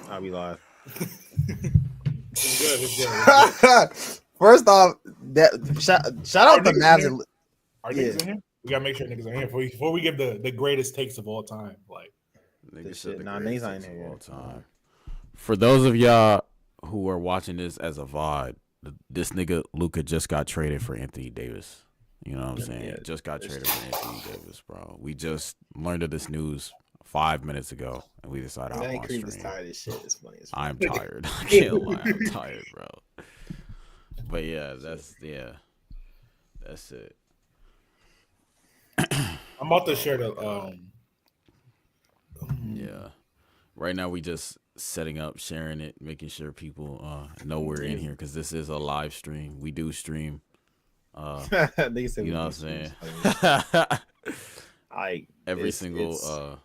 I'll be live. It's good. First off, that shout out the Mavs. Are niggas in here? We gotta make sure niggas are in here before we give the greatest takes of all time. Like niggas shit. the Nah, greatest niggas ain't takes of here. all time. For those of y'all who are watching this as a VOD, this nigga Luka just got traded for Anthony Davis. You know what I'm saying? Yeah, just got traded for Anthony Davis, bro. We just learned of this news 5 minutes ago, and we decided to hop on stream. Tired of this shit. It's funny. I'm tired. I can't lie. I'm tired, bro. But yeah, that's it. I'm about to share the Yeah. Right now we just setting up, sharing it, making sure people know we're in here because this is a live stream. We do stream. You know what I'm saying? Every single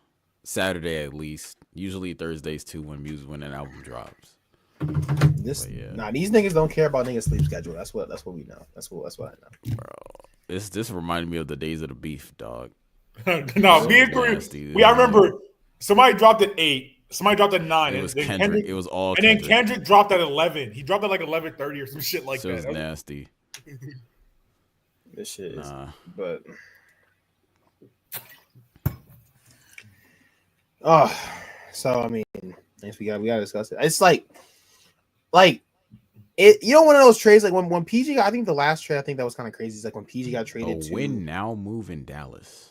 Saturday at least. Usually Thursdays too when an album drops. These niggas don't care about niggas' sleep schedule. That's what we know. That's what I know. Bro, this reminded me of the days of the beef, dog. No, me and Kareem. I remember somebody dropped at 8. Somebody dropped at 9. It was Kendrick. It was all. And then Kendrick dropped at 11. He dropped at like 11:30 or some shit like that. It was nasty. This shit is, but so I mean, we gotta discuss it. It's like it. You know, one of those trades like when PG got. I think the last trade I think that was kind of crazy. Is like when PG got traded to win now move in Dallas.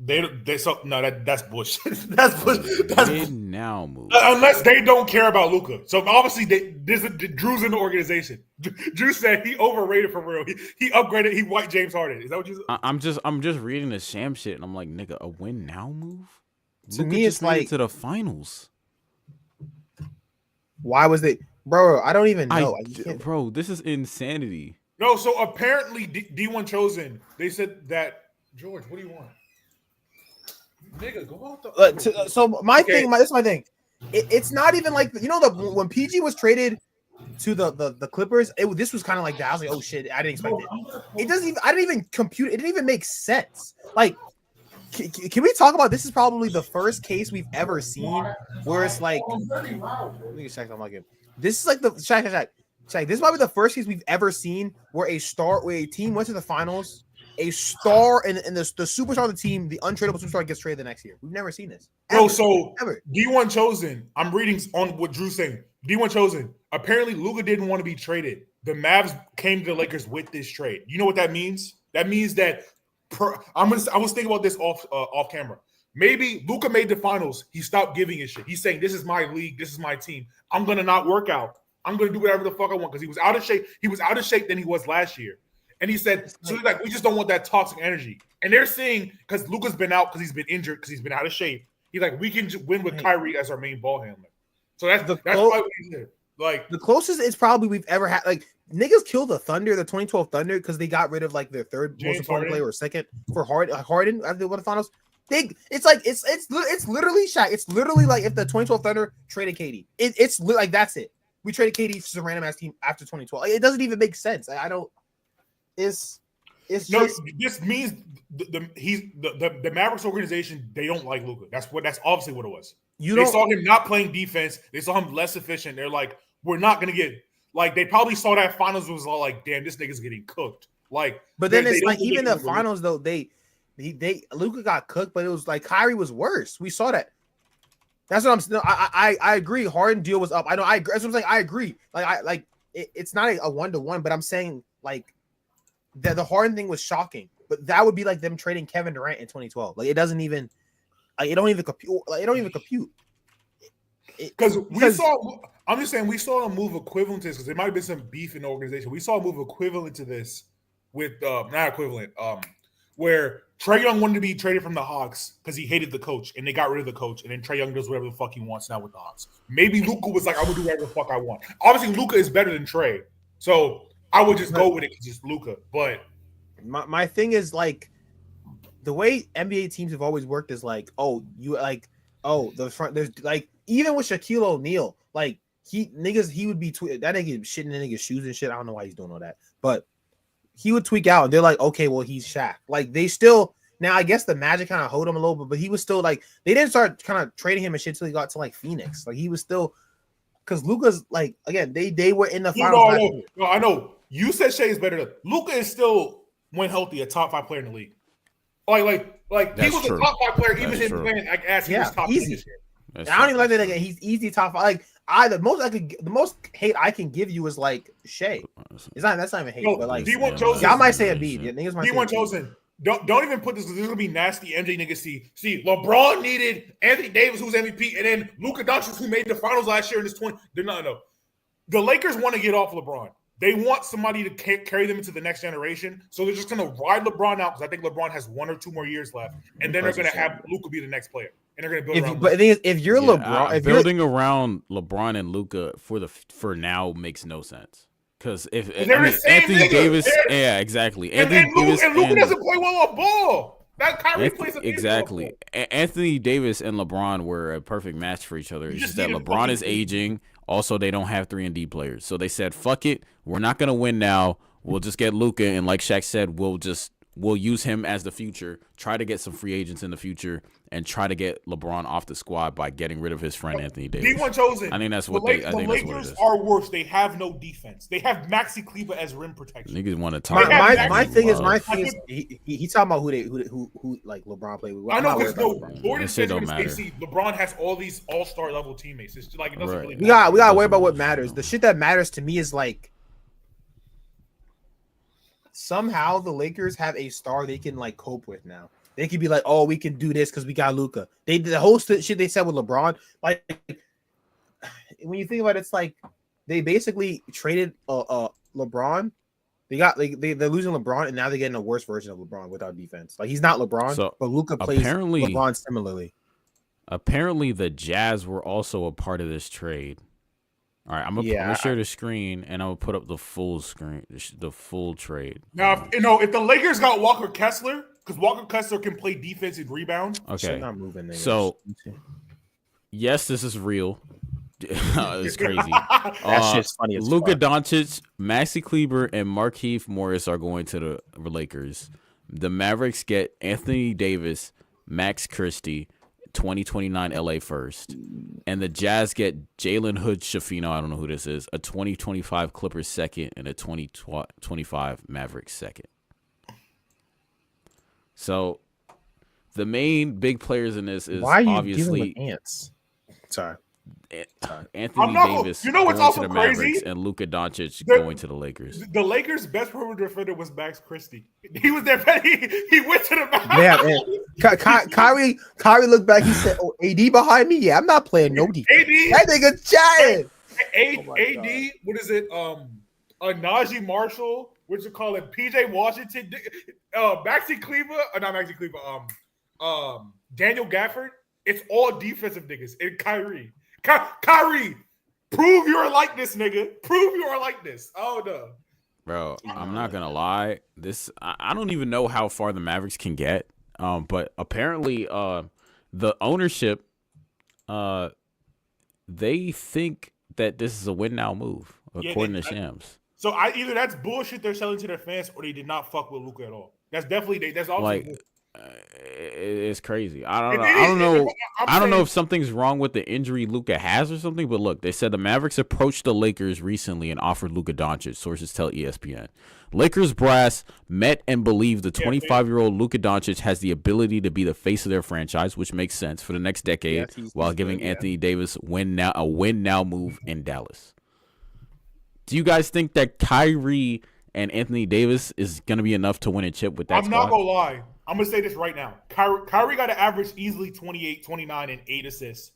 That's bullshit. That's bullshit. Win now move unless they don't care about Luka. So obviously Drew's in the organization. Drew said he overrated for real. He upgraded. He white James Harden. Is that what you said? I'm just reading the Sham shit and I'm like, nigga, a win now move. To me, it's like to the finals. Why was they, bro? I don't even know. Bro, this is insanity. No, so apparently D1 Chosen. They said that George. What do you want? Nigga, go out the. So my thing, this is my thing. It's not even like when PG was traded to the Clippers. This was kind of like that. I was like, oh shit, I didn't expect it. It doesn't even. I didn't even compute. It didn't even make sense. Like, can we talk about this? Is probably the first case we've ever seen where it's like. Let me check. I'm like, this is like the check. This is probably the first case we've ever seen where a team went to the finals. A star and the superstar of the team, the untradeable superstar, gets traded the next year. We've never seen this. No, so ever. D1 Chosen. I'm reading on what Drew's saying. D1 Chosen. Apparently, Luka didn't want to be traded. The Mavs came to the Lakers with this trade. You know what that means? That means that I was thinking about this off camera. Maybe Luka made the finals. He stopped giving a shit. He's saying, "This is my league. This is my team. I'm gonna not work out. I'm gonna do whatever the fuck I want," because he was out of shape. He was out of shape than he was last year. And he said, so he's like, we just don't want that toxic energy. And they're saying, because Luka's been out because he's been injured, because he's been out of shape. He's like, we can win with Kyrie as our main ball handler. So that's why we did. Like the closest it's probably we've ever had. Like niggas killed the Thunder, the 2012 Thunder, because they got rid of like their third most important player or second for Harden after the finals. It's literally Shaq. It's literally like if the 2012 Thunder traded KD. It's like that's it. We traded KD for a random ass team after 2012. Like, it doesn't even make sense. I don't. It's this means the Mavericks organization, they don't like Luka. That's obviously what it was. They saw him not playing defense. They saw him less efficient. They're like, we're not gonna get like. They probably saw that finals was all like, damn, this nigga's getting cooked. Like, but then it's like even the finals though Luka got cooked, but it was like Kyrie was worse. We saw that. That's what I'm saying. I agree. Harden deal was up. I know. I agree. That's what I'm saying. I agree. Like it's not a 1-to-1, but I'm saying like. The Harden thing was shocking, but that would be like them trading Kevin Durant in 2012. Like it doesn't even, it don't even compute. Like it don't even compute. Because we saw. I'm just saying we saw a move equivalent to this because there might have been some beef in the organization. We saw a move equivalent to this with not equivalent. Where Trae Young wanted to be traded from the Hawks because he hated the coach, and they got rid of the coach, and then Trae Young does whatever the fuck he wants now with the Hawks. Maybe Luka was like, I'm gonna do whatever the fuck I want. Obviously, Luka is better than Trae, so. I would just go with it because it's Luka. But my thing is like the way NBA teams have always worked is like, the front. There's like even with Shaquille O'Neal, like he would be that nigga shitting in niggas' shoes and shit. I don't know why he's doing all that, but he would tweak out and they're like, okay, well he's Shaq. Like they still Now I guess the Magic kind of hold him a little bit, but he was still like they didn't start kind of trading him and shit until he got to like Phoenix. Like he was still because Luka's like again they were in the finals. No, I know. You said Shea is better. Luka is still, when healthy, a top 5 player in the league. Like he was a top 5 player, even him playing as he was top easy. I don't even like that. Like, he's easy top 5. Like the most hate I can give you is like Shea. That's not even hate, but like D1 chosen. Y'all might say Embiid. Yeah, D1 chosen. Don't even put this because this is gonna be nasty. MJ niggas see LeBron needed Anthony Davis, who's MVP, and then Luka Doncic, who made the finals last year in this 20. They're not no. The Lakers want to get off LeBron. They want somebody to carry them into the next generation. So they're just going to ride LeBron out because I think LeBron has 1 or 2 more years left. And then they're going to have Luka be the next player. And they're going to build around But the thing is, if you're LeBron... If building around LeBron and Luka for now makes no sense. Because Anthony Davis... Yeah, exactly. And Luka doesn't play well on ball. That Kyrie plays a exactly. Anthony Davis and LeBron were a perfect match for each other. It's just that LeBron is aging. Also, they don't have 3-and-D players. So they said, fuck it. We're not going to win now. We'll just get Luka. And like Shaq said, we'll use him as the future, try to get some free agents in the future, and try to get LeBron off the squad by getting rid of his friend Anthony Davis. D1 chosen. I think that's what the Lakers are worse. They have no defense. They have Maxi Kleber as rim protection. Niggas want to talk. My thing is he talking about who like LeBron played with. I know because Gordon said LeBron has all these all-star level teammates. It's like it doesn't really matter. We gotta worry about what matters. The shit that matters to me is like somehow the Lakers have a star they can like cope with now. They could be like, oh, we can do this because we got Luka. They did the whole shit they said with LeBron. Like when you think about it, it's like they basically traded LeBron. They're losing LeBron, and now they're getting a worse version of LeBron without defense. Like he's not LeBron, but Luka plays LeBron similarly. Apparently, the Jazz were also a part of this trade. All right, I'm gonna share the screen, and I'm gonna put up the full screen, the full trade. Now, if the Lakers got Walker Kessler, because Walker Kessler can play defense and rebound. Okay, not moving. So yes, this is real. It's crazy. That shit's funny as Luka fuck. Doncic, Maxi Kleber, and Markieff Morris are going to the Lakers. The Mavericks get Anthony Davis, Max Christie, 2029 LA first, and the Jazz get Jalen Hood Shafino, I don't know who this is, a 2025 Clippers second and a 2025 Mavericks second. So the main big players in this is obviously ants. Sorry. Anthony Davis what's going also to the crazy? Mavericks and Luka Doncic going to the Lakers. The Lakers' best perimeter defender was Max Christie. He was there. He went to the Mavericks. Yeah, Kyrie looked back. He said, "Oh, AD behind me. Yeah, I'm not playing no defense. That nigga giant. AD, what is it? Najee Marshall. What you call it? PJ Washington. Maxi Kleber. Not Maxi Kleber. Daniel Gafford. It's all defensive niggas. And Kyrie. Kyrie, prove you are like this, nigga. Prove you are like this. Oh no, bro. I'm not gonna lie. I don't even know how far the Mavericks can get. But apparently, the ownership, they think that this is a win now move, according to Shams. So either that's bullshit they're selling to their fans, or they did not fuck with Luka at all. That's definitely that's also like. It's crazy. I don't know. I don't know if something's wrong with the injury Luka has or something. But look, they said the Mavericks approached the Lakers recently and offered Luka Doncic. Sources tell ESPN. Lakers brass met and believe the 25-year-old Luka Doncic has the ability to be the face of their franchise, which makes sense for the next decade, while giving Anthony Davis a win now move in Dallas. Do you guys think that Kyrie and Anthony Davis is going to be enough to win a chip with that? I'm not gonna lie. I'm going to say this right now. Kyrie got to average easily 28, 29, and 8 assists.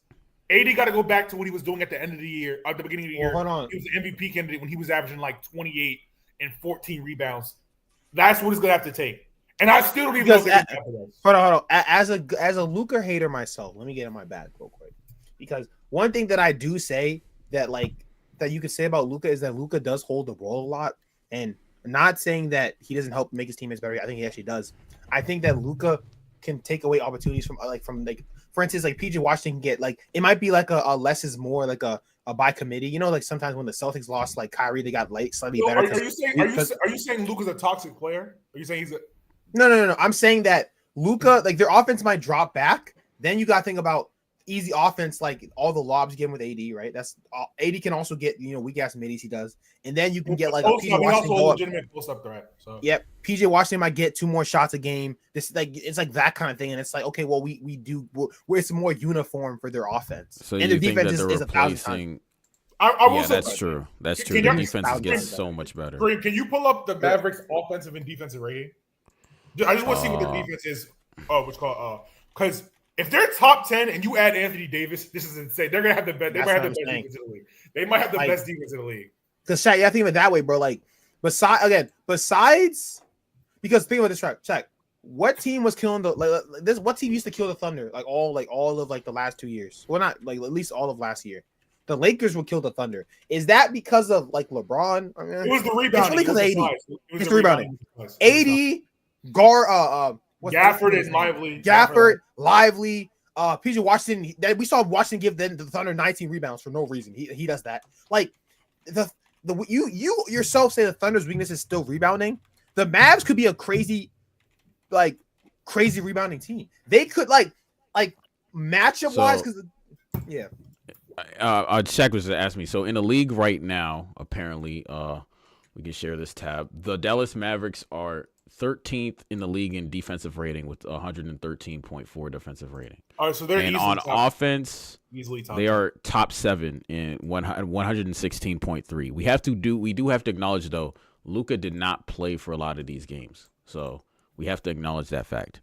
AD got to go back to what he was doing at the end of the year, at the beginning of the year. Hold on. He was an MVP candidate when he was averaging like 28 and 14 rebounds. That's what it's going to have to take. And I still don't even know. Hold on. As a Luka hater myself, let me get in my bag real quick. Because one thing that I do say that you could say about Luka is that Luka does hold the ball a lot. And I'm not saying that he doesn't help make his teammates better. I think he actually does. I think that Luka can take away opportunities from for instance, like PJ Washington can get it might be like a less is more, like a by committee. You know, like sometimes when the Celtics lost like Kyrie, they got slightly better. Are you saying Luka's a toxic player? Are you saying he's a No. I'm saying that Luka, like their offense might drop back. Then you got to think about easy offense, like all the lobs given with AD, right? That's AD can also get weak ass middies he does, and then you can get like a PJ Washington also a legitimate post up threat. So yep, PJ Washington might get 2 more shots a game. This it's like that kind of thing, and it's like okay, well it's more uniform for their offense, So and you their think defense that they're is 1,000 times. replacing? I will Yeah, say that's true. That's true. Can The you- defense gets so much better. Green, can you pull up the Mavericks offensive and defensive rating? I just want to see what their defense is. What's called because if they're top 10 and you add Anthony Davis, this is insane. They're gonna have the best. They might have the best defense in the league. They might have the best defense in the league. Because Shaq, yeah, think of it that way, bro. Like besides, because think about this, right? Check. What team was killing this? What team used to kill the Thunder? Like all of the last 2 years. Well, not like at least all of last year. The Lakers would kill the Thunder. Is that because of like LeBron? I mean, It was the rebounding. It's really because of AD. It's the rebounding. AD, Gafford and Lively. Gafford, Lively, PJ Washington. We saw Washington give the Thunder 19 rebounds for no reason. He does that. Like you yourself say the Thunder's weakness is still rebounding. The Mavs could be a crazy rebounding team. They could like matchup wise because yeah. Shaq was to ask me. So in the league right now, apparently, we can share this tab. The Dallas Mavericks are 13th in the league in defensive rating with 113.4 defensive rating. All right, so they're on offense, easily top. They are top 7 in 116.3. We do have to acknowledge though, Luka did not play for a lot of these games, so we have to acknowledge that fact.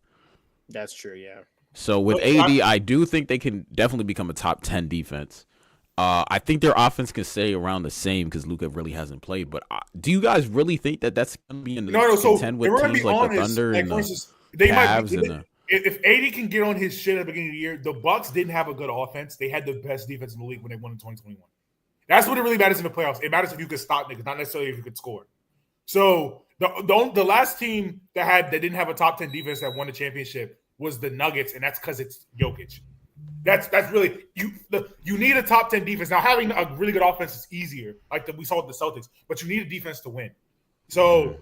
That's true, yeah. So with AD, I do think they can definitely become a top 10 defense. I think their offense can stay around the same because Luka really hasn't played. But do you guys really think that that's going to be in the contend with teams like the Thunder and the Cavs? If AD can get on his shit at the beginning of the year, the Bucks didn't have a good offense. They had the best defense in the league when they won in 2021. That's what it really matters in the playoffs. It matters if you could stop niggas, not necessarily if you could score. So the last team that didn't have a top 10 defense that won the championship was the Nuggets, and that's because it's Jokic. That's really you need a top 10 defense. Now having a really good offense is easier, like we saw with the Celtics, but you need a defense to win. So,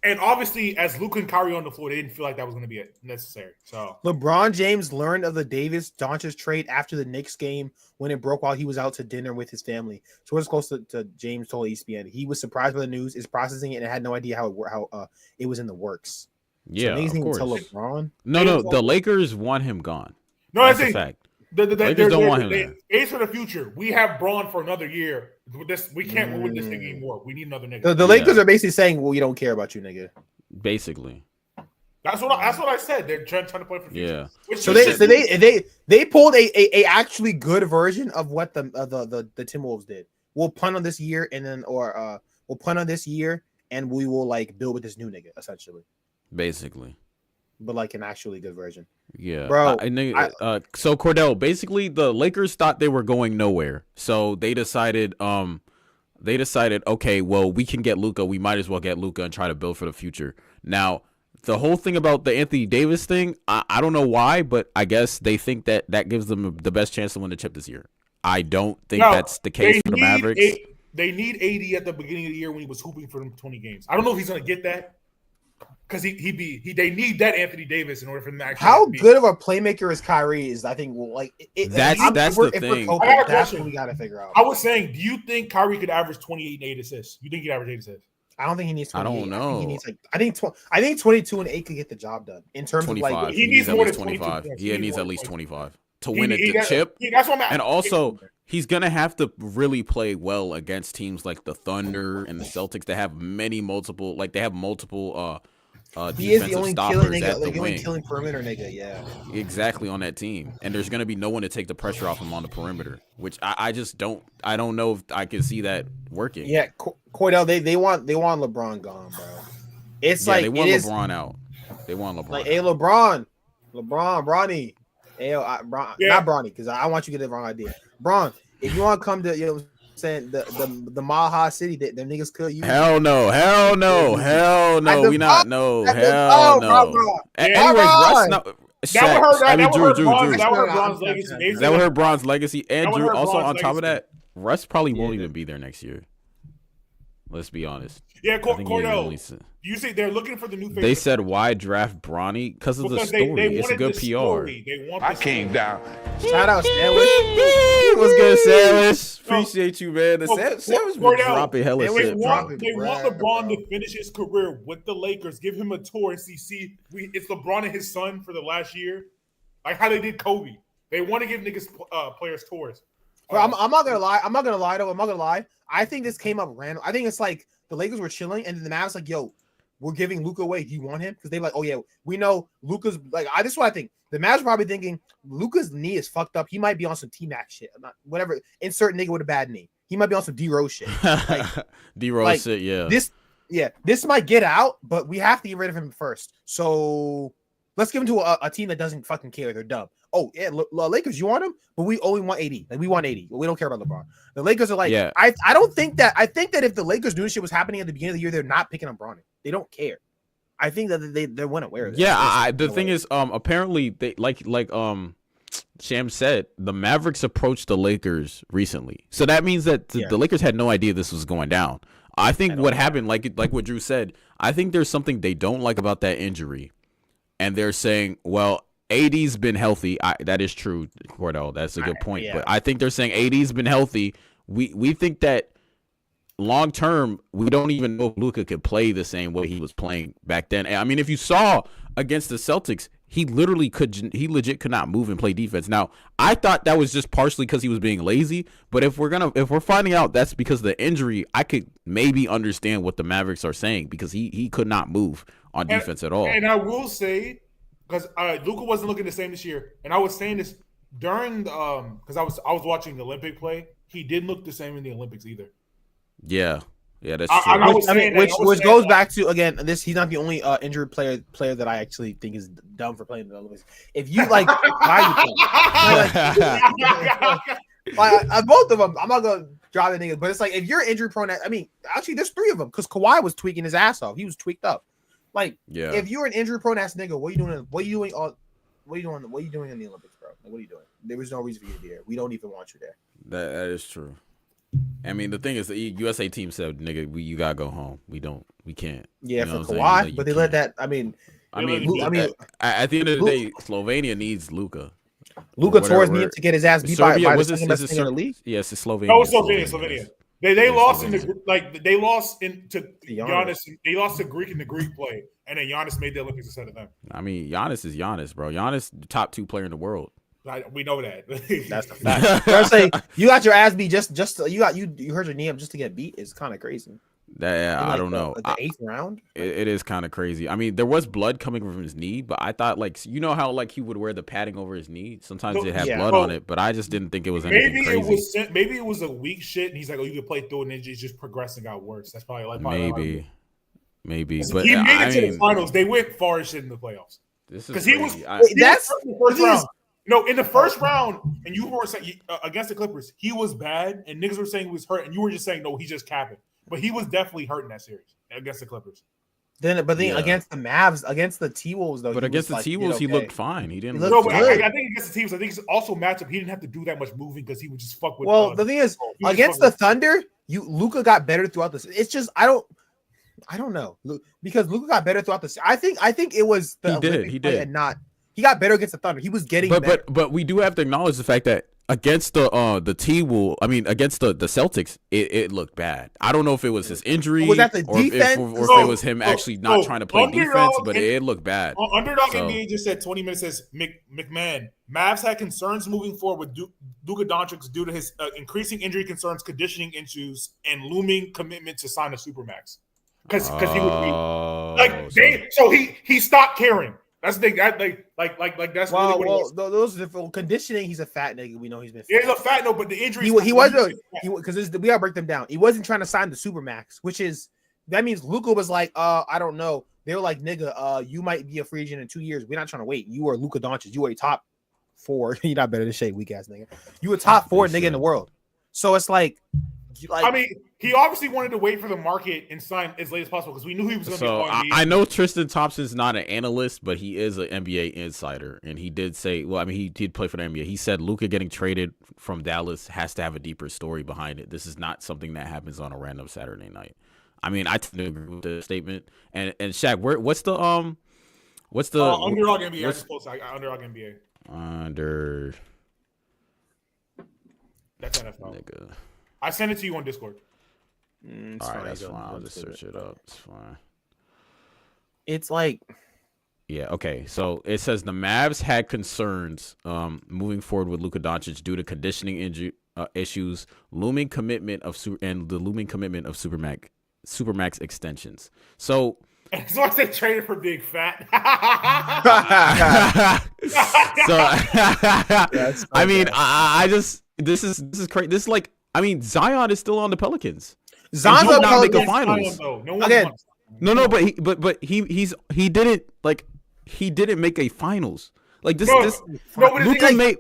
and obviously as Luka and Kyrie on the floor, they didn't feel like that was going to be necessary. So LeBron James learned of the Davis Doncic trade after the Knicks game when it broke while he was out to dinner with his family. So it's close to James told ESPN. He was surprised by the news, is processing it, and had no idea how it was in the works. Yeah, so of course. Tell LeBron. No, the Lakers want him gone. No, that's a fact. Lakers don't want him there. Ace for the future. We have Braun for another year. We can't win this thing anymore. We need another nigga. The Lakers are basically saying, "Well, we don't care about you, nigga." Basically, that's what I said. They're trying to play for the future. Yeah. So they pulled a actually good version of what the Timberwolves did. We'll punt on this year, and then we'll punt on this year, and we will like build with this new nigga, essentially. Basically. But like an actually good version. Yeah, bro. So Cordell, basically the Lakers thought they were going nowhere, so they decided, okay, well, we can get Luka. We might as well get Luka and try to build for the future. Now, the whole thing about the Anthony Davis thing, I don't know why, but I guess they think that gives them the best chance to win the chip this year. I don't think that's the case for the Mavericks. They need AD at the beginning of the year when he was hooping for them 20 games. I don't know if he's going to get that. Because they need that Anthony Davis in order for them to actually. How good of a playmaker is Kyrie? Is I think that's the thing. I got a that's question. what we got to figure out. I was saying, do you think Kyrie could average 28 and 8 assists? You think he'd average 8 assists? I don't think he needs 28. I don't know. I think he needs I think 22 and 8 could get the job done in terms 25. of like he needs at more least than 25. He needs at least 25 to win the chip. That's what I'm and also, he's gonna have to really play well against teams like the Thunder and the Celtics that have multiple. He is the only killing nigga, the only killing perimeter nigga, yeah. Exactly on that team. And there's gonna be no one to take the pressure off him on the perimeter, which I just don't know if I can see that working. Yeah, Cordell, they want LeBron gone, bro. It's like they want LeBron out. They want LeBron. Like, hey, Bronny. Hey, not Bronny, because I want you to get the wrong idea. Bron, if you want to come to, you know what I'm saying, the Maha City, them niggas could use. Hell no. We not no. Hell no. Anyways, Russ not. That would hurt Bron's legacy. Andrew, also on top of that, Russ probably won't even be there next year. Let's be honest. Yeah, Cordell. You say they're looking for the new face. They said why draft Bronny? Because of the story. It's a good PR. I came down. Shout out Sandwich. What's good, Sandwich? Appreciate you, man. The Sandwich been dropping hella shit. They want LeBron to finish his career with the Lakers. Give him a tour and see. It's LeBron and his son for the last year, like how they did Kobe. They want to give niggas players tours. Bro, I'm not gonna lie. I'm not gonna lie. I think this came up random. I think it's like the Lakers were chilling, and then the Mavs like, "Yo, we're giving Luka away. Do you want him?" Because they're like, "Oh yeah, we know Luka's like." This is what I think. The Mavs are probably thinking Luka's knee is fucked up. He might be on some T-Mac shit. Whatever. Insert nigga with a bad knee. He might be on some D-Rose shit. Like, D-Rose shit. Yeah. This might get out, but we have to get rid of him first. So let's give him to a team that doesn't fucking care. They're dumb. Oh yeah, Lakers, you want him? But we only want 80. Like we want 80. We don't care about LeBron. The Lakers are like, yeah. I don't think that. I think that if the Lakers knew shit was happening at the beginning of the year, they're not picking up Bronny. They don't care. I think that they weren't aware of it. Yeah, the thing is, apparently they like Sham said, the Mavericks approached the Lakers recently, so that means that the Lakers had no idea this was going down. I think what happened, like what Drew said, I think there's something they don't like about that injury, and they're saying, well, AD's been healthy. That is true, Cordell. That's a good point. Yeah. But I think they're saying AD's been healthy. We think that long term, we don't even know if Luka could play the same way he was playing back then. I mean, if you saw against the Celtics, he legit could not move and play defense. Now, I thought that was just partially because he was being lazy. But if we're finding out that's because of the injury, I could maybe understand what the Mavericks are saying, because he could not move on defense at all. And I will say, because Luka wasn't looking the same this year, and I was saying this during the because I was watching the Olympic play. He didn't look the same in the Olympics either. Yeah, that's true. Which goes back to, again, he's not the only injured player that I actually think is dumb for playing in the Olympics. If you like, both of them, I'm not gonna draw the niggas, but it's like if you're injury prone, I mean, actually, there's three of them because Kawhi was tweaking his ass off. He was tweaked up. Like, if you're an injury prone ass nigga, what are you doing? What are you doing in the Olympics, bro? Like, what are you doing? There was no reason for you to be there. We don't even want you there. That is true. I mean, the thing is, the USA team said, "Nigga, you gotta go home. We can't." Yeah, for Kawhi, but they let that. I mean, at the end of the day, Slovenia needs Luka. Luka tore his knee to get his ass beat by the second best thing in the league. Yes, it's Slovenia. No, it's Slovenia. They lost to Giannis. They lost to Greek in the Greek play, and then Giannis made the Olympics instead of them. I mean, Giannis is Giannis, bro. Giannis, the top 2 player in the world. We know that. That's the fact. I'm saying you got your ass beat just you hurt your knee up just to get beat is kind of crazy. I don't know. The 8th round. It is kind of crazy. I mean, there was blood coming from his knee, but I thought, like, you know how like he would wear the padding over his knee. Sometimes it had blood on it, but I just didn't think it was anything crazy. Maybe it was a weak shit, and he's like, "Oh, you can play through it," and it's just progressing, got worse. That's probably like maybe. But he made it to the finals. They went far as shit in the playoffs. This is because he was. That's in the first round. No, in the first round, and you were saying against the Clippers, he was bad, and niggas were saying he was hurt, and you were just saying no, he's just capping. But he was definitely hurt in that series against the Clippers. Then against the Mavs, against the T-Wolves, though. But against the T-Wolves, he looked fine. He didn't. No, but I think against the T-Wolves, I think it's also matchup. He didn't have to do that much moving because he would just fuck with. Well, the thing is, against the Thunder, Luka got better throughout this. It's just I don't know because Luka got better throughout this. I think it was the he did, and not. He got better against the Thunder. He was getting better. But we do have to acknowledge the fact that against the T-Wolves, I mean against the Celtics, it looked bad. I don't know if it was his injury was that the defense? Or if it was him actually not trying to play defense, but it looked bad. Underdog NBA just said 20 minutes says McMahon. Mavs had concerns moving forward with Luka Doncic due to his increasing injury concerns, conditioning issues, and looming commitment to sign a supermax. Because he would be so he stopped caring. That's the thing. That's those conditioning. He's a fat nigga. We know he's been. Yeah, he's a fat no, but the injury. He wasn't because we gotta break them down. He wasn't trying to sign the supermax, which is that means Luka was like, I don't know. They were like, nigga, you might be a free agent in 2 years. We're not trying to wait. You are Luka Doncic. You are a top 4. You're not better than Shea, weak ass nigga. You a top 4 nigga in the world. So it's like. I mean, he obviously wanted to wait for the market and sign as late as possible because we knew he was going to be on. I know Tristan Thompson's not an analyst, but he is an NBA insider, and he did say, well, I mean, he did play for the NBA. He said Luka getting traded from Dallas has to have a deeper story behind it. This is not something that happens on a random Saturday night. I mean, I tend to agree with the statement. And Shaq, what's the Underdog NBA? Underdog NBA. Under. That's NFL. Nigga. I sent it to you on Discord. All right, that's fine. I'll just search it up. It's fine. It's like, yeah, okay. So it says the Mavs had concerns moving forward with Luka Doncic due to conditioning injury issues, looming commitment of Supermax extensions. So. So I said traded for Big Fat. I mean, I just this is crazy. This is like, I mean, Zion is still on the Pelicans. Zion's on not make a finals. No, but he didn't make a finals. Like this, Luka made.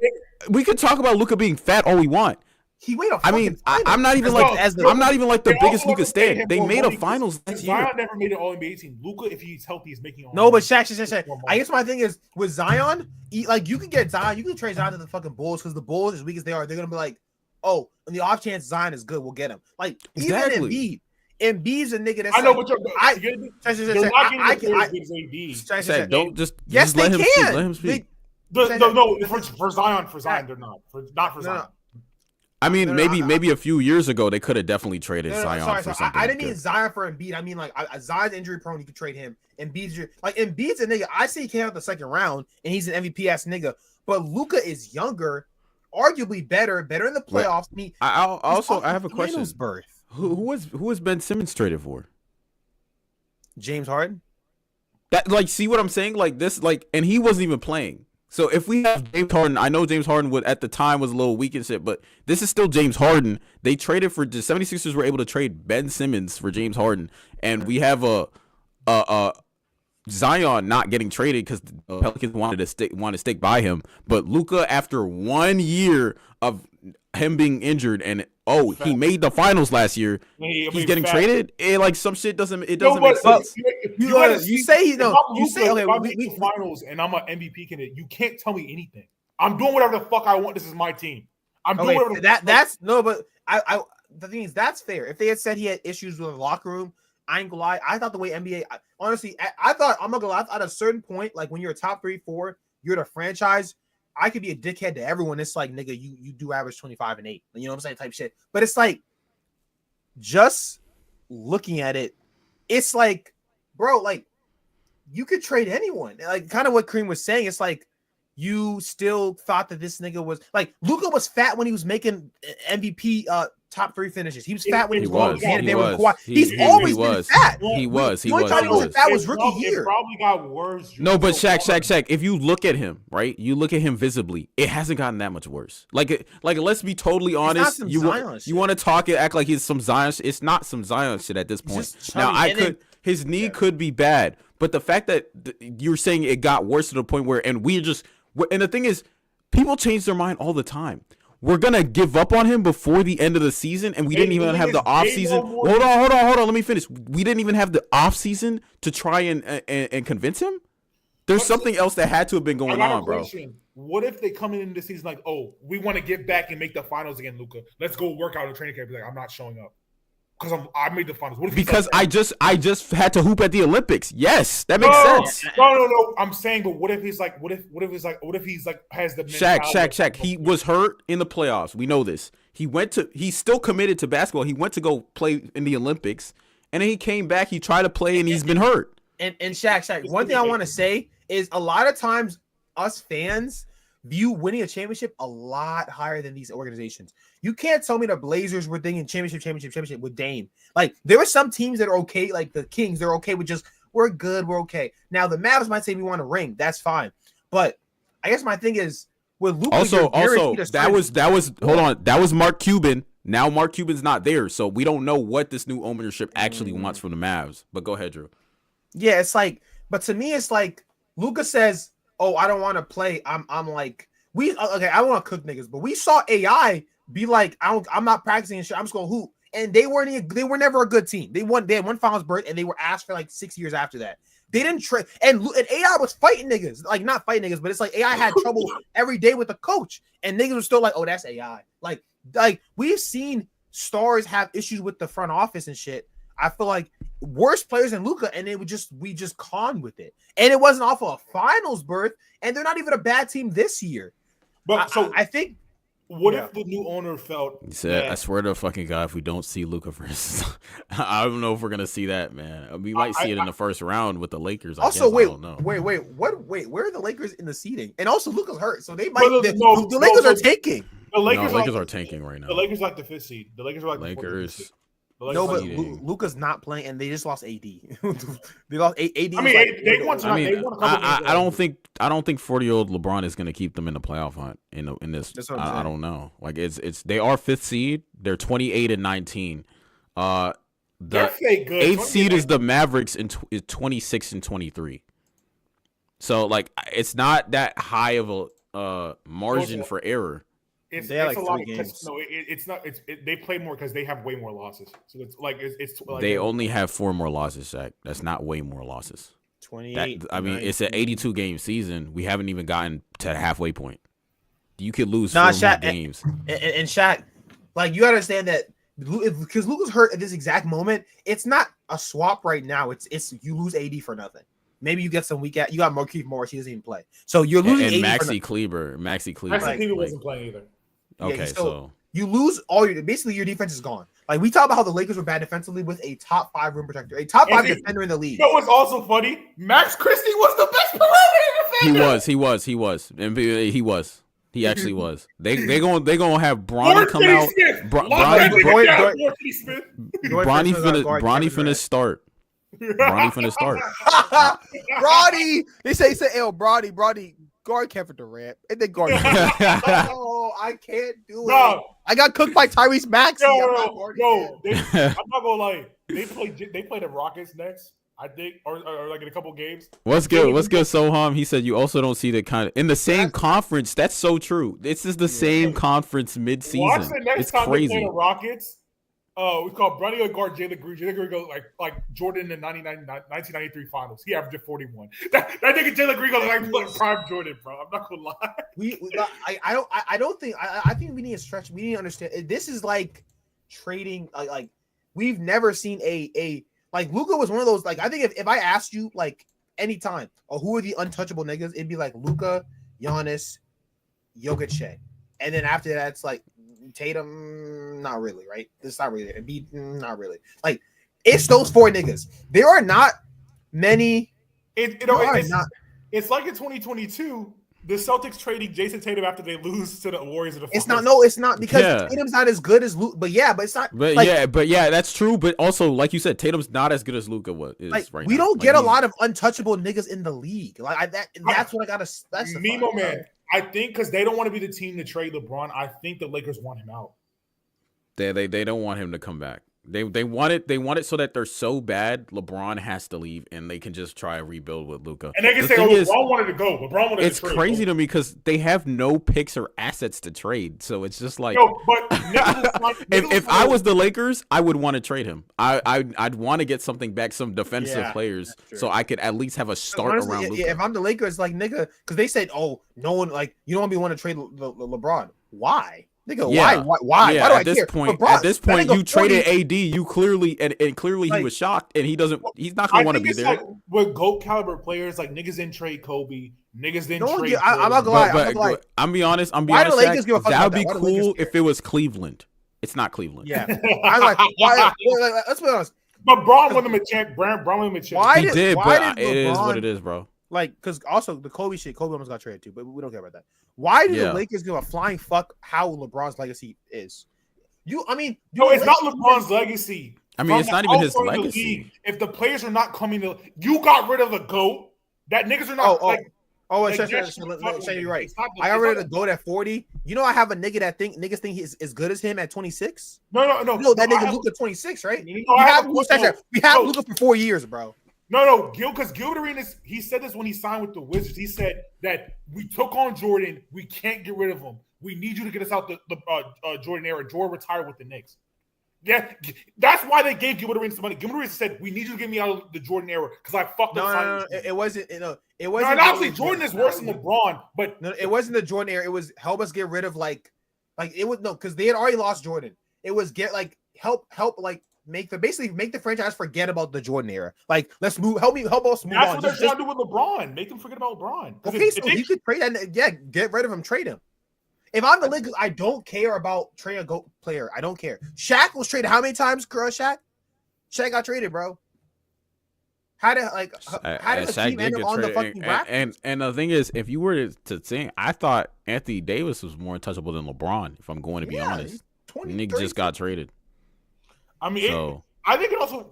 We could talk about Luka being fat all we want. He made a. I mean, I'm not even like the biggest Luka stan. They made a finals next year. Zion never made an All NBA team. Luka, if he's healthy, is making. No, but Shaq. I guess my thing is with Zion, like you can get Zion, you can trade Zion to the fucking Bulls because the Bulls, as weak as they are, they're gonna be like, oh, in the off chance Zion is good, we'll get him. Like exactly. Even Embiid's a nigga that's. I know, like, but don't just yes, let they him can. Speak. Let him speak. No, for Zion, they're not. Not for Zion. I mean, maybe a few years ago they could have definitely traded Zion for something. I didn't mean Zion for Embiid. I mean like Zion's injury prone. You could trade him. Embiid's a nigga. I say he came out the second round and he's an MVP ass nigga. But Luka is younger, arguably better in the playoffs. I have a question. Berth. Who was Ben Simmons traded for? James Harden. That see what I'm saying? Like this, and he wasn't even playing. So if we have James Harden, I know James Harden at the time was a little weak and shit, but this is still James Harden. They traded for the 76ers were able to trade Ben Simmons for James Harden, and we have a Zion not getting traded because the Pelicans wanted to stick by him. But Luka, after 1 year of him being injured, and he made the finals last year, he's getting traded. Some shit doesn't make sense. You say finals, and I'm an MVP candidate. You can't tell me anything. I'm doing whatever the fuck I want. This is my team. I'm doing whatever. But the thing is that's fair. If they had said he had issues with the locker room, I ain't gonna lie. I thought the way NBA, honestly, I thought I'm not gonna lie. At a certain point, like when you're a top 3, 4, you're the franchise. I could be a dickhead to everyone. It's like, nigga, you do average 25 and 8. You know what I'm saying? Type shit. But it's like, just looking at it, it's like, bro, like, you could trade anyone. Like, kind of what Kareem was saying. It's like, you still thought that this nigga was, like, Luka was fat when he was making MVP top 3 finishes. He was fat when he was. He's always been fat. He was. That was rookie year. It probably got worse. No, but Shaq. If you look at him, right? You look at him visibly. It hasn't gotten that much worse. Like let's be totally honest. You want to talk and act like he's some Zion shit. It's not some Zion shit at this point. Now his knee could be bad, but the fact that you're saying it got worse to the point where, and the thing is, people change their mind all the time. We're going to give up on him before the end of the season, and we didn't even have the offseason. Hold on. Let me finish. We didn't even have the offseason to try and convince him? There's something else that had to have been going on, bro. What if they come into the season like, oh, we want to get back and make the finals again, Luka. Let's go work out in training camp. Be like, I'm not showing up. Because I made the finals. What if because I just had to hoop at the Olympics. Yes, that makes sense. No. I'm saying, but what if he's like, what if he's like has the Shaq. He was hurt in the playoffs. We know this. He's still committed to basketball. He went to go play in the Olympics, and then he came back. He tried to play, and he's been hurt. And Shaq. One thing I want to say is a lot of times us fans view winning a championship a lot higher than these organizations. You can't tell me the Blazers were thinking championship with Dame. Like, there were some teams that are okay, like the Kings, they're okay with just, we're good, we're okay. Now, the Mavs might say we want a ring. That's fine. But I guess my thing is, with Luka, that was Mark Cuban. Now Mark Cuban's not there, so we don't know what this new ownership actually wants from the Mavs. But go ahead, Drew. Yeah, it's like, but to me, it's like, Luka says, oh, I don't want to play. I'm like, I don't want to cook niggas, but we saw AI be like, I'm not practicing and shit. I'm just going to hoop. And they were never a good team. They had one finals berth, and they were asked for like 6 years after that. They didn't trade, and AI was fighting niggas, like not fighting niggas, but it's like AI had trouble every day with the coach, and niggas were still like, oh, that's AI. Like we've seen stars have issues with the front office and shit. I feel like worse players than Luka, and we just conned with it. And it wasn't off of a finals berth, and they're not even a bad team this year. But I think. What if the new owner felt? He said, "I swear to fucking God, if we don't see Luka first, I don't know if we're gonna see that, man. We might see it in the first round with the Lakers. Also, I don't know. wait, where are the Lakers in the seeding? And also, Luka's hurt, so they might. The Lakers are tanking. The Lakers are tanking right now. The Lakers like the 5th seed. The Lakers are like Lakers. No, but Luka's not playing, and they just lost AD. They lost AD. I mean, they won. I don't think 40-year-old LeBron is going to keep them in the playoff hunt in this. I don't know. Like it's they are 5th seed. They're 28-19. The 8th seed is the Mavericks in 26-23. So like it's not that high of a margin for error. It's a lot of games. No, it's not. They play more because they have way more losses. So it's like they only have 4 more losses, Shaq. That's not way more losses. 28. It's an 82 game season. We haven't even gotten to the halfway point. You could lose 4 more games. And Shaq, like you understand that because Luka's hurt at this exact moment, it's not a swap right now. It's you lose AD for nothing. Maybe you get some weak at you got Markieff Morris. He doesn't even play, so you're losing. And Maxi Kleber. Maxi Kleber wasn't playing either. Okay, so you lose all your defense is gone. Like we talk about how the Lakers were bad defensively with a top 5 rim protector, a top 5 defender in the league. You know what's also funny? Max Christie was the best perimeter defender. He was. He actually was. They gonna have Bronny come out. Bronny finna start. Bronny finna start. Bronny. They say Bronny. Guard Kevin Durant, and then guard. Oh, I can't do it. I got cooked by Tyrese Maxey. I'm not gonna lie. They play the Rockets next, I think, or like in a couple games. What's good, Soham? He said you also don't see the kind of in the same conference. That's so true. This is the same conference mid-season. Watch the next time crazy. They play the Rockets. We call Bronny or guard Jalen Green. Jalen Green goes like Jordan in the 1993 finals. He averaged 41. That nigga Jalen Green goes like prime Jordan, bro. I'm not gonna lie. I think we need to stretch. We need to understand. This is like trading. Like we've never seen a like Luka was one of those. Like I think if I asked you like anytime, who are the untouchable niggas, it'd be like Luka, Giannis, Jokic, and then after that it's like. Tatum, not really, right? It's not really. Embiid, not really. Like, it's those 4 niggas. There are not many. It's like in 2022, the Celtics trading Jason Tatum after they lose to the Warriors in the finals. It's not because Tatum's not as good as Luka. But it's not. But that's true. But also, like you said, Tatum's not as good as Luka is right now. We don't get a lot of untouchable niggas in the league. Like that's what I gotta. That's Mimo man. I think because they don't want to be the team to trade LeBron. I think the Lakers want him out. They don't want him to come back. They want it so that they're so bad LeBron has to leave and they can just try and rebuild with Luka. And they can say, LeBron wanted to go. LeBron wanted to trade. It's crazy to me because they have no picks or assets to trade. So it's just like if I was the Lakers, I would want to trade him. I'd want to get something back, some defensive players, so I could at least have a start honestly, around Luka. If I'm the Lakers, like nigga, because they said, no one like you don't want to trade LeBron. Why? Nigga, why? Yeah, why do I care? At this point, you traded AD. You clearly and clearly he was shocked, and he's not gonna want to be there. Like, with GOAT caliber players, like niggas didn't trade Kobe, niggas didn't trade. I'm not gonna lie. I'm be honest. That would be cool if it was Cleveland. It's not Cleveland. Yeah, I'm like, why? Let's be honest. But Braun won him a check. Braun won him a check. He did, but it is what it is, bro. Like, because also the Kobe shit, Kobe almost got traded too, but we don't care about that. Why do the Lakers give a flying fuck how LeBron's legacy is? It's not LeBron's legacy. I mean, it's not even his legacy. If the players are not coming to, you got rid of the GOAT. That niggas are not you're right. I got rid of the GOAT at 40. You know, I have a nigga that niggas think he's as good as him at 26. No, that nigga Luka 26, right? We have Luka for 4 years, bro. No, because Gilbert Arenas, he said this when he signed with the Wizards. He said that we took on Jordan. We can't get rid of him. We need you to get us out the Jordan era. Jordan retired with the Knicks. Yeah, that's why they gave Gilbert Arenas some money. Gilbert Arenas said, we need you to get me out of the Jordan era because I fucked up. No, it wasn't. It wasn't. And obviously, Jordan is worse than LeBron, but it wasn't the Jordan era. It was help us get rid of like it was because they had already lost Jordan. It was help make the franchise forget about the Jordan era. Like, let's move. Help us move That's on. what they're trying to do with LeBron. Make them forget about LeBron. Okay, so you could trade that. Yeah, get rid of him. Trade him. If I'm the Lakers, I don't care about trading a GOAT player. I don't care. Shaq was traded how many times? Shaq got traded, bro. How did the team end up on the fucking Raptors? And the thing is, if you were to think, I thought Anthony Davis was more untouchable than LeBron. If I'm going to be honest, Nick just got traded. I mean, I think it also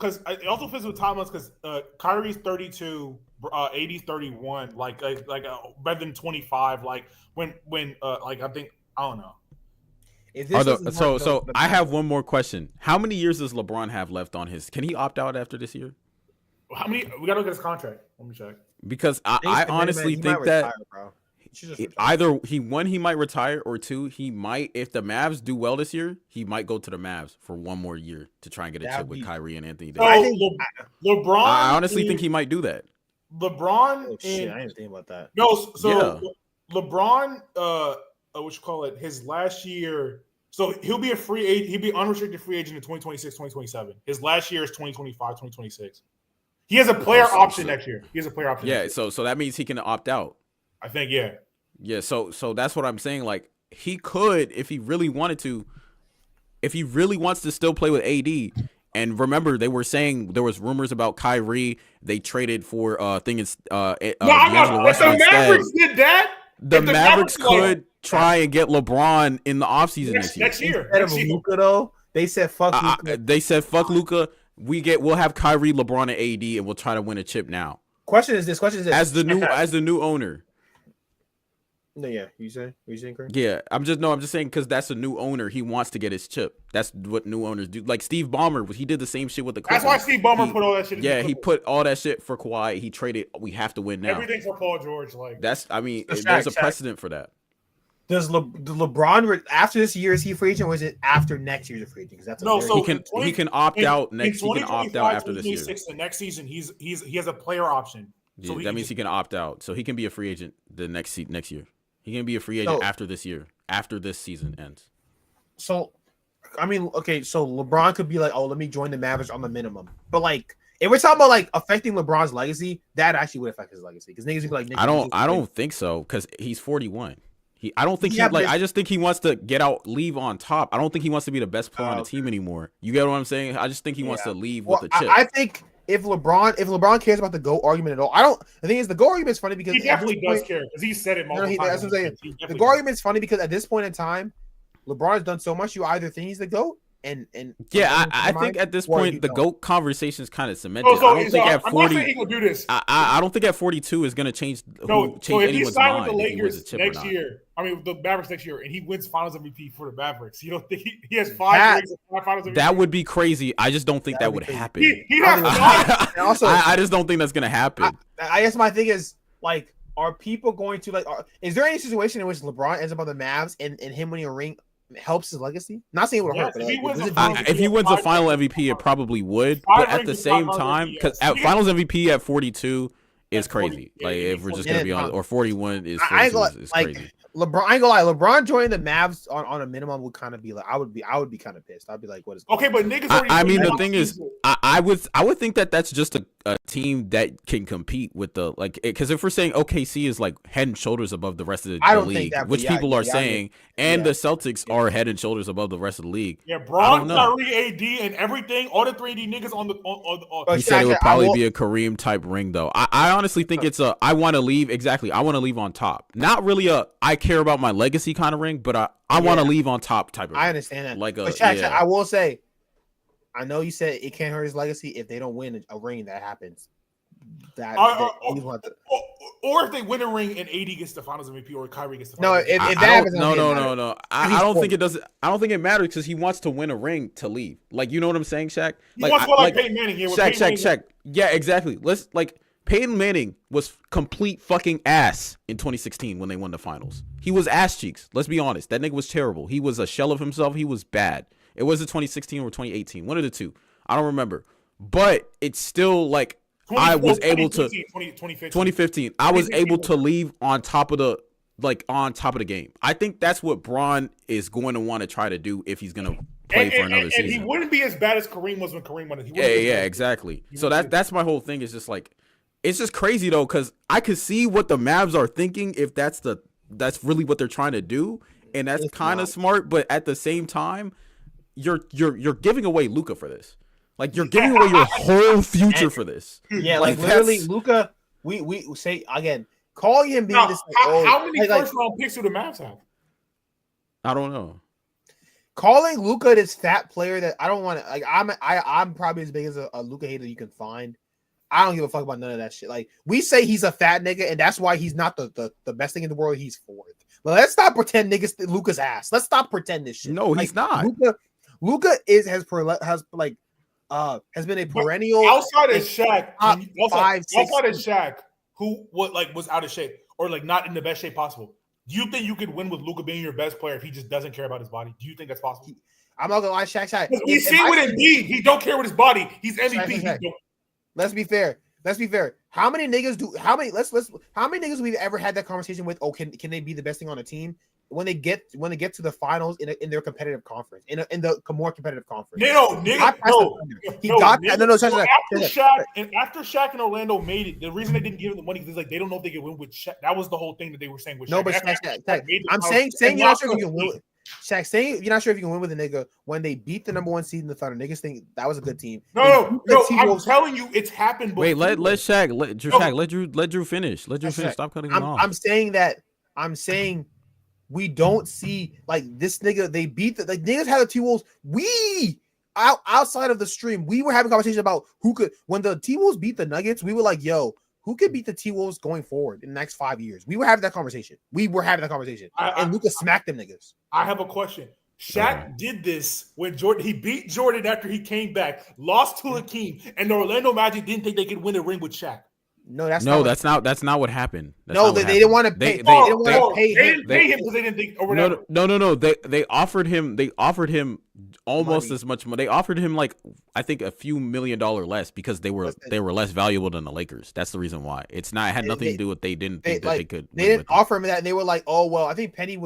fits with timelines because Kyrie's 32, AD's 31, like better than 25. Like when I think I don't know. So I have one more question. How many years does LeBron have left on his? Can he opt out after this year? How many? We gotta look at his contract. Let me check. Because I honestly think that either he might retire, or two, he might, if the Mavs do well this year, he might go to the Mavs for one more year to try and get a chip with Kyrie and Anthony Davis. LeBron. I honestly think he might do that. LeBron. Oh, shit, I didn't think about that. No, LeBron. What you call it? His last year. So he'll be a free agent. He'll be unrestricted free agent in 2026, 2027. His last year is 2025, 2026. He has a player option next year. Yeah, so that means he can opt out. I think, yeah. Yeah, so that's what I'm saying. Like, he could, if he really wanted to, if he really wants to still play with AD. And remember, they were saying there was rumors about Kyrie. They traded for D'Angelo Russell instead. The Mavericks did that. The Mavericks could try and get LeBron in the offseason next year. Instead of Luka, though, they said fuck Luka. They said fuck Luka. We'll have Kyrie, LeBron, and AD, and we'll try to win a chip now. Question is this. As the new owner. No, yeah, you saying, Craig? Yeah, I'm just saying because that's a new owner. He wants to get his chip. That's what new owners do. Like Steve Ballmer, he did the same shit with the Clippers. That's why Steve Ballmer put all that shit. Yeah, he put all that shit for Kawhi. He traded. We have to win now. Everything for Paul George. Like that's. I mean, there's a precedent for that. Does LeBron after this year is he free agent, or is it after next year's a free agent? Because that's he can opt out next. He can opt out after this year. The next season, he has a player option. So that means he can opt out. So he can be a free agent the next year. He can be a free agent after this year, after this season ends. So, I mean, okay, so LeBron could be like, oh, let me join the Mavericks on the minimum. But like, if we're talking about like affecting LeBron's legacy, that actually would affect his legacy because niggas would be like, I don't think so because he's 41. I don't think I just think he wants to leave on top. I don't think he wants to be the best player on the team anymore. You get what I'm saying? I just think he wants to leave with a chip. I think if LeBron cares about the GOAT argument at all, the thing is the GOAT argument is funny because he definitely does care because he said it multiple times. That's what I'm saying. The GOAT argument is funny because at this point in time, LeBron has done so much. You either think he's the GOAT. I think at this point the GOAT conversation is kind of cemented. I don't think at 40 he will do this. I don't think at 42 is going to change. So if he signed with the Lakers next year, the Mavericks next year, and he wins Finals MVP for the Mavericks, you don't think he has 5 rings of Finals MVP? That would be crazy. I just don't think that would happen. I just don't think that's going to happen. I guess my thing is like, are people going to is there any situation in which LeBron ends up on the Mavs and him winning a ring helps his legacy? Not saying it would hurt. If he wins a final MVP, it probably would. But at the same time, because at Finals MVP at 42 is crazy. Like if we're just gonna be honest, or 41 is crazy. LeBron, I ain't gonna lie. LeBron joining the Mavs on a minimum would kind of be like, I would be kind of pissed. I'd be like, what is? Okay, but niggas. I mean, the thing is, I would think that that's just a team that can compete with the because if we're saying OKC is like head and shoulders above the rest of the league, which people are saying, and the Celtics are head and shoulders above the rest of the league. Yeah, Bron, Kyrie, AD, and everything. All the 3D niggas on the. He said it would probably be a Kareem type ring, though. I honestly think it's I want to leave exactly. I want to leave on top. Not really I care about my legacy kind of ring, but I want to leave on top type of ring. I understand that. Like I will say, I know you said it can't hurt his legacy if they don't win a ring. That happens. Or if they win a ring and AD gets the Finals MVP or Kyrie gets the Finals MVP. If that happens, no. I don't think it does. I don't think it matters because he wants to win a ring to leave. Like, you know what I'm saying, Shaq? He wants to go like Peyton Manning. Shaq. Yeah, exactly. Peyton Manning was complete fucking ass in 2016 when they won the finals. He was ass cheeks. Let's be honest. That nigga was terrible. He was a shell of himself. He was bad. It was it 2016 or 2018. One of the two. I don't remember. But it's still like I was able to 2015. I was able to leave on top of the game. I think that's what Bron is going to want to try to do if he's going to play for another season. And he wouldn't be as bad as Kareem was when Kareem won it. Yeah, exactly. So that's my whole thing. Is just like, it's just crazy though, because I could see what the Mavs are thinking if that's really what they're trying to do, and that's kind of smart. But at the same time, you're giving away Luka for this. Like, you're giving away your whole future for this. Yeah, like literally, Luka. We say again, calling him being this. How many first round picks do the Mavs have? I don't know. Calling Luka this fat player that I don't want to, like, I'm probably as big as a Luka hater you can find. I don't give a fuck about none of that shit. Like, we say he's a fat nigga, and that's why he's not the best thing in the world. He's fourth. But let's stop pretend niggas Luka's ass. Let's stop pretend this shit. No, he's not. Luka has been a perennial outside of Shaq. Outside of Shaq, who was out of shape or like not in the best shape possible. Do you think you could win with Luka being your best player if he just doesn't care about his body? Do you think that's possible? I'm not gonna lie, Shaq. We see with Embiid, he don't care with his body. He's MVP. Let's be fair. How many niggas we've ever had that conversation with? Oh, can they be the best thing on a team when they get to the finals in their competitive conference in the more competitive conference? After Shaq and Orlando made it, the reason they didn't give him the money is like they don't know if they can win with Shaq. That was the whole thing that they were saying with Shaq. No, but Shaq. I'm saying you're not sure if you can win. Shaq saying you're not sure if you can win with a nigga when they beat the number one seed in the Thunder. Niggas think that was a good team. No. I'm telling you, it's happened before. Wait, let Drew finish. Let Drew finish. Stop cutting him off. I'm saying we don't see like this nigga. They beat the niggas had the T-Wolves. We outside of the stream, we were having a conversation about who could when the T-Wolves beat the Nuggets. We were like, yo, who could beat the T-Wolves going forward in the next 5 years? We were having that conversation. And Luka smacked them niggas. I have a question. Shaq did this when Jordan. He beat Jordan after he came back, lost to Hakeem, and the Orlando Magic didn't think they could win a ring with Shaq. That's not what happened. They didn't want to pay. They didn't pay him because they didn't think. Or no. They offered him almost as much money. They offered him like I think a few $1 million less because they were less valuable than the Lakers. That's the reason why. It had nothing to do with they didn't think that they could. They didn't offer him that, and they were like, oh well. I think Penny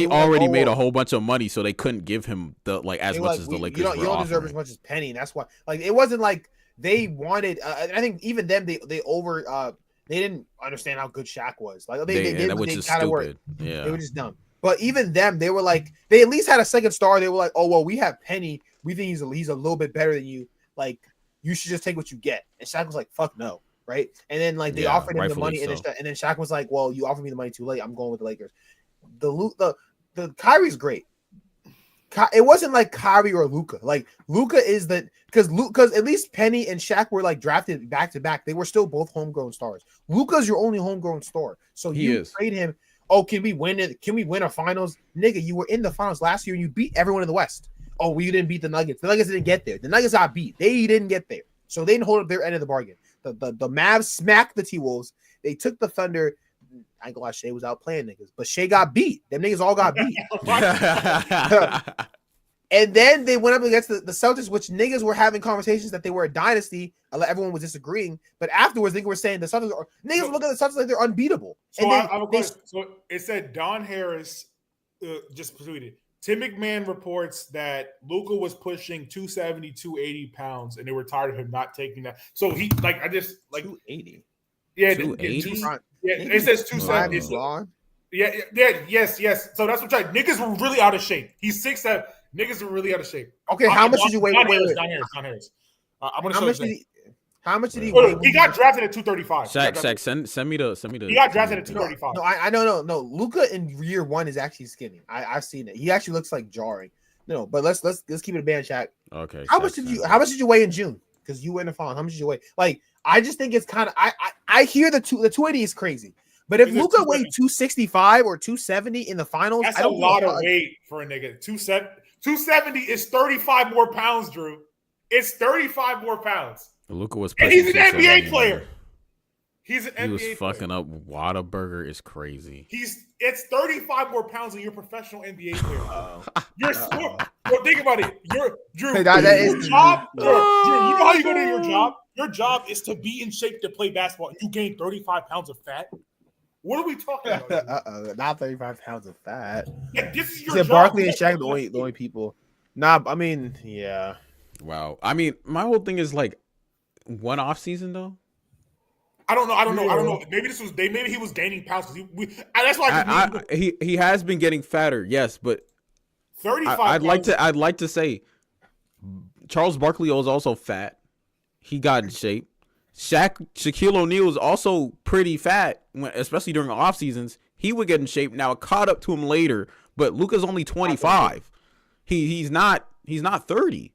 already made a whole bunch of money, so they couldn't give him as much as the Lakers. You don't deserve as much as Penny. And that's why. Like it wasn't like. They wanted. I think even them. They didn't understand how good Shaq was. Like they kind of were. Yeah, they were just dumb. But even them, they were like they at least had a second star. They were like, oh well, we have Penny. We think he's a little bit better than you. Like you should just take what you get. And Shaq was like, fuck no, right? And then like they offered him the money, and then Shaq was like, well, you offered me the money too late. I'm going with the Lakers. The Kyrie's great. It wasn't like Kyrie or Luka. Like Luka is because at least Penny and Shaq were like drafted back to back. They were still both homegrown stars. Luka's your only homegrown star. So you trade him. Oh, can we win it? Can we win a finals? Nigga, you were in the finals last year and you beat everyone in the West. Oh, we didn't beat the Nuggets. The Nuggets didn't get there. The Nuggets got beat. They didn't get there. So they didn't hold up their end of the bargain. The Mavs smacked the T-Wolves. They took the Thunder. I ain't gonna lie, Shea was out playing niggas, but Shea got beat. Them niggas all got beat. And then they went up against the Celtics, which niggas were having conversations that they were a dynasty. Everyone was disagreeing, but afterwards niggas were saying the Celtics niggas look at the Celtics like they're unbeatable. So it said Don Harris just tweeted. Tim McMahon reports that Luka was pushing 270, 280 pounds, and they were tired of him not taking that. So he 280. Yeah, 280. Yeah, it says 270. Yes. So that's what niggas were really out of shape. He's 6'7". Niggas were really out of shape. Okay, how much did you weigh? Don Harris. I'm gonna show you. How much did he weigh? He got drafted at 235. Shaq, send me the. He got drafted at 235. No, I no. Luka in year one is actually skinny. I've seen it. He actually looks like jarring. No, but let's keep it a band, Shaq. Okay. How much did you weigh in June? Because you were in the final. How much did you weigh? Like, I just think it's kind of. I hear the 280 is crazy. But if Luka weighed 265 or 270 in the finals, that's a lot of weight for a nigga. 270 is 35 more pounds, Drew. It's 35 more pounds. Luka was. And he's an NBA player. He was fucking up. Whataburger is crazy. It's 35 more pounds than your professional NBA player. You're well, think about it. Drew, you know how you go to your job? Your job is to be in shape to play basketball. You gain 35 pounds of fat. What are we talking about? Not 35 pounds of fat. Yeah, this is your job. Barkley and Shaq the only people. Nah, I mean, yeah. Wow. I mean, my whole thing is like one off season though. I don't know. Maybe he was gaining pounds because that's why He has been getting fatter, yes, but 35. I'd like to say Charles Barkley was also fat. He got in shape. Shaquille O'Neal is also pretty fat, especially during the off seasons. He would get in shape. Now it caught up to him later, but Luka's only 25. He's not 30.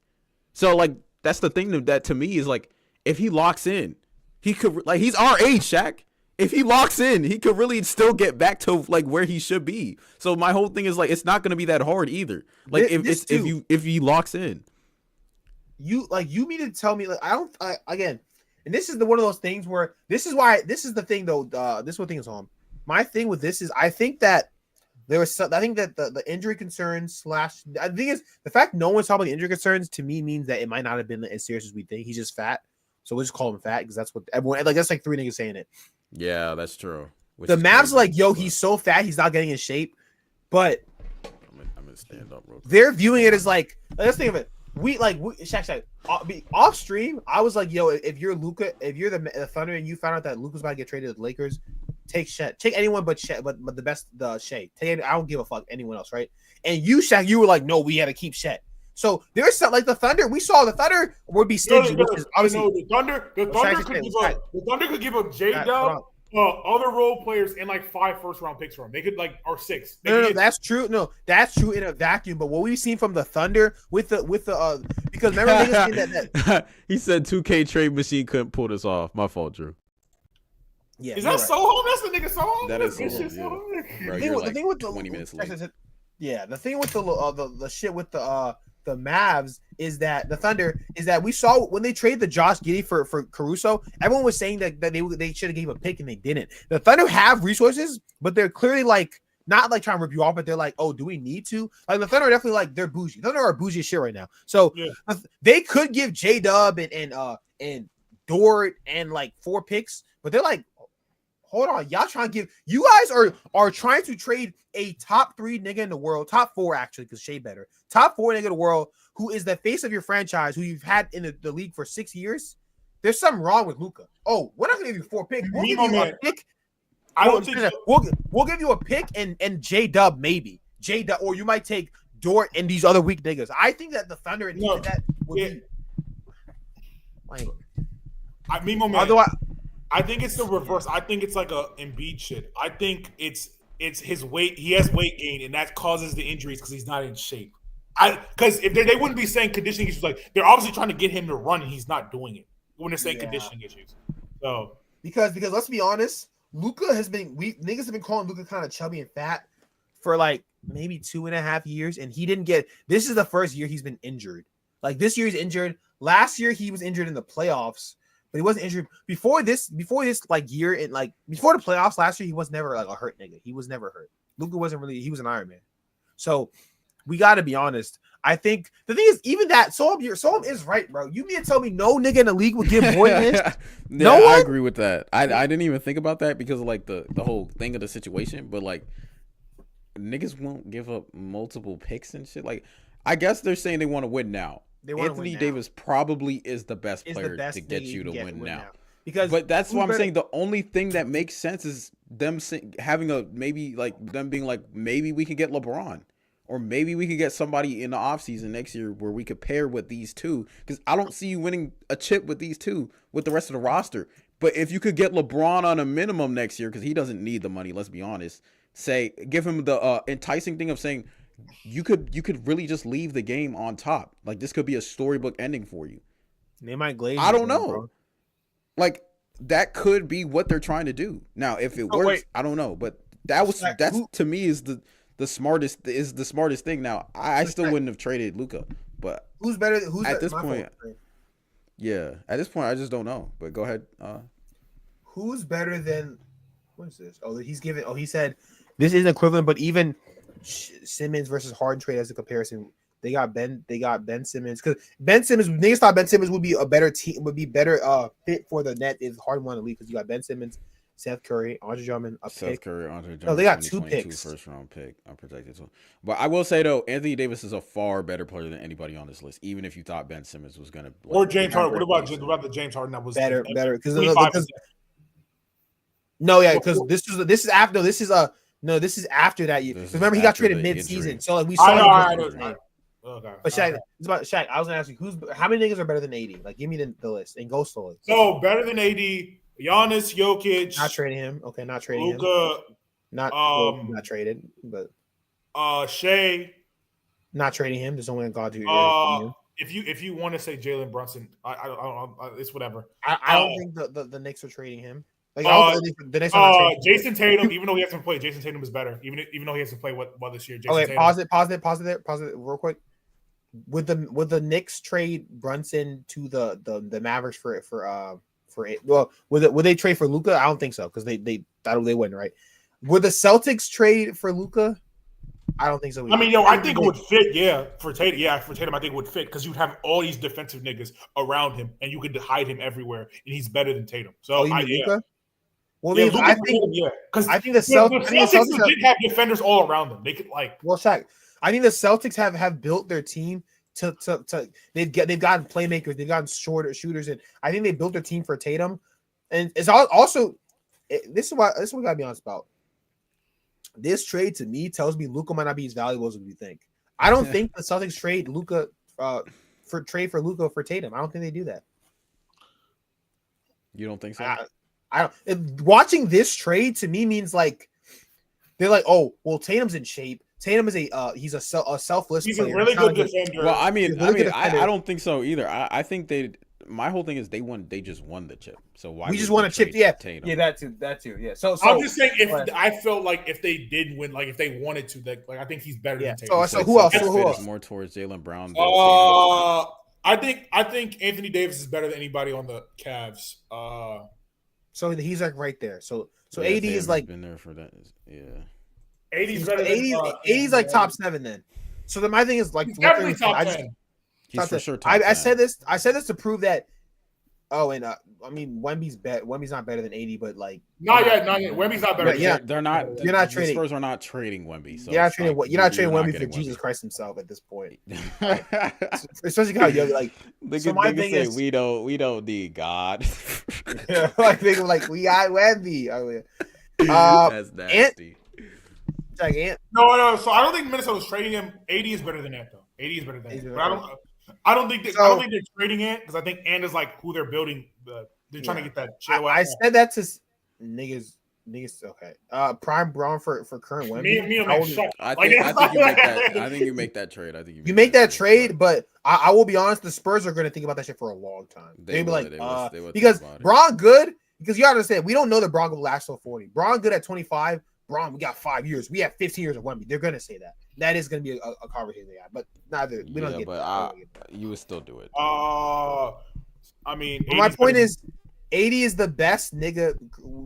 So like that's the thing that to me is like if he locks in, he could like he's our age, Shaq. If he locks in, he could really still get back to like where he should be. So my whole thing is like it's not going to be that hard either. Like if he locks in, you mean to tell me like again, and this is one of those things where this is the thing though. This is what thing is on. My thing with this is I think that I think that the injury concerns / I think is the fact no one's talking about the injury concerns to me means that it might not have been as serious as we think. He's just fat, so we'll just call him fat because that's what everyone like. That's like 3 niggas saying it. Yeah, that's true. The Mavs like, yo, he's so fat, he's not getting in shape. But I'm gonna stand up real quick. They're viewing it as like, let's think of it. Shaq, off stream, I was like, yo, if you're Luka, if you're the Thunder and you found out that Luka's about to get traded to the Lakers, take anyone but Shaq, but the best, the Shea. I don't give a fuck anyone else, right? And you, Shaq, you were like, no, we had to keep Shaq. So there's some like the Thunder. We saw the Thunder would be stingy. The Thunder could give up J-Dub, other role players, and like 5 first-round picks for him. They could like or 6. No, that's true. No, that's true in a vacuum. But what we've seen from the Thunder with the because remember that he said 2K trade machine couldn't pull this off. My fault, Drew. Yeah, is that Soho? That's the nigga Soho. That is Soho. Yeah. The thing with the 20 minutes late. Yeah, the thing with the shit with the Mavs is that the Thunder is that we saw when they traded the Josh Giddey for Caruso, everyone was saying that they should have gave a pick and they didn't. The Thunder have resources, but they're clearly like not like trying to rip you off, but they're like, oh, do we need to? Like the Thunder are definitely like they're bougie. The Thunder are bougie as shit right now. So they could give J-Dub and Dort and like 4 picks, but they're like, hold on, y'all trying to give you guys are trying to trade a top 3 nigga in the world, top 4 actually, because Shea better, top 4 nigga in the world, who is the face of your franchise, who you've had in the league for 6 years. There's something wrong with Luka. Oh, we're not gonna give you 4 picks. We'll give you a pick. We'll give you a pick and J-Dub maybe J-Dub, or you might take Dort and these other weak niggas. I think that the Thunder and that would be. Like, I think it's the reverse. I think it's like a Embiid shit. I think it's his weight. He has weight gain, and that causes the injuries because he's not in shape. Because if they wouldn't be saying conditioning issues, like they're obviously trying to get him to run, and he's not doing it when they're saying conditioning issues. So because let's be honest, Luka niggas have been calling Luka kind of chubby and fat for like maybe 2.5 years, and he didn't get. This is the first year he's been injured. Like this year he's injured. Last year he was injured in the playoffs. But he wasn't injured before this like year and like before the playoffs last year. He was never like a hurt nigga. He was never hurt. Luka wasn't really. He was an Iron Man. So we got to be honest. I think the thing is even that Soham is right, bro. You mean to tell me no nigga in the league would give more than this? No one? I agree with that. I didn't even think about that because of like the whole thing of the situation. But like niggas won't give up multiple picks and shit. Like I guess they're saying they want to win now. Anthony Davis probably is the best player to get you to win now. But that's why I'm saying the only thing that makes sense is them having a maybe like them being like maybe we could get LeBron or maybe we could get somebody in the offseason next year where we could pair with these two because I don't see you winning a chip with these two with the rest of the roster. But if you could get LeBron on a minimum next year because he doesn't need the money, let's be honest, give him the enticing thing of saying, you could really just leave the game on top. Like this could be a storybook ending for you. They might glaze. I don't know. Bro. Like that could be what they're trying to do. Now, if it works, I don't know. But that's to me is the smartest thing. Now, I still wouldn't have traded Luka, but who's better? At this point, I just don't know. But go ahead. Who's better than? What is this? He said this isn't equivalent, but even Simmons versus Harden trade as a comparison. They got Ben Simmons because Ben Simmons. Niggas thought Ben Simmons would be a better team, would be better fit for the net if Harden wanted to leave because you got Ben Simmons, Seth Curry, Andre Drummond, Seth pick. Curry, Andre Drummond. No, they got 2 picks. First-round pick. I'm protected. But I will say though, Anthony Davis is a far better player than anybody on this list. Even if you thought Ben Simmons was gonna or James Harden. What about the James Harden that was better? Because this is after that year. Remember, he got traded mid-season, so like we saw. I know. Okay. But Shaq, it's about Shaq. I was gonna ask you how many niggas are better than AD? Like, give me the list and go slowly. So better than AD, Giannis, Jokic. Not trading him. Okay, not trading him. Luka. Not traded, but Shea. Not trading him. There's only a God who. If you want to say Jalen Brunson, I don't. It's whatever. I don't think the Knicks are trading him. Like the Knicks are Jason Tatum, even though he hasn't played, Jason Tatum is better. Even though he hasn't played well this year. Jason Tatum. Pause it real quick. Would the Knicks trade Brunson to the Mavericks for it? Well, would they trade for Luka? I don't think so because they wouldn't, right? Would the Celtics trade for Luka? I don't think so. I mean, I think it would fit. Yeah, for Tatum, I think it would fit because you'd have all these defensive niggas around him, and you could hide him everywhere, and he's better than Tatum. So Luka? Well, Luka I think the Celtics did have defenders all around them. They could Shaq, I think the Celtics have built their team to they've gotten playmakers, they've gotten shorter shooters, and I think they built their team for Tatum. And it's also this is what we gotta be honest about. This trade to me tells me Luka might not be as valuable as we think. I don't think the Celtics trade Luka for Luka for Tatum. I don't think they do that. You don't think so? I don't. Watching this trade to me means like they're like, oh well, Tatum's in shape. Tatum is he's a selfless. He's player. A really good defender. Well, I don't think so either. I think my whole thing is they just won the chip. So why we just want to chip? Yeah, Tatum? Yeah, that too. Yeah. So I'm just saying I felt like if they did win, like if they wanted to, I think he's better than Tatum. So who else? More towards Jaylen Brown. I think Anthony Davis is better than anybody on the Cavs. So he's like right there. So AD is like been there for that. Yeah. 80's better. 80's like top 7 then. So then my thing is like definitely top 10. He's for sure top 10. 10. I said this to prove that. Oh, and I mean Wemby's not better than 80, but like not yet. Wemby's not better. Yeah, they're not. You're not trading. The Spurs are not trading Wemby. So you're not trading Wemby for Jesus Christ himself at this point. Especially how young. Like so my thing is we don't need God. Like they like we got Wemby. That's nasty. No. So I don't think Minnesota's trading him. 80 is better than that though. 80 is better than that. But I don't think they're trading it because I think Ant is like who they're building. They're trying to get that. I said that to niggas. Okay. Prime Brown for current Wemby. I think you make that trade. You make that trade, but I will be honest. The Spurs are going to think about that shit for a long time. They'll be like, because Braun good. Because you gotta understand, we don't know that Braun will last till 40. Braun good at 25. Braun, we got 5 years. We have 15 years of Wemby. They're gonna say that. That is gonna be a conversation they have. But neither we don't get. But you would still do it. I mean, my point is, 80 is the best nigga.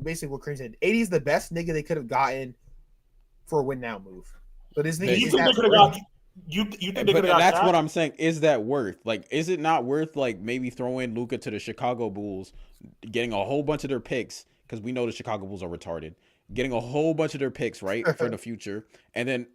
Basically, what Kareem said, 80 is the best nigga they could have gotten for a win now move. But this nigga, you think they could have got? You think they could have got? That's what I'm saying. Is that worth? Like, is it not worth like maybe throwing Luka to the Chicago Bulls, getting a whole bunch of their picks because we know the Chicago Bulls are retarded. Getting a whole bunch of their picks right for the future, and then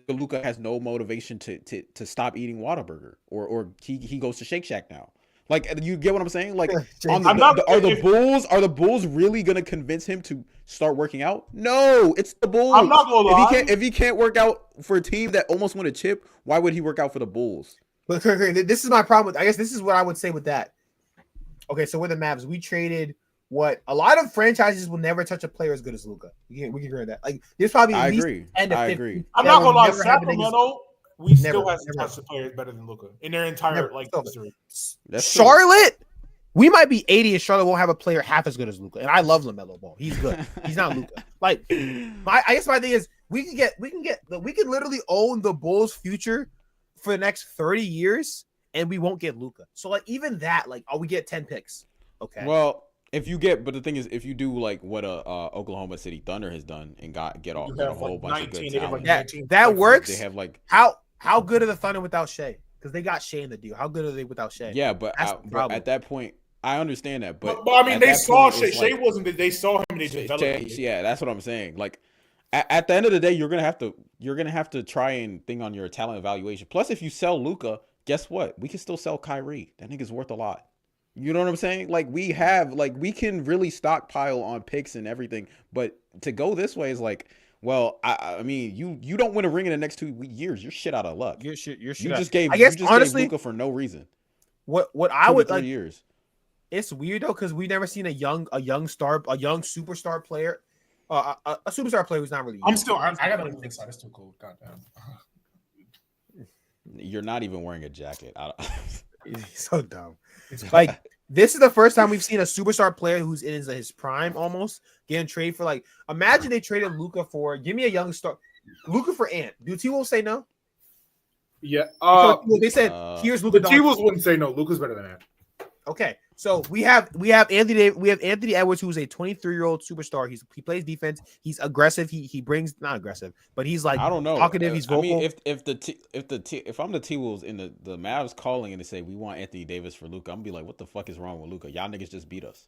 Luka has no motivation to stop eating Whataburger, or he goes to Shake Shack now. Like, you get what I'm saying? Like, are the Bulls really gonna convince him to start working out? No, it's the Bulls. I'm not gonna lie. If he can't work out for a team that almost won a chip, why would he work out for the Bulls? But this is my problem. I guess this is what I would say with that. Okay, so with the Mavs, we traded. What a lot of franchises will never touch a player as good as Luka. We can agree on that. Like there's probably I agree. I'm not gonna lie. Sacramento, we still have touched players better than Luka in their entire history. Charlotte, we might be 80 and Charlotte won't have a player half as good as Luka. And I love LaMelo Ball. He's good. He's not Luka. Like I guess my thing is we can literally own the Bulls' future for the next 30 years and we won't get Luka. So like even that, like we get 10 picks. Okay. Well. But the thing is, if you do like what Oklahoma City Thunder has done and get a whole bunch of good talent, that works. They have like how good are the Thunder without Shea? Because they got Shea in the deal. How good are they without Shea? Yeah, but at that point, I understand that. But I mean, they saw Shea. Shea wasn't. They saw him Yeah, that's what I'm saying. Like at the end of the day, you're gonna have to try and think on your talent evaluation. Plus, if you sell Luka, guess what? We can still sell Kyrie. That nigga's worth a lot. You know what I'm saying? Like we can really stockpile on picks and everything, but to go this way is like, well, I mean, you don't win a ring in the next 2 years. You're shit out of luck. You're shit. You just gave honestly, Luka for no reason. What I would 3 like. years. It's weird though because we've never seen a young superstar player, a superstar player who's not really. I got on the Knicks side. It's too cold. Goddamn. You're not even wearing a jacket. So dumb. Like this is the first time we've seen a superstar player who's in his prime almost getting traded for like. Imagine they traded Luka for. Give me a young star. Luka for Ant. Do T-Wolves say no? Yeah. They said here's Luka. The T-Wolves wouldn't say no. Luka's better than that. Okay, so we have Anthony Edwards, who's a 23-year-old superstar. He plays defense. He's aggressive. He brings not aggressive, but he's like I don't know talkative. He's vocal. I mean, if I'm the T-Wolves and the Mavs calling and they say we want Anthony Davis for Luka, I'm gonna be like, what the fuck is wrong with Luka? Y'all niggas just beat us.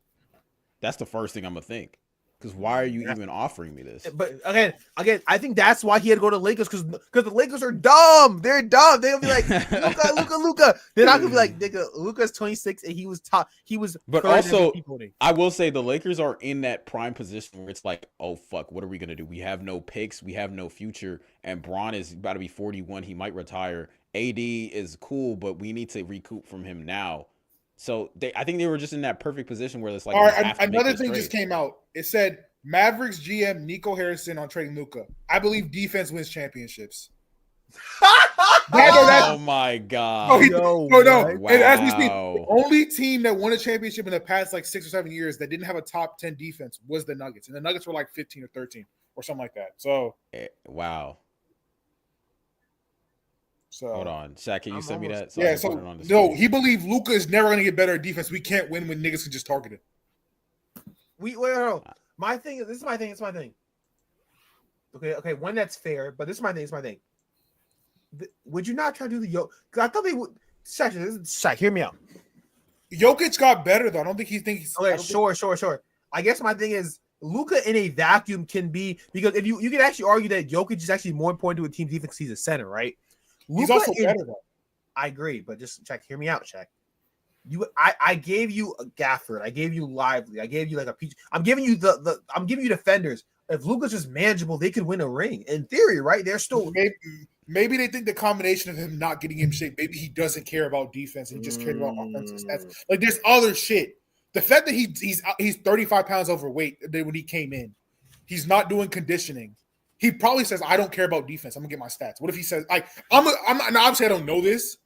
That's the first thing I'm gonna think. Because why are you even offering me this? But again, I think that's why he had to go to Lakers because the Lakers are dumb. They're dumb. They'll be like Luka. They're not gonna be like nigga. Luka's 26 and he was top. He was. But also, I will say the Lakers are in that prime position where it's like, oh fuck, what are we gonna do? We have no picks. We have no future. And Bron is about to be 41. He might retire. AD is cool, but we need to recoup from him now. So I think they were just in that perfect position where it's like. All right, another thing just came out. It said Mavericks GM Nico Harrison on trading Luka. I believe defense wins championships. Oh my god! No. Wow. And as we speak, the only team that won a championship in the past like 6 or 7 years that didn't have a top 10 defense was the Nuggets, and the Nuggets were like 15 or 13 or something like that. So wow. So hold on, Shaq. Can you send me that? So he believed Luka is never going to get better at defense. We can't win when niggas can just target it. Wait. My thing is, this is my thing. It's my thing. Okay. When that's fair, but this is my thing. It's my thing. Would you not try to do the Because I thought they would. Shaq, hear me out. Jokic got better though. I don't think he thinks. Okay, sure. I guess my thing is Luka in a vacuum can be because if you can actually argue that Jokic is actually more important to a team defense. He's a center, right? He's also better though. I agree, but just hear me out, Shaq. I gave you a Gafford. I gave you Lively. I gave you like a peach. I'm giving you I'm giving you defenders. If Luka's just manageable, they could win a ring. In theory, right? They're still maybe they think the combination of him not getting in shape, maybe he doesn't care about defense and he just cares about offensive stats. Like there's other shit. The fact that he's 35 pounds overweight when he came in, he's not doing conditioning. He probably says, I don't care about defense. I'm gonna get my stats. What if he says, like, I'm obviously I don't know this,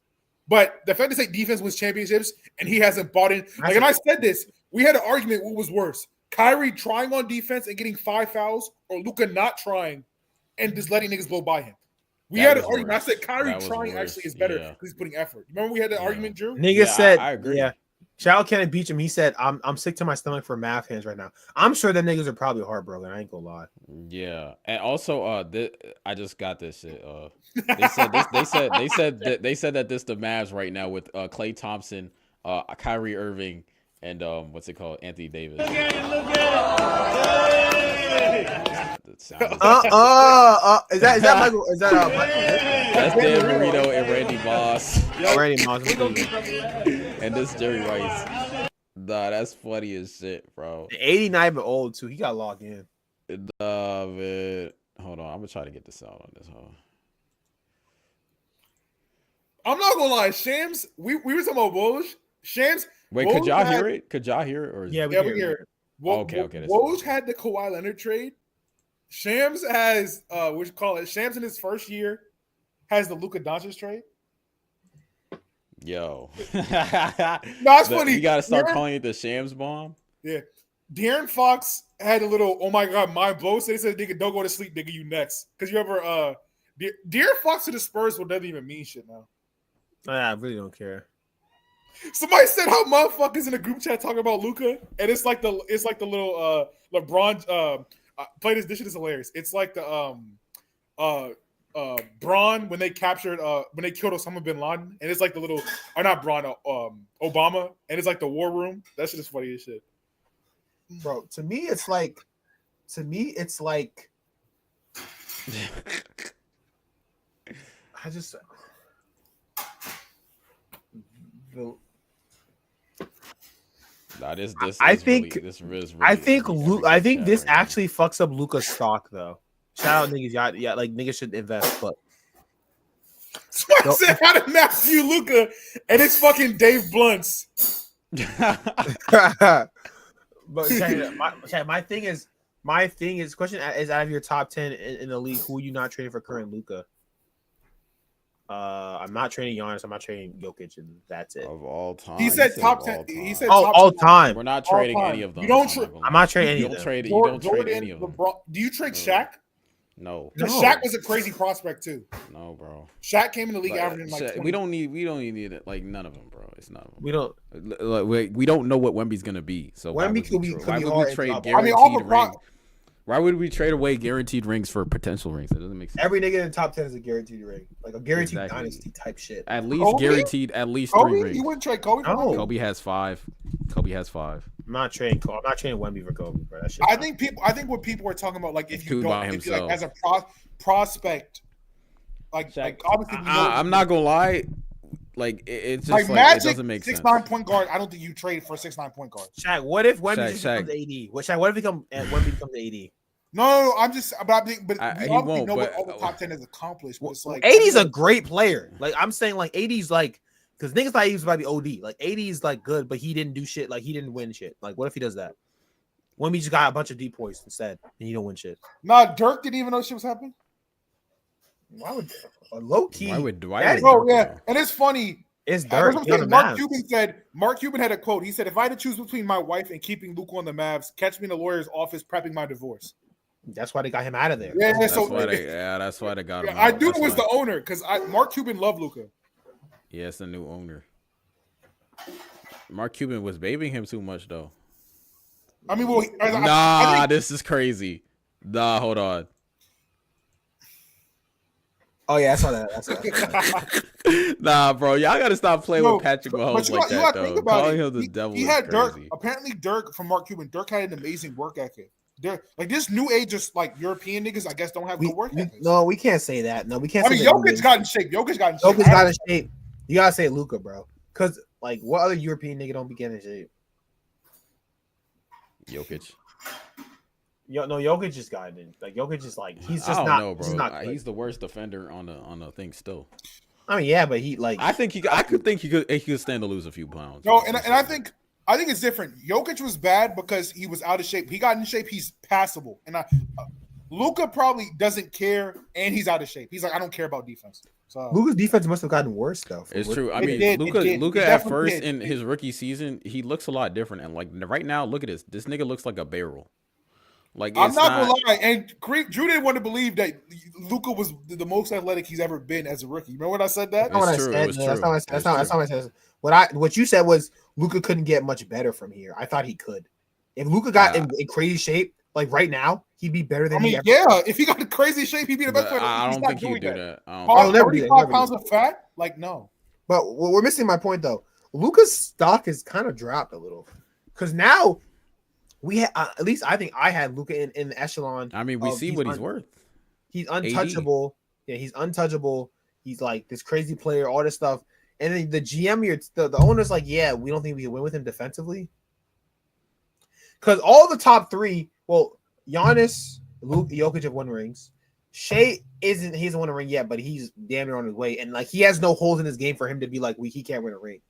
but the fact that say defense wins championships and he hasn't bought in, like, and I said this, we had an argument. What was worse, Kyrie trying on defense and getting 5 fouls, or Luka not trying and just letting niggas blow by him? We had an argument. I said Kyrie trying actually is better because he's putting effort. Remember we had that argument, Drew? Nigga said, I agree. Yeah. Shout out Kenneth Beecham. He said, I'm sick to my stomach for math hands right now. I'm sure that niggas are probably heartbroken. I ain't gonna lie. Yeah. And also I just got this shit. They said that this the Mavs right now with Klay Thompson, Kyrie Irving, and what's it called? Anthony Davis. Look at it. Is that Michael? Is that Michael? That's Dan Marino and Randy Moss. Randy Moss. And this Jerry Rice. Nah, that's funny as shit, bro. 89 but old too. He got logged in. Nah, man. Hold on. I'm gonna try to get this out on this. I'm not gonna lie, Shams. We were talking about Woj. Shams. Wait, Woj could y'all hear it? Could y'all hear it? Or we hear it. Okay. Woj had the Kawhi Leonard trade. Shams has what you call it? Shams in his first year has the Luka Doncic trade. Yo, no, it's funny. You gotta start calling it the Shams bomb. Yeah, De'Aaron Fox had a little. Oh my god, mind blown. So they said, "Nigga, don't go to sleep, nigga. You next." Because you ever De'Aaron Fox to the Spurs doesn't even mean shit now. I really don't care. Somebody said how motherfuckers in the group chat talking about Luka, and it's like the little LeBron play this. This shit is hilarious. It's like the Braun when they captured when they killed Osama bin Laden, and it's like the little not Braun Obama, and it's like the war room. That shit is funny as shit. Bro, to me it's like to me, it's like I just Nah, this I is think really, this is really I think I think this right now. actually fucks up Luka's stock though. Shout out niggas, yeah, like niggas should invest, but I said, how did Matthew Luka and it's fucking Dave Blunts? but my thing is question is out of your top 10 in the league, who are you not trading for current Luka? I'm not trading Giannis. I'm not trading Jokic, and that's it. Of all time, He said top 10. He said all time. We're not trading any of them. You don't. I'm not trading any of them. You don't trade any of them. LeBron, do you trade Shaq? No. Because Shaq was a crazy prospect too. No, bro. Shaq came in the league averaging like 20. We don't need it. Like none of them, bro. It's none of them. We don't. We don't know what Wemby's gonna be. So Wemby why would we trade guaranteed rings? Why would we trade away guaranteed rings for potential rings? That doesn't make sense. Every nigga in the top 10 is a guaranteed ring, like a guaranteed dynasty type shit. At least guaranteed at least 3 rings. You wouldn't trade Kobe? No. Kobe has 5. I'm not trading Wemby for Kobe, bro. That shit. I think what people are talking about, like if you like as a prospect, like obviously. I'm not gonna lie. Like it's just like Magic, it doesn't make sense. 6'9" point guard. I don't think you trade for a 6'9" point guard. Shaq, what if Wemby becomes AD? What if Wemby becomes AD? No, I'm just. But we won't, know what all the top 10 has accomplished. But it's like AD's a great player. Like I'm saying, like AD's like because niggas thought he was about to be OD. Like AD's like good, but he didn't do shit. Like he didn't win shit. Like what if he does that? Wemby just got a bunch of deep points instead, and he don't win shit. Nah, Dirk didn't even know shit was happening. Why would low key? Why would yeah, and it's funny. It's Dirk. Mark Cuban had a quote. He said, "If I had to choose between my wife and keeping Luka on the Mavs, catch me in the lawyer's office prepping my divorce." That's why they got him out of there. Yeah, that's why they got him. I knew it was the owner because Mark Cuban loved Luka. Yeah, it's the new owner. Mark Cuban was babying him too much, though. I mean, this is crazy. Nah, hold on. Oh yeah, I saw that. Nah, bro, y'all gotta stop playing with Patrick Mahomes like that, though. Calling him the devil. He had crazy. Dirk. Apparently, Dirk from Mark Cuban. Dirk had an amazing work ethic. Like this new age, just like European niggas, I guess don't have good work ethic. No, we can't say that. No, we can't. I mean, Jokic got in shape. Jokic got in shape. You gotta say Luka, bro. Because like, what other European nigga don't be getting in shape? Jokic. Jokic just got in. Like Jokic is like he's just I don't know, bro. He's, not he's the worst defender on the thing still. I mean, yeah, but he like I could think he could stand to lose a few pounds. No, and I think it's different. Jokic was bad because he was out of shape. He got in shape. He's passable, and Luka probably doesn't care, and he's out of shape. He's like, I don't care about defense. So Luka's defense must have gotten worse though. It's true. I mean, Luka at first in his rookie season, he looks a lot different, and like right now, look at this. This nigga looks like a barrel. Like I'm not gonna lie, and Drew didn't want to believe that Luka was the most athletic he's ever been as a rookie. Remember when I said that? That's not what I said. What you said was Luka couldn't get much better from here. I thought he could. If Luka got in crazy shape, like right now, he'd be better than. If he got in crazy shape, he'd be the best player. I don't think he would do that. I'll never do that. 35 pounds of fat, like no. But we're missing my point though. Luka's stock has kind of dropped a little because now. At least I think I had Luka in the echelon. I mean, we see what he's worth. He's untouchable. AD. Yeah, he's untouchable. He's like this crazy player, all this stuff. And then the GM, the owner's like, yeah, we don't think we can win with him defensively. Because all the top three, well, Giannis, Luka, Jokic have won rings. Shea he hasn't won a ring yet, but he's damn near on his way. And like he has no holes in his game for him to be like, he can't win a ring.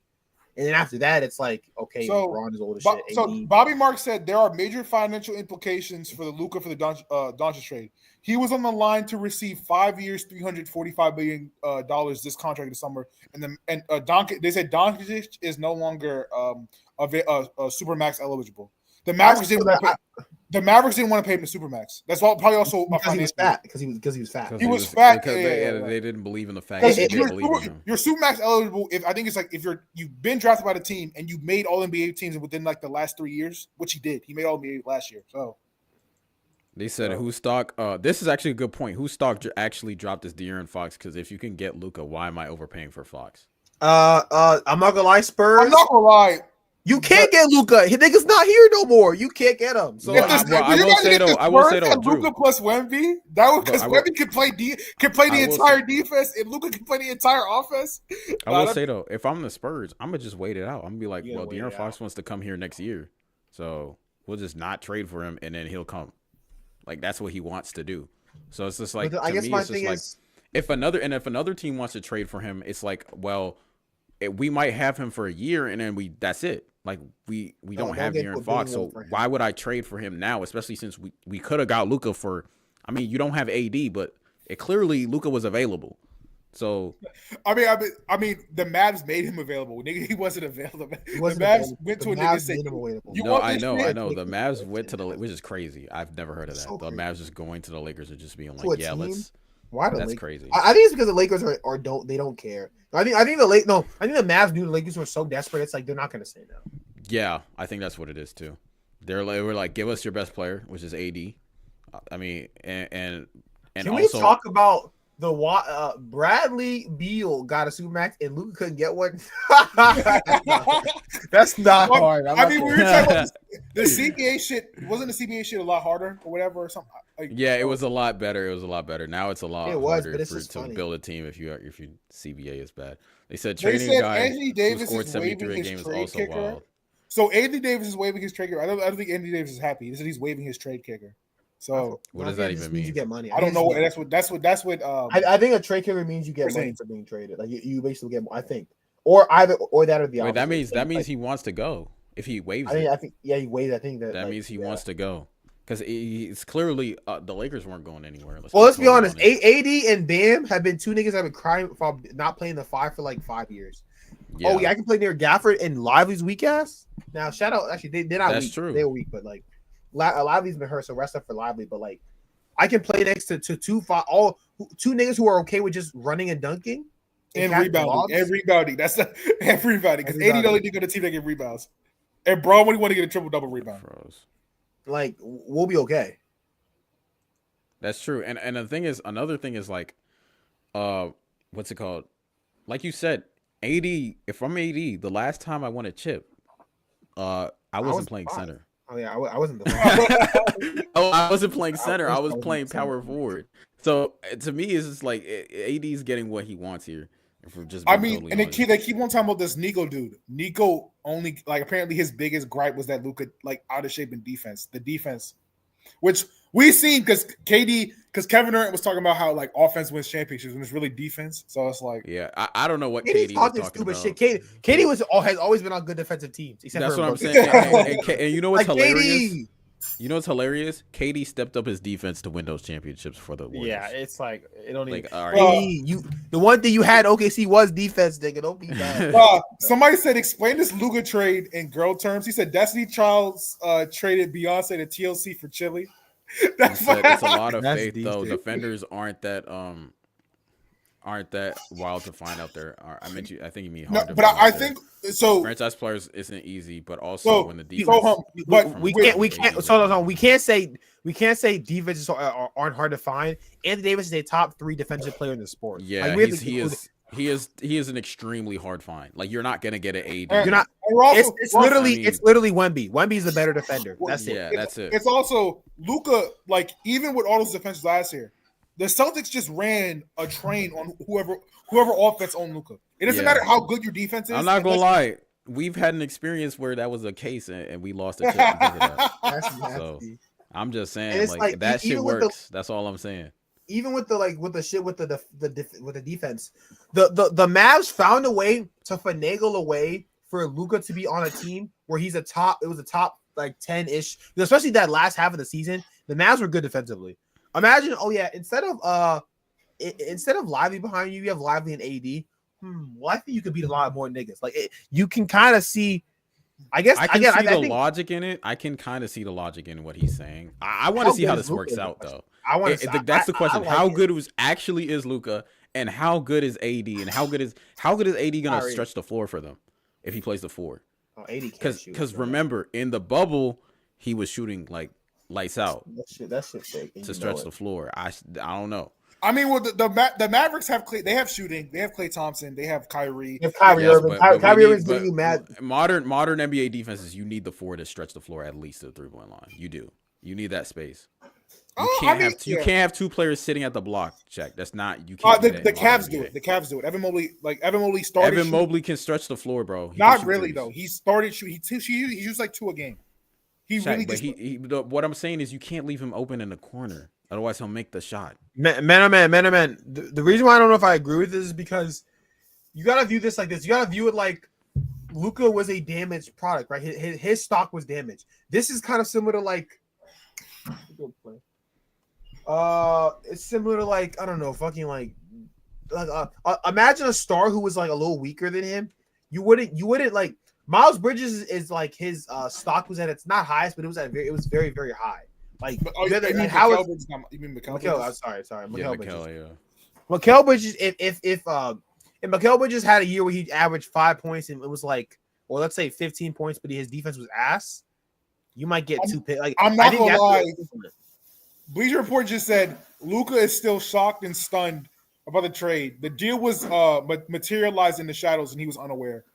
And then after that, it's like, okay, LeBron is old as shit. So Bobby Mark said there are major financial implications for the Doncic trade. He was on the line to receive 5 years, $345 million this contract this summer. And they said Doncic is no longer Supermax eligible. The Mavericks didn't want to pay him the Supermax. That's probably also because he was fat. Because he was fat. He was fat because they didn't believe in the fact that you're Supermax eligible if I think it's like if you've been drafted by the team and you made all NBA teams within like the last 3 years, which he did. He made all NBA last year. So they said whose stock? This is actually a good point. Whose stock actually dropped is De'Aaron Fox? Because if you can get Luka, why am I overpaying for Fox? I'm not gonna lie, Spurs. I'm not gonna lie. You can't get Luka. His nigga's not here no more. You can't get him. So I will say though, Luka plus Wemby. That would because Wemby can play the entire defense, and Luka can play the entire offense. I will say though, if I'm the Spurs, I'm gonna just wait it out. I'm gonna be like, well, De'Aaron Fox wants to come here next year, so we'll just not trade for him, and then he'll come. Like that's what he wants to do. So it's just like, I guess my thing is, if another team wants to trade for him, it's like, well, we might have him for a year, and then that's it. Like we don't have De'Aaron Fox, so why would I trade for him now? Especially since we could have got Luka for. I mean, you don't have AD, but clearly Luka was available. So I mean, the Mavs made him available. Nigga, he wasn't available. The Mavs went to a nigga said, I know. The Mavs went to the, which is crazy. I've never heard of that. The Mavs just going to the Lakers and just being like, yeah, let's. Why that's crazy. I think it's because the Lakers don't care. I think the Mavs knew the Lakers were so desperate. It's like they're not going to say no. Yeah, I think that's what it is too. They were like, give us your best player, which is AD. I mean, and can we talk about the Bradley Beal got a supermax and Luka couldn't get one? That's not hard. We were talking about the CBA shit. Wasn't the CBA shit a lot harder or whatever or something? Yeah, it was a lot better. Now it's a lot harder to build a team if your CBA is bad. They said trading guys who scored 73 games is also wild. So Anthony Davis is waiving his trade kicker. I don't think Anthony Davis is happy. He said he's waiving his trade kicker. So what does that even mean? You get money. I don't know. That's what. I think a trade kicker means you get money for being traded. Like you basically get. I think, or that or the opposite. Wait, that means he wants to go. If he waives I think he waives. I think that means he wants to go because it's clearly the Lakers weren't going anywhere. Let's be honest. AD and Bam have been two niggas that have been crying for not playing the 5 for like 5 years. Yeah. Oh yeah, I can play near Gafford and Lively's weak ass. Now shout out. Actually, they're not That's weak. True. They're weak, but like. Lively's been hurt, so rest up for Lively. But like, I can play next to two niggas who are okay with just running and dunking and rebounding. That's everybody because AD only nigga on the team that get rebounds, and Braun when he want to get a triple double rebound. Like we'll be okay. That's true, and another thing is like, what's it called? Like you said, AD. If I'm AD, the last time I won a chip, I wasn't playing center. Oh yeah, I wasn't. I wasn't playing center. I was playing power forward. So to me, it's just like AD's getting what he wants here. They keep on talking about this Nico dude. Nico only apparently his biggest gripe was that Luka out of shape in defense. The defense, which we seen because Kevin Durant was talking about how offense wins championships when it's really defense. So it's like I don't know what KD was talking about. Shit. KD has always been on good defensive teams. That's what I'm saying. And you know what's hilarious? KD. You know what's hilarious? KD stepped up his defense to win those championships for the Warriors. Yeah, it's like it don't even. All right. The one thing you had OKC was defense, nigga. Don't be bad. Somebody said explain this Luka trade in girl terms. He said Destiny Childs traded Beyonce to TLC for Chili. It's a lot of faith though. Defenders aren't that wild to find out there. I think you mean hard. But I think so. Franchise players isn't easy, but also when the defense. We can't say defenses aren't hard to find. Anthony Davis is a top 3 defensive player in the sport. Yeah, he is an extremely hard find. Like you're not gonna get an AD. You're not. It's literally Wemby. Wemby's the better defender. That's it. Yeah, that's it. It's also Luka. Even with all those defenses last year, the Celtics just ran a train on whoever offense owned Luka. It doesn't matter how good your defense is. I'm not gonna lie. We've had an experience where that was a case and we lost a chip because of that. That's so I'm just saying that shit works. That's all I'm saying. Even with the shit with the defense, the Mavs found a way to finagle a way for Luka to be on a team where he's a top 10-ish, especially that last half of the season. The Mavs were good defensively. Imagine, instead of Lively behind you, you have Lively and AD. Well, I think you could beat a lot more niggas. You can kind of see. I guess I can see the logic in it. I can kind of see the logic in what he's saying. I want to see how this works out, though. That's the question. How good is Luka, and how good is AD, and how good is AD gonna stretch the floor for them if he plays the 4? Oh, AD because remember in the bubble he was shooting lights out. That shit fake. To stretch the floor. I don't know. I mean, well, the Mavericks have they have shooting. They have Klay Thompson. They have Kyrie. If Kyrie Irving, Kyrie Irving's getting you mad. Modern NBA defenses, you need the 4 to stretch the floor at least to the 3-point line. You do. You need that space. You can't have 2 players sitting at the block. Check. That's not you can't. The Cavs do it. The Cavs do it. Evan Mobley started. Evan Mobley can stretch the floor, bro. Not really though. He started shooting. He used like 2 a game. What I'm saying is you can't leave him open in the corner. Otherwise, he'll make the shot. Man. The reason why I don't know if I agree with this is because you got to view this like this. You got to view it like Luka was a damaged product, right? His stock was damaged. This is kind of similar to like it's similar to like, I don't know, fucking like imagine a star who was like a little weaker than him. You wouldn't like Miles Bridges is like his stock was at its not highest, but it was very, very high. Like, you mean Mikal Bridges. If Mikal Bridges had a year where he averaged 5 points and it was like, well, let's say 15 points, but his defense was ass, you might get 2 picks. Like, I'm not gonna lie. Bleacher Report just said Luka is still shocked and stunned about the trade. The deal was materialized in the shadows, and he was unaware.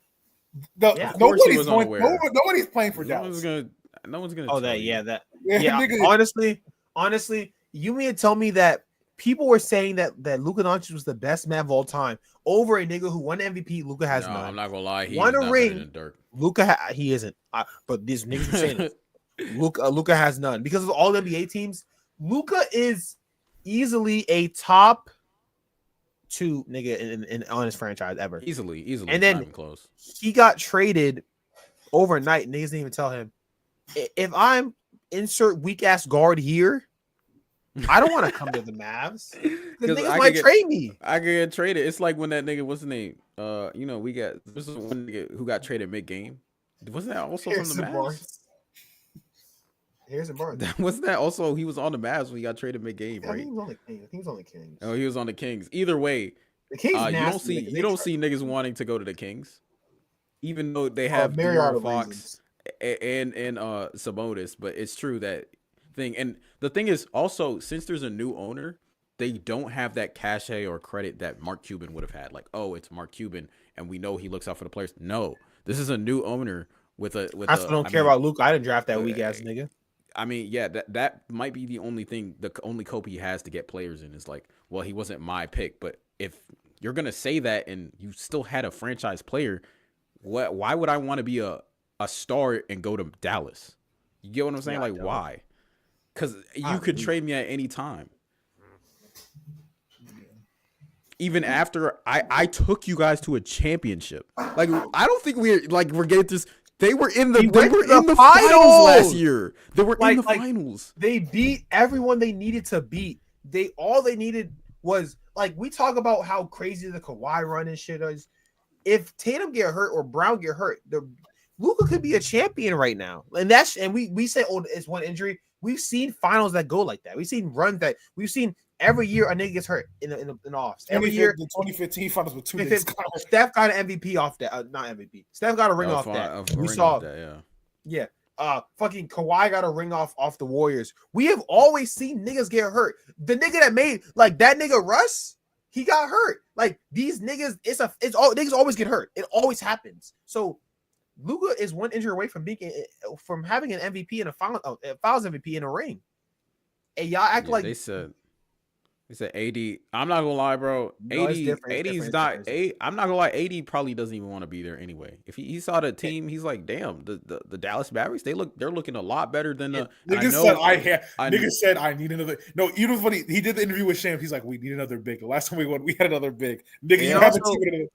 Nobody's playing for Dallas. No one's gonna. Oh, honestly, you mean to tell me that people were saying that Luka Doncic was the best man of all time over a nigga who won MVP? Luka has none. I'm not gonna lie. He won a ring. Luka, he isn't. But these niggas are saying it. Luka has none because of all NBA teams. Luka is easily a top 2 nigga on his franchise ever. Easily. And then close. He got traded overnight. Niggas didn't even tell him. If I'm insert weak ass guard here, I don't want to come to the Mavs because niggas might trade me. I could get traded. It's like when that nigga, what's his name? We got this is one nigga who got traded mid game. Wasn't that also from the Mavs? Here's a Barnes. Wasn't that also he was on the Mavs when he got traded mid game, right? I think he was on the Kings. Oh, he was on the Kings. Either way, the Kings you don't see niggas wanting to go to the Kings, even though they have De'Aaron Fox and Sabonis. But it's true that thing. And the thing is also, since there's a new owner, they don't have that cachet or credit that Mark Cuban would have had. Like, oh, it's Mark Cuban, and we know he looks out for the players. No, this is a new owner with a. I don't care about Luke. I didn't draft that weak ass nigga. I mean, yeah, that might be the only thing, the only cope he has to get players in is like, well, he wasn't my pick. But if you're gonna say that and you still had a franchise player, why would I want to be a star and go to Dallas? You get what I'm saying? Like, why? Because you could trade me at any time. Even after I took you guys to a championship. Like, I don't think we're getting this. They were in the finals last year. They were in the finals. They beat everyone they needed to beat. All they needed was, like, we talk about how crazy the Kawhi run and shit is. If Tatum get hurt or Brown get hurt, Luka could be a champion right now. And we say, oh, it's one injury. We've seen finals that go like that. We've seen runs that we've seen every year a nigga gets hurt in the offs. Every year, the 2015 finals with 2 niggas. Steph got an MVP off that. Not MVP. Steph got a ring off that. We saw that. Yeah. Fucking Kawhi got a ring off the Warriors. We have always seen niggas get hurt. The nigga that made like that nigga Russ, he got hurt. Like these niggas, niggas always get hurt. It always happens. So Luka is one injury away from having an MVP in a finals MVP in a ring. And y'all act like they said AD. I'm not gonna lie, bro. AD's not. I'm not gonna lie. AD probably doesn't even want to be there anyway. If he saw the team, he's like, damn, the Dallas Mavericks. They're looking a lot better than the. Niggas said I need another. No, even funny. He did the interview with Shams. He's like, we need another big. The last time we won, we had another big. Nigga, you haven't seen it.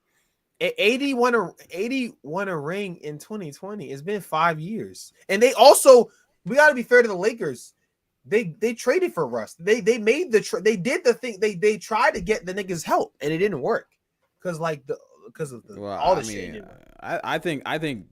AD won a ring in 2020. It's been 5 years, and they also, we got to be fair to the Lakers. They traded for Russ. They made they did the thing. They tried to get the niggas help, and it didn't work because of all the shit. I think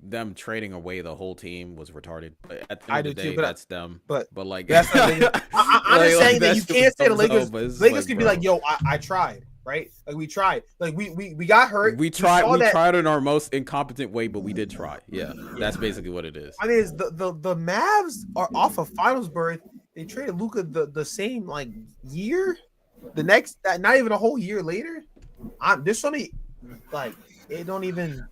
them trading away the whole team was retarded. But at the end of the day, that's them. But like that's I'm just saying that you can't say the Lakers. Lakers could be like, yo, I tried. Right? Like we tried. Like we got hurt. We tried in our most incompetent way, but we did try. Yeah. That's basically what it is. I mean, the Mavs are off of finals berth. They traded Luka the same like year. the next, not even a whole year later, there's so many, like, it don't even.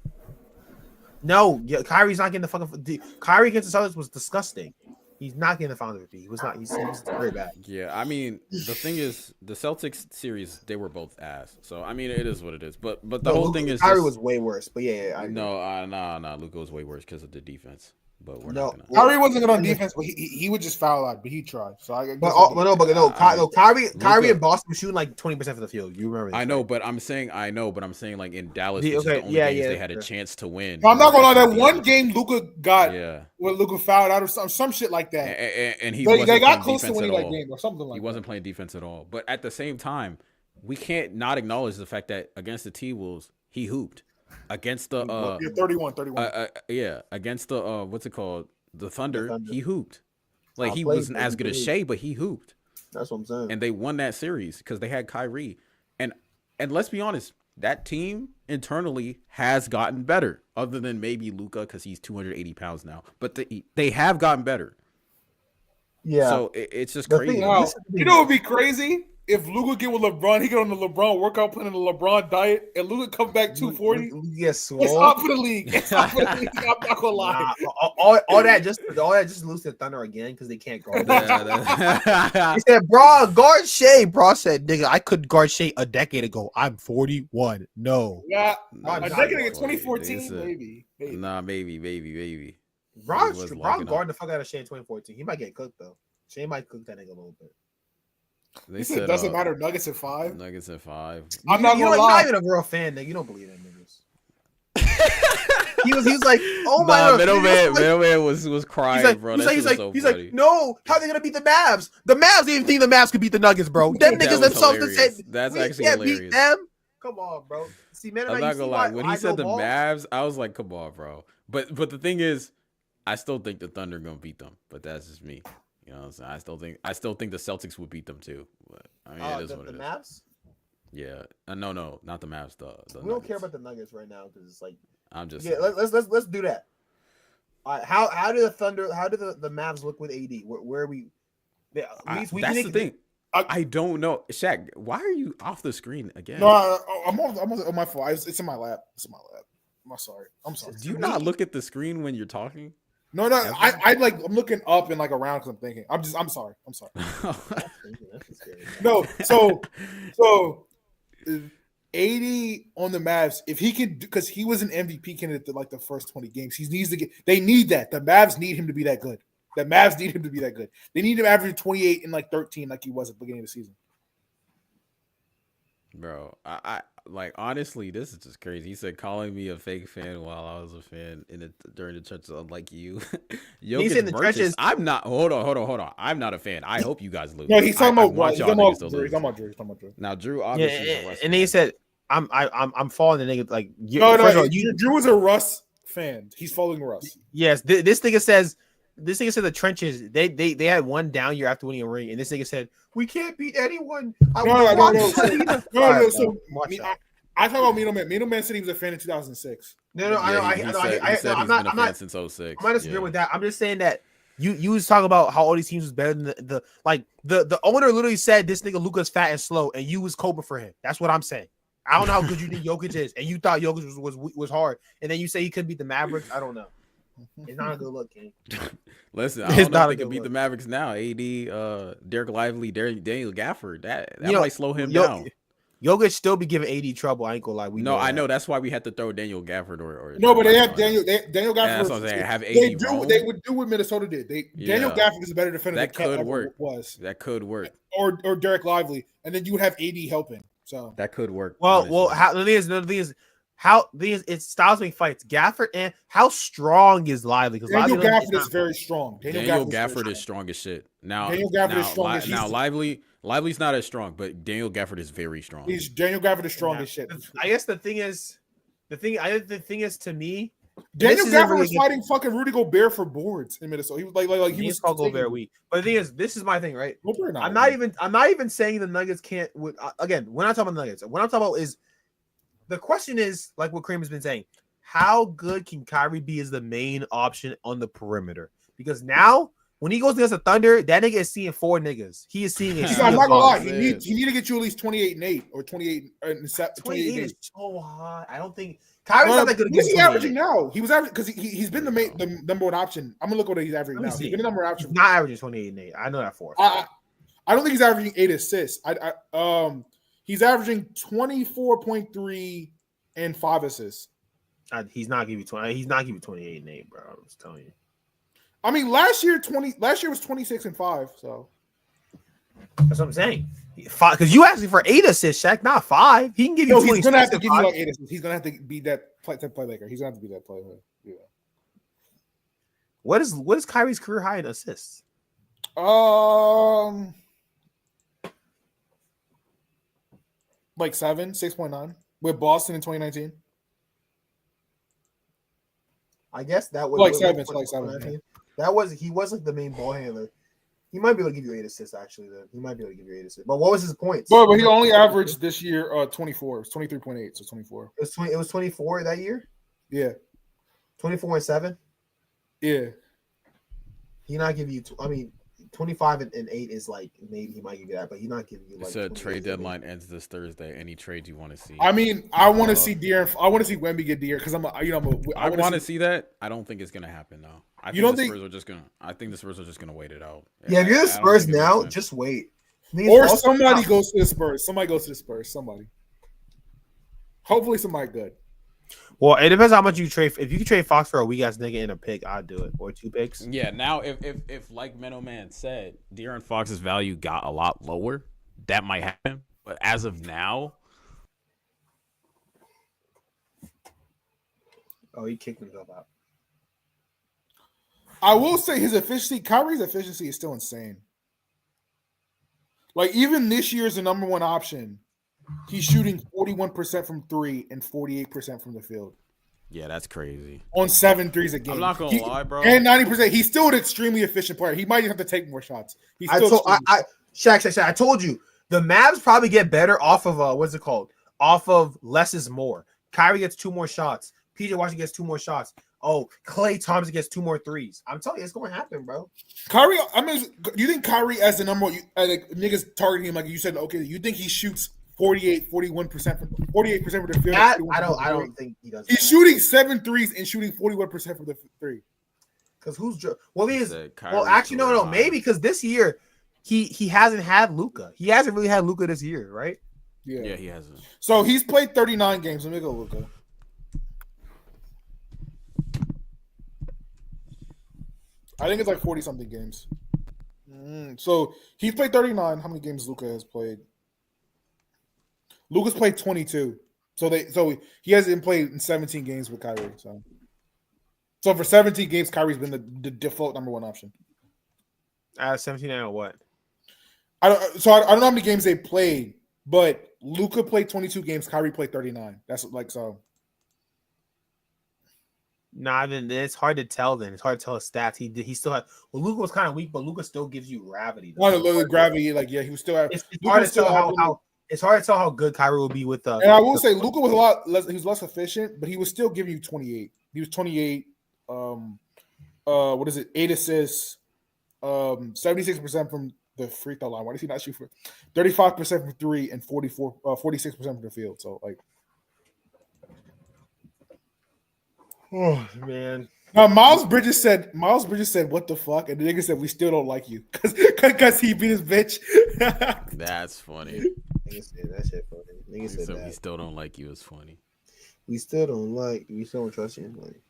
No, yeah, Kyrie's not getting the fucking. Kyrie against the Celtics was disgusting. He's not getting the Finals MVP. He was not. He's very bad. Yeah, I mean, the thing is, the Celtics series, they were both ass. So I mean, it is what it is. But the whole thing is, Kyrie was way worse. But yeah, nah, Luka was way worse because of the defense. But we're not gonna. Kyrie wasn't good on defense, but he would just foul out. But he tried. So I guess Kyrie and Boston was shooting like 20% for the field. You remember? I know, but I'm saying like in Dallas, this is the only games they had a chance to win. No, I'm not gonna lie. That one game Luka got, where Luka fouled out or some shit like that, and they got close to winning that game or something like that. He wasn't playing defense at all. But at the same time, we can't not acknowledge the fact that against the T-Wolves, he hooped. Against the 31. Against the what's it called? The Thunder, he hooped. Like he wasn't as good as Shea, but he hooped. That's what I'm saying. And they won that series because they had Kyrie. And let's be honest, that team internally has gotten better, other than maybe Luka because he's 280 pounds now. But they have gotten better. Yeah. So it's just crazy. You know what would be crazy? If Luka get with LeBron, he get on the LeBron workout plan and the LeBron diet, and Luka come back 240. Yes, it's up for the league. I'm not gonna lie. All that just lose to Thunder again because they can't guard. He said, "Bro, guard Shea." Bro said, "Nigga, I could guard Shea a decade ago. I'm 41. No, yeah, a decade ago, 2014, maybe. Nah, maybe. Ron guarding the fuck out of Shea in 2014. He might get cooked though. Shea might cook that nigga a little bit. They said it doesn't matter. Nuggets at 5. Nuggets at 5. I'm not gonna lie. You're not even a real fan, nigga. You don't believe in niggas. he was like, oh my god. Middleman was crying, bro. He's like, no, how are they gonna beat the Mavs? The Mavs didn't even think the Mavs could beat the Nuggets, bro. Them niggas themselves said that's actually can't hilarious. Beat them. Come on, bro. See, man, I'm not gonna lie. When he said the Mavs, I was like, come on, bro. But the thing is, I still think the Thunder gonna beat them. But that's just me. You know what I'm saying? I still think the Celtics would beat them too. But I mean, it is what it is. The Mavs? Yeah. No, not the Mavs. The we don't care about the Nuggets right now because it's like I'm just let's do that. All right, how do the Mavs look with AD? Where are we? That's the thing. I don't know, Shaq. Why are you off the screen again? No, I'm on my phone. It's in my lap. I'm sorry. Do you not look at the screen when you're talking? No. I'm looking up and like around because I'm thinking. I'm sorry. No, so 80 on the Mavs. If he can, because he was an MVP candidate like the first 20 games. He needs to get. They need that. The Mavs need him to be that good. They need him averaging 28 and like 13 like he was at the beginning of the season. Bro, I like honestly, this is just crazy. He said calling me a fake fan while I was a fan during the trenches, unlike you. He's in the trenches. I'm not. Hold on. I'm not a fan. I hope you guys lose. No, he's talking about Drew. Now, Drew obviously. Yeah, and then he said, "I'm following the nigga." Like, Drew was a Russ fan. He's following Russ. Yes, this nigga says. This nigga said the trenches. They had one down year after winning a ring, and this nigga said we can't beat anyone. No. So I talk about Middleman. Middleman said he was a fan in 2006. No. He said he's been a fan since 06. I'm not disagreeing with that. I'm just saying that you was talking about how all these teams was better than the owner literally said this nigga Luka's fat and slow, and you was coping for him. That's what I'm saying. I don't know how good you think Jokic is, and you thought Jokic was hard, and then you say he couldn't beat the Mavericks. I don't know. It's not a good look, King. Listen, I don't know if they can beat the Mavericks now. AD, Derek Lively, Daniel Gafford. That might slow him down. Jokic still be giving AD trouble. I ain't gonna lie. I know that's why we had to throw Daniel Gafford or no, but they have Daniel Gafford. That's what I'm saying. Have AD. They would do what Minnesota did. Daniel Gafford is a better defender. That could work. That could work. Or Derek Lively, and then you would have AD helping. So that could work. Well, the thing is. How it's styles make fights. Gafford and how strong is Lively? Because Daniel Gafford is very strong. Daniel Gafford is strong as shit. Now Daniel Gafford is strong as shit. Now Lively's not as strong, but Daniel Gafford is very strong. Daniel Gafford is strong as shit. I guess the thing is to me, Daniel Gafford was fighting fucking Rudy Gobert for boards in Minnesota. He was like he was called Gobert weak. But the thing is, this is my thing, right? I'm not even saying the Nuggets can't. Again, we're not talking about the Nuggets. What I'm talking about is. The question is, like what Kramer's been saying, how good can Kyrie be as the main option on the perimeter? Because now When he goes against the Thunder, that nigga is seeing 4 niggas. He is seeing a I'm not gonna lie. Oh, He need to get you at least 28-8 or 28 28 is so high. I don't think Kyrie's not that good. What is he averaging now? He was averaging because he's been the number one option. I'm gonna look what he's averaging now. He's been the number one option. He's not averaging 28 and 8. I know that for. I don't think he's averaging 8 assists. He's averaging 24.3 and 5 assists. He's not giving you 20. He's not giving you 28 and 8, bro. I'm just telling you. I mean, last year was 26 and 5. So that's what I'm saying. 5 because you asked me for 8 assists, Shaq, not 5. He can give you. He's gonna have to give you like 8 assists. He's gonna have to be that playmaker. He's gonna have to be that playmaker. Yeah. What is Kyrie's career high in assists? Like 6.9 with Boston in 2019. I guess that was like 7. Yeah. That was he wasn't the main ball handler. He might be able to give you 8 assists actually. Then he might be able to give you 8 assists. But what was his points? But he only averaged this year 24. It's 23.8. So 24. It was 24 that year. Yeah. 24 and 7. Yeah. He not give you. I mean, 25 and 8 is like maybe he might give you that, but he's not giving you. Like, it said trade deadline ends this Thursday. Any trades you want to see? I mean, I want to see De'Aaron. I want to see Wemby get De'Aaron because I want to see that. I don't think it's gonna happen though. I think the Spurs are just gonna wait it out. Yeah, if you're the Spurs now, just wait. Or somebody goes to the Spurs. Somebody goes to the Spurs. Somebody. Hopefully, somebody good. Well, it depends how much you trade. If you can trade Fox for a weak ass nigga and a pick, I'd do it. Or 2 picks. Yeah. Now, if like Menno Man said, De'Aaron Fox's value got a lot lower, that might happen. But as of now, he kicked himself out. I will say Kyrie's efficiency is still insane. Like even this year's the number one option. He's shooting 41% from 3 and 48% from the field. Yeah, that's crazy. On 7 threes a game. I'm not gonna lie, bro. And 90%. He's still an extremely efficient player. He might have to take more shots. Shaq, I told you the Mavs probably get better off of what's it called? Off of less is more. Kyrie gets 2 more shots. PJ Washington gets 2 more shots. Oh, Klay Thompson gets 2 more threes. I'm telling you, it's going to happen, bro. Kyrie, I mean, you think Kyrie as the number one, like niggas targeting him, like you said, okay, you think he shoots 48% from 48% from the field? I don't think he does. He's shooting 7 threes and shooting 41% from the 3. Because actually, no, maybe because this year he hasn't had Luka. He hasn't really had Luka this year, right? Yeah, he hasn't. So he's played 39 games. Let me go, Luka. I think it's like 40-something games. So he's played 39. How many games Luka has played? Luka's played 22. So he hasn't played in 17 games with Kyrie. So for 17 games, Kyrie's been the default number one option. 17 or what? I don't know how many games they played, but Luka played 22 games. Kyrie played 39. That's like so. Nah, then it's hard to tell. Then it's hard to tell his stats. He still had. Well, Luka was kind of weak, but Luka still gives you gravity. Gravity, like he was still. It's hard to tell how. It's hard to tell how good Kyrie will be with the. And I will say Luka was a lot less. He was less efficient, but he was still giving you 28. He was 28. 8 assists, 76% from the free throw line. Why does he not shoot for 35% from 3 and 46% from the field? So like, oh man. Now Miles Bridges said, "What the fuck?" And the nigga said, "We still don't like you because he beat his bitch." That's funny. Nigga said that shit funny. Nigga said that. We still don't like you. It's funny. We still don't trust you. Like,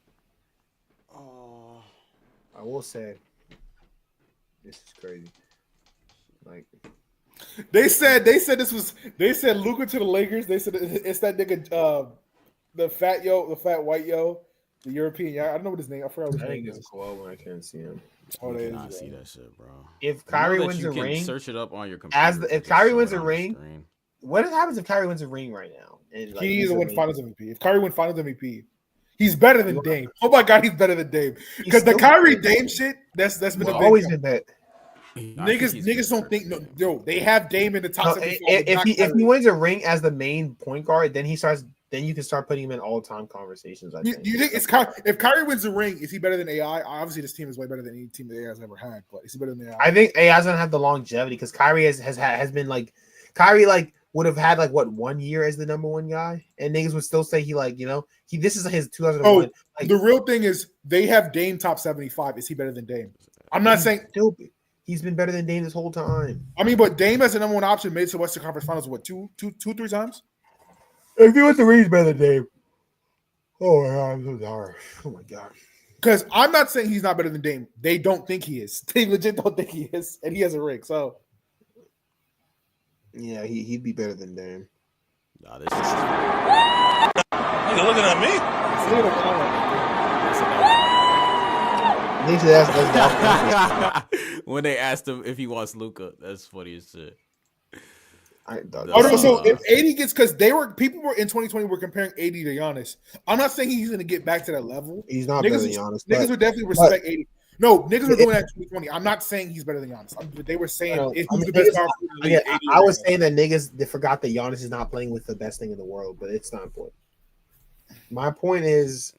I will say, this is crazy. Like, they said Luka to the Lakers. They said it's that nigga, the fat white yo. The European, I don't know what his name. I forgot what his name is. When I can't see him. Oh, I cannot see that shit, bro. If Kyrie wins a ring, search it up on your computer. If Kyrie wins a ring, what happens if Kyrie wins a ring right now? And, like, he needs to win Finals MVP. If Kyrie wins Finals MVP, he's better than Dame. Oh my God, he's better than Dame. Because the Kyrie Dame shit, that's been always been that. Niggas don't think they have Dame in the top. If he wins a ring as the main point guard, then he starts then you can start putting him in all-time conversations. Do you think it's if Kyrie wins the ring, is he better than AI? Obviously, this team is way better than any team that AI has ever had. But is he better than AI? I think AI doesn't have the longevity because Kyrie has been like Kyrie would have had 1 year as the number one guy, and niggas would still say this is his 2001. The real thing is they have Dame top 75. Is he better than Dame? I'm not saying he's been better than Dame this whole time. I mean, but Dame as the number one option made it to Western Conference Finals two, 3 times. If he wins the ring, he's better than Dame. Oh my god, I'm so sorry. Oh my god. Because I'm not saying he's not better than Dame. They don't think he is. They legit don't think he is, and he has a ring. So. Yeah, he'd be better than Dame. Nah, this is Nigga looking at me. When they asked him if he wants Luka, that's funny as shit. So if 80 gets, because people were in 2020 were comparing 80 to Giannis. I'm not saying he's going to get back to that level. He's not better than Giannis. Niggas would definitely respect 80. No, niggas were doing that in 2020. I'm not saying he's better than Giannis. They were saying who's the best power forward. I was saying that they forgot that Giannis is not playing with the best thing in the world, but it's not important. My point is,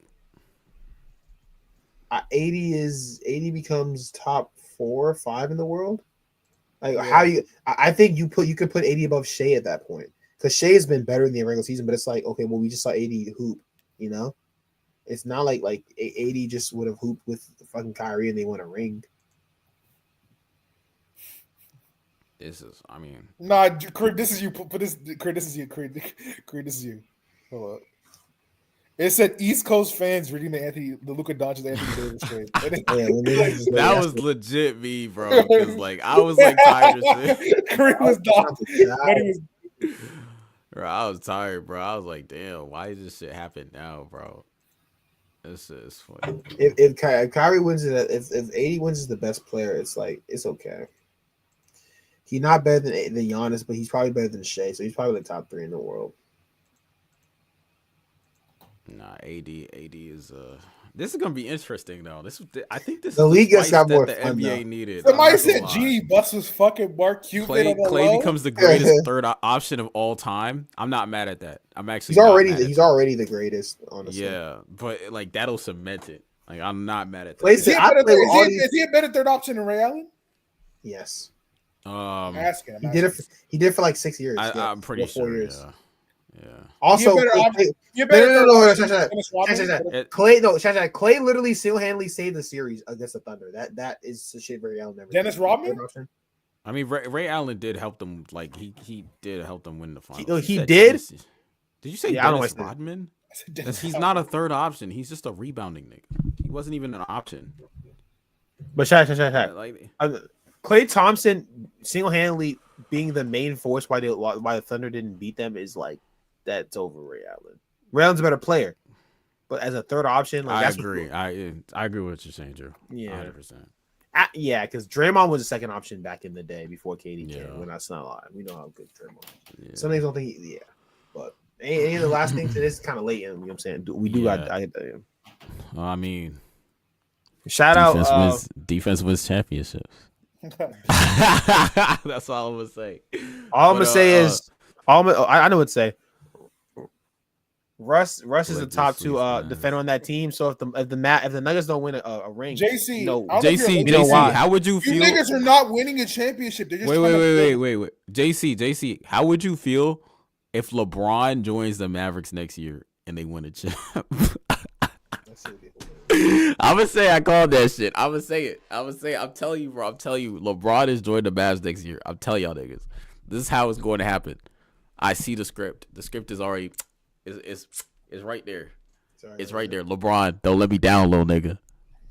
80 becomes top 4 or 5 in the world. I think you could put 80 above Shea at that point because Shea has been better in the regular season, but it's okay, well, we just saw 80 hoop, It's not like 80 just would have hooped with the fucking Kyrie and they won a ring. This is, I mean, nah, Creed, this is you. Put this, Creed, this is you. Creed, this is you. Hold up. It said East Coast fans reading the Luka Doncic Anthony Davis trade. That was legit me, bro. Because I was tired of shit. Creed was done. Bro, I was tired, bro. I was like, damn, why is this shit happen now, bro? This is funny. If Kyrie wins it, if 80 wins is the best player, it's okay. He's not better than Giannis, but he's probably better than Shea, so he's probably top 3 in the world. Nah, AD is this is gonna be interesting though. I think this the is league has got more that the fun, NBA though. needed. Somebody said Genie Bus was fucking Mark Cuban. Clay becomes the greatest third option of all time. I'm not mad at that. I'm actually he's already the greatest, honestly. Yeah, but that'll cement it. I'm not mad at that. Is he a better third option than Ray Allen? Yes. He did it for 6 years. I'm pretty sure. 4 years. Yeah. Also, Clay literally single-handedly saved the series against the Thunder. That is the shit Ray Allen never. Dennis Rodman. I mean, Ray Allen did help them. He did help them win the finals. He did. Did you say Dennis Rodman? He's not a third option. He's just a rebounding nigga. He wasn't even an option. But Klay Thompson single-handedly being the main force why the Thunder didn't beat them is that's over Ray Allen. Ray Allen's a better player, but as a third option, I agree. I agree with what you're saying, Drew. Yeah, 100%. Yeah, because Draymond was a second option back in the day before KD came. When that's not a lie, we know how good Draymond is. Yeah. Some things don't think, but any of the last thing to this is kind of late. You know what I'm saying? We do got. Well, I mean, shout out. Defense wins championships. That's all I'm gonna say. All I'm gonna say is, I know what to say. Russ is the top 2 defender on that team. So if the Nuggets don't win a ring, JC, how would you feel? You niggas are not winning a championship. They're just wait. JC, how would you feel if LeBron joins the Mavericks next year and they win a chip? I'm gonna say I called that shit. I'm gonna say it. I'm telling you, bro. I'm telling you, LeBron is joining the Mavs next year. I'm telling y'all niggas, this is how it's going to happen. I see the script. The script is already. It's right there. It's right there. LeBron, don't let me down, little nigga.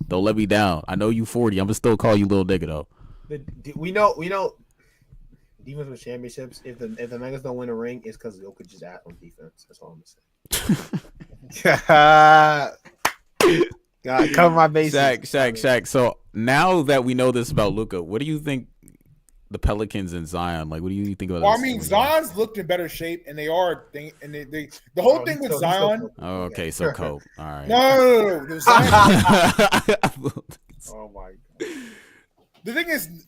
Don't let me down. I know you 40. I'm gonna still call you little nigga though. We know. Defense with championships. If the Nuggets don't win a ring, it's because Jokic just ass on defense. That's all I'm gonna say. God, cover my bases. Shaq. So now that we know this about Luka, what do you think? The Pelicans and Zion, what do you think about? Well, I mean, Zion's looked in better shape, and they are. The whole thing with Zion. Oh, okay, so Kobe. All right. No. Zion, oh my god. The thing is,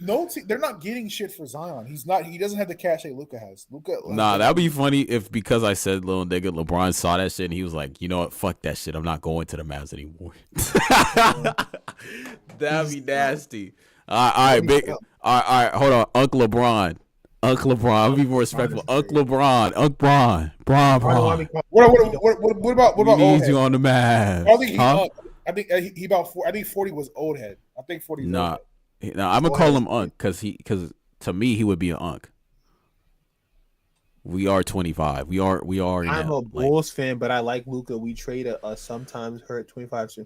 they're not getting shit for Zion. He doesn't have the cash that Luka has. That'd be funny if because I said little nigga LeBron saw that shit and he was like, you know what, fuck that shit. I'm not going to the Mavs anymore. That'd be nasty. All right, hold on, Uncle LeBron. I'll be more respectful. Uncle LeBron. What about he old needs head? you on the Mavs. I think he about 40. I think 40 was old head. I think 40. Nah, I'm gonna call him Unc because to me he would be an Unc. We are 25. We are. I'm a Bulls fan, but I like Luka. We trade a sometimes hurt 25.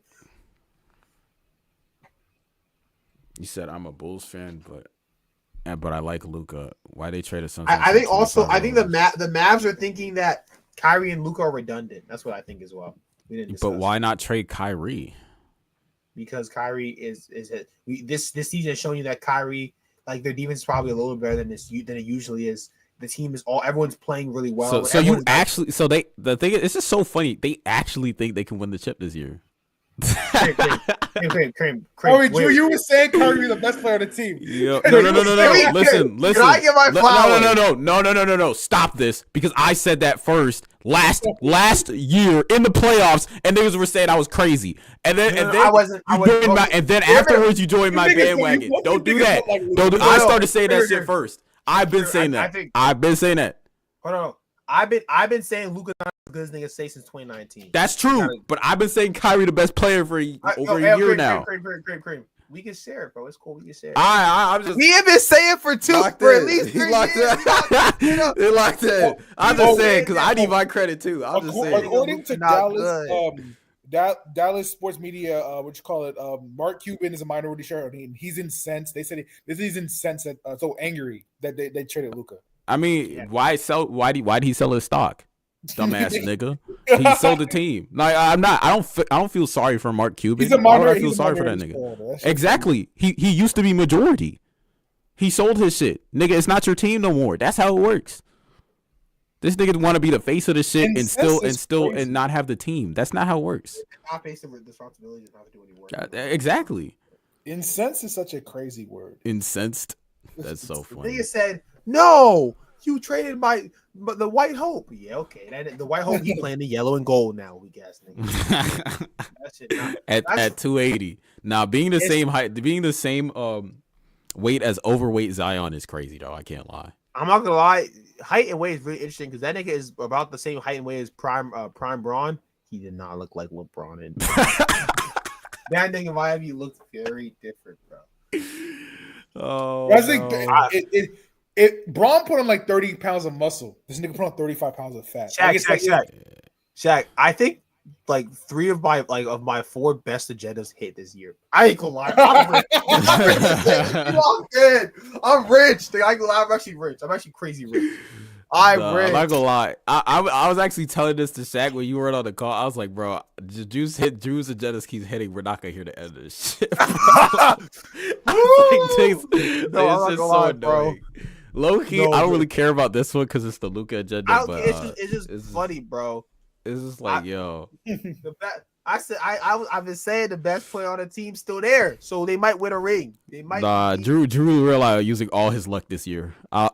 You said I'm a Bulls fan, but I like Luka. Why they trade us? Sometimes I think also the Mavs are thinking that Kyrie and Luka are redundant. That's what I think as well. We didn't discuss. But why not trade Kyrie? Because Kyrie is this season has shown you that Kyrie, like, their defense is probably a little better than it usually is. The team is everyone's playing really well. So you actually the thing is, it's just so funny. They actually think they can win the chip this year. Cream. Oh, Drew, you were saying Kyrie the best player on the team. No. Listen. Can I get my flowers? No. Stop this because I said that first last year in the playoffs, and niggas were saying I was crazy. And then afterwards you joined my bandwagon. Don't do that. I started saying that shit first. I've been saying that. Hold on. I've been saying Luka not as good as niggas say since 2019. That's true, but I've been saying Kyrie the best player for over a year now. Cream. We can share it, bro. It's cool. We can share it. I'm just. We have been saying for at least 3 years. They locked in. I'm just saying because I need my credit too. I'm just saying. According to Dallas sports media, Mark Cuban is a minority shareholder. He's incensed. They said he's incensed, so angry that they traded Luka. I mean, why did he sell his stock? Dumbass nigga. He sold the team. Like I don't feel sorry for Mark Cuban. He's a minority. I feel sorry for that nigga. Exactly. He used to be majority. He sold his shit. Nigga, it's not your team no more. That's how it works. This nigga want to be the face of the shit and not have the team. That's not how it works. Not face the responsibility not to do any work. Exactly. Incensed is such a crazy word. Incensed. That's so funny. Nigga said, "No, you traded the White Hope." Yeah, okay. The White Hope, he playing the yellow and gold now. We guess, nigga. At 280. Now being the same height, being the same weight as overweight Zion is crazy though. I can't lie. I'm not gonna lie. Height and weight is really interesting because that nigga is about the same height and weight as prime Braun. He did not look like LeBron. That nigga Miami looked very different, bro. Oh, I think Braun put on like 30 pounds of muscle. This nigga put on 35 pounds of fat. Shaq. I think like 3 of my 4 best agendas hit this year. I ain't gonna lie. I'm rich. I'm actually rich. I'm actually crazy rich. I'm not gonna lie. I was actually telling this to Shaq when you weren't on the call. I was like, bro, Drew's agendas keeps hitting. We're not gonna hear the end of this shit. It's just so annoying. Low key, I don't really care about this one because it's the Luka agenda. But it's just funny, bro. It's just like, yo. I've been saying the best player on the team's still there, so they might win a ring. They might. Drew realized using all his luck this year. I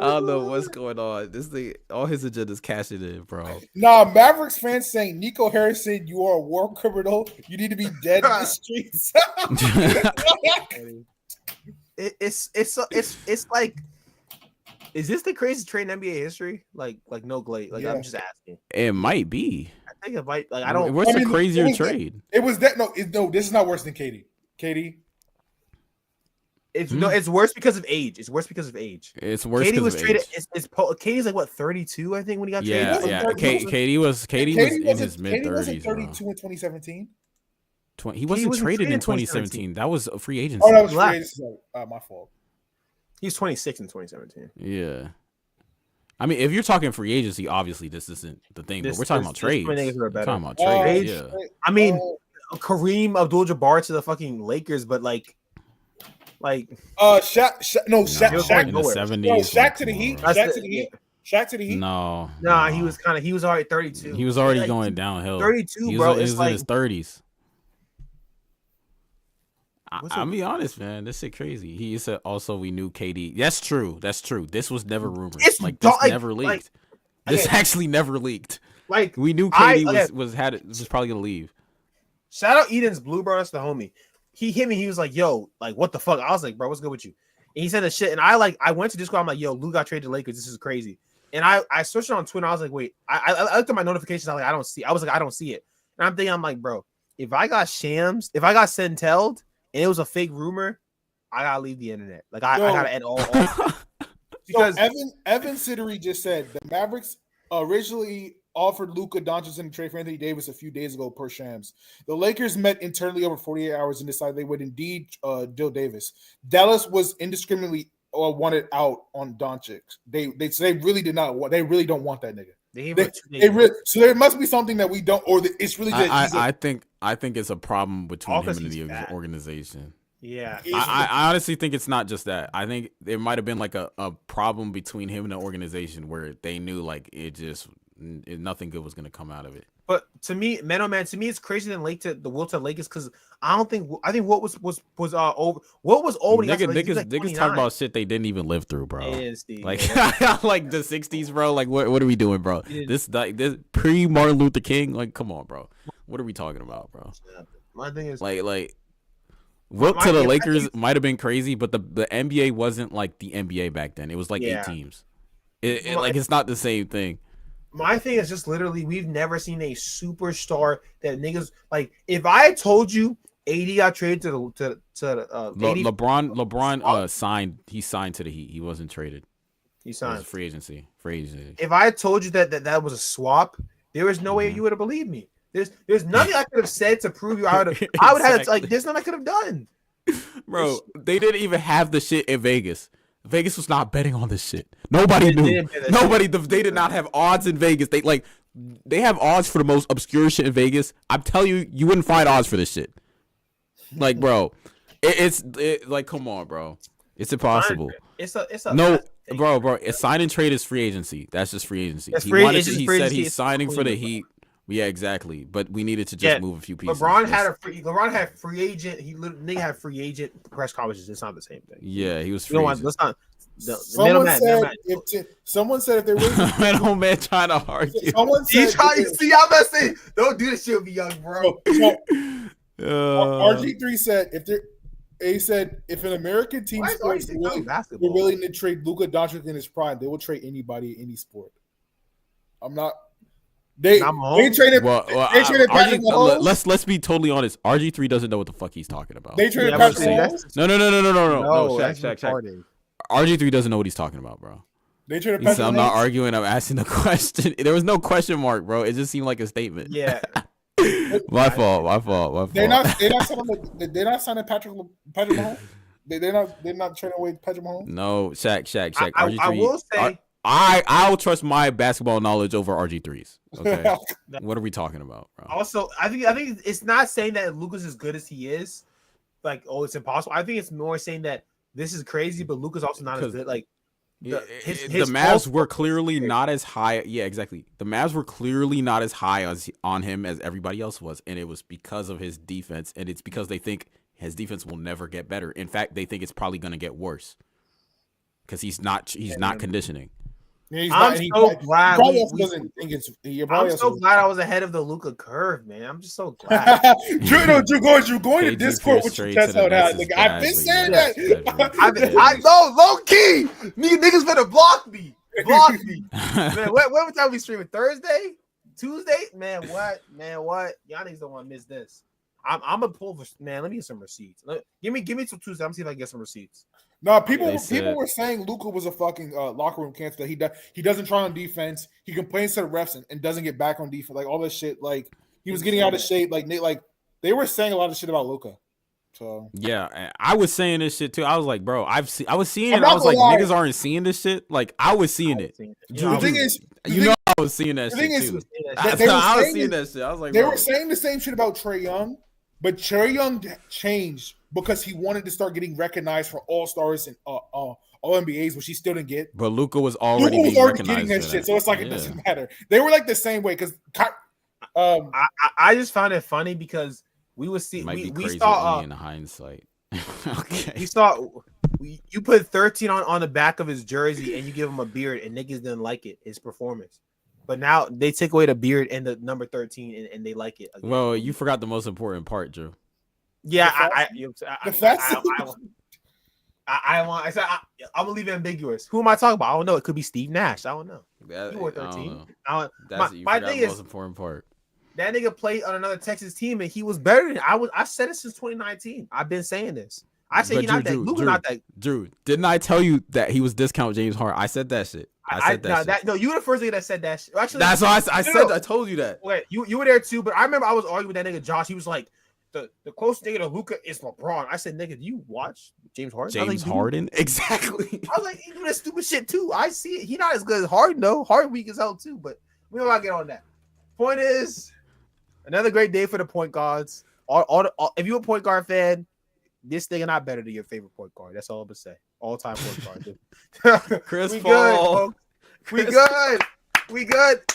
don't know what's going on. This thing, all his agendas cashing in, bro. Nah, Mavericks fans saying Nico Harrison, you are a war criminal. You need to be dead in the streets. It's like, is this the craziest trade in NBA history? Like no glade. Like, yeah. I'm just asking. It might be. I think it might. Like, I don't. What's a crazier trade? It was that. No, this is not worse than Katie. It's worse because of age. It's worse because of age. It's worse. Katie was traded. Katie's like what 32, I think, when he got traded. Yeah. Katie was in his mid 30s. 32 in 2017. He wasn't traded in 2017. That was a free agency. Oh, that was free agency. My fault. He's 26 in 2017. Yeah. I mean, if you're talking free agency, obviously this isn't the thing. But we're talking about trades. We're talking about trades. Yeah. I mean, Kareem Abdul-Jabbar to the fucking Lakers, but like. Shaq in the 70s. Shaq to the Heat. Shaq to the Heat. No. Nah, he was already 32. He was already going downhill. 32, bro. He was in his 30s. I'll be honest, man. This shit crazy. He said also we knew KD. That's true. This was never rumored. This never leaked. This actually never leaked. Like we knew KD was probably gonna leave. Shout out Eden's Blue, bro. That's the homie. He hit me. He was like, "Yo, like what the fuck?" I was like, "Bro, what's good with you?" And he said the shit, and I went to Discord. I'm like, "Yo, Lou got traded to Lakers. This is crazy." And I searched it on Twitter. I was like, "Wait." I looked at my notifications. I don't see. I was like, "I don't see it." And I'm like, "Bro, if I got sentelled and it was a fake rumor, I gotta leave the internet. Like I gotta end all." Because Evan Siddery just said the Mavericks originally offered Luka Doncic in a trade for Anthony Davis a few days ago per Shams. The Lakers met internally over 48 hours and decided they would indeed deal Davis. Dallas was indiscriminately wanted out on Doncic. They really did not want. They really don't want that nigga. So there must be something that we don't, or it's really. I think it's a problem between him and the organization. Yeah, I honestly think it's not just that. I think there might have been like a problem between him and the organization where they knew like nothing good was going to come out of it. But to me, to me, it's crazy than the will to Lakers because I think what was over. What was over? Niggas talk about shit they didn't even live through, bro. Like like the 60s, bro. Like what are we doing, bro? This pre Martin Luther King. Like come on, bro. What are we talking about, bro? My thing is like. Wilt to the Lakers might have been crazy, but the NBA wasn't like the NBA back then. It was like 8 teams. It's not the same thing. My thing is just literally we've never seen a superstar that niggas like. If I had told you AD got traded to LeBron signed. He signed to the Heat. He wasn't traded. He signed. It was free agency. If I had told you that was a swap, there was no way you would have believed me. There's nothing I could have said to prove you. I would have like. There's nothing I could have done. Bro, they didn't even have the shit in Vegas. Vegas was not betting on this shit. Nobody knew. They did not have odds in Vegas. They have odds for the most obscure shit in Vegas. I'm telling you, you wouldn't find odds for this shit. Like, bro, it's like, come on, bro. It's impossible. It's a no, bro. A sign and trade is free agency. That's just free agency. He said he's signing for the Heat. Yeah, exactly. But we needed to just move a few pieces. LeBron had free agent. Nigga had free agent press conferences. It's not the same thing. Yeah, he was free agent. Let's not. Someone said if there was middleman trying to argue. Someone said, I'm not saying don't do this shit with me, young bro. RG3 said if an American team sports were willing to trade Luka Doncic in his prime, they will trade anybody in any sport. I'm not. They traded. They traded Patrick Mahomes. Let's be totally honest. RG3 doesn't know what the fuck he's talking about. They traded Patrick Mahomes. No. Shaq. RG3 doesn't know what he's talking about, bro. They traded Patrick Mahomes. I'm not arguing. I'm asking the question. There was no question mark, bro. It just seemed like a statement. Yeah. My fault. They're not signing Patrick Mahomes. They're not trading away Patrick Mahomes. No, Shaq. RG3. I will say. I'll trust my basketball knowledge over RG3's. Okay, what are we talking about, bro? Also, I think it's not saying that Luka's as good as he is. Like, it's impossible. I think it's more saying that this is crazy, but Luka's also not as good. Like, the Mavs were clearly not as high. Yeah, exactly. The Mavs were clearly not as high on him as everybody else was, and it was because of his defense, and it's because they think his defense will never get better. In fact, they think it's probably going to get worse because he's not conditioning. I'm so glad I was ahead of the Luka curve, man. I'm just so glad. You're going to Discord with your chest out. I've been saying that. I know, low key. Niggas better block me. Man, what time we streaming? Thursday? Tuesday? Man, what? Y'all niggas don't want to miss this. I'm gonna pull for let me get some receipts. Give me some Tuesday. I'm see if I can get some receipts. No, people were saying Luka was a fucking locker room cancer. He doesn't try on defense. He complains to the refs and doesn't get back on defense. Like all this shit. Like he was getting out of shape. Like they were saying a lot of shit about Luka. So yeah, I was saying this shit too. I was like, bro, I was seeing it. I was like, niggas aren't seeing this shit. Like I was seeing it. The thing is, I was seeing that shit too. I was seeing that shit. I was like, they were saying the same shit about Trae Young, but Trae Young changed because he wanted to start getting recognized for All-Stars and All NBAs, which he still didn't get. But Luka was already getting that shit, so it's like it doesn't matter. They were like the same way because I just found it funny because we saw in hindsight. Okay. You saw you put 13 on the back of his jersey and you give him a beard and niggas didn't like it, his performance. But now they take away the beard and the number 13 and they like it again. Well, you forgot the most important part, Drew. Yeah, I'm gonna leave it ambiguous. Who am I talking about? I don't know. It could be Steve Nash. I don't know. That, He wore 13. My thing is, the most important part. That nigga played on another Texas team and he was better than I said it since 2019. I've been saying this. I say he's not that. Luka's not that. Drew, didn't I tell you that he was discount James Harden? I said that shit. No, you were the first nigga that said that shit. Actually, that's why I said. I told you that. Wait, you were there too, but I remember I was arguing with that nigga Josh. He was like, the closest nigga to Luka is LeBron. I said, nigga, do you watch James Harden? James Harden? Exactly. I was like, he do that stupid shit too. I see it. He not as good as Harden though. Harden weak as hell too, but we don't gotta get on that. Point is, another great day for the point guards. If you're a point guard fan, this nigga not better than your favorite point guard. That's all I'm gonna say. All-time point guard. Chris Paul. We good. We good.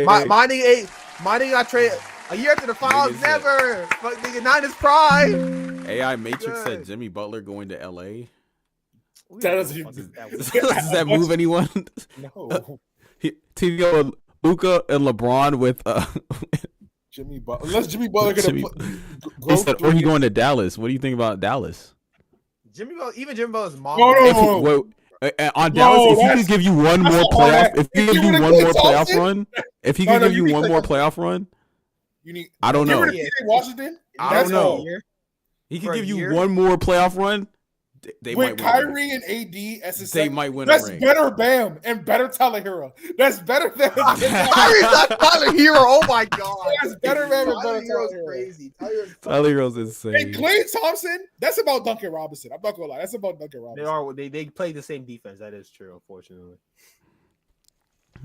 My nigga got traded a year after the finals. Never. Fuck nigga, not in his prime. AI Matrix said Jimmy Butler going to LA. Does that move anyone? No. TVO Luka and LeBron with Jimmy Butler. Unless Jimmy Butler or he going to Dallas. What do you think about Dallas? Jimmy Butler's mom. No. On Dallas, if he could give you one more playoff, if he could give you one more playoff run, if he could give you one more playoff run, I don't know. Washington? I don't know. He could give you one more playoff run. They with might Kyrie and AD as a they might win. That's a ring. better Bam and better Tyler Hero. That's better than Kyrie's not Tyler Hero. Oh my god, that's better Bam and better Hero's crazy. Tyler Hero's insane. And Klay Thompson, that's about Duncan Robinson. I'm not gonna lie, that's about Duncan Robinson. They play the same defense. That is true, unfortunately.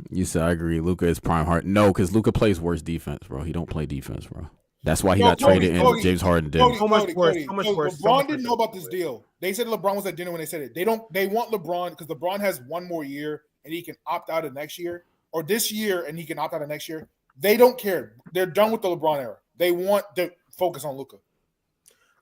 You said I agree. Luka is prime hard. No, because Luka plays worse defense, bro. He don't play defense, bro. That's why he got traded and James Harden did. How much worse? LeBron didn't know about this deal. They said LeBron was at dinner when they said it. They want LeBron because LeBron has one more year and he can opt out of next year or this year and he can opt out of next year. They don't care. They're done with the LeBron era. They want to focus on Luka.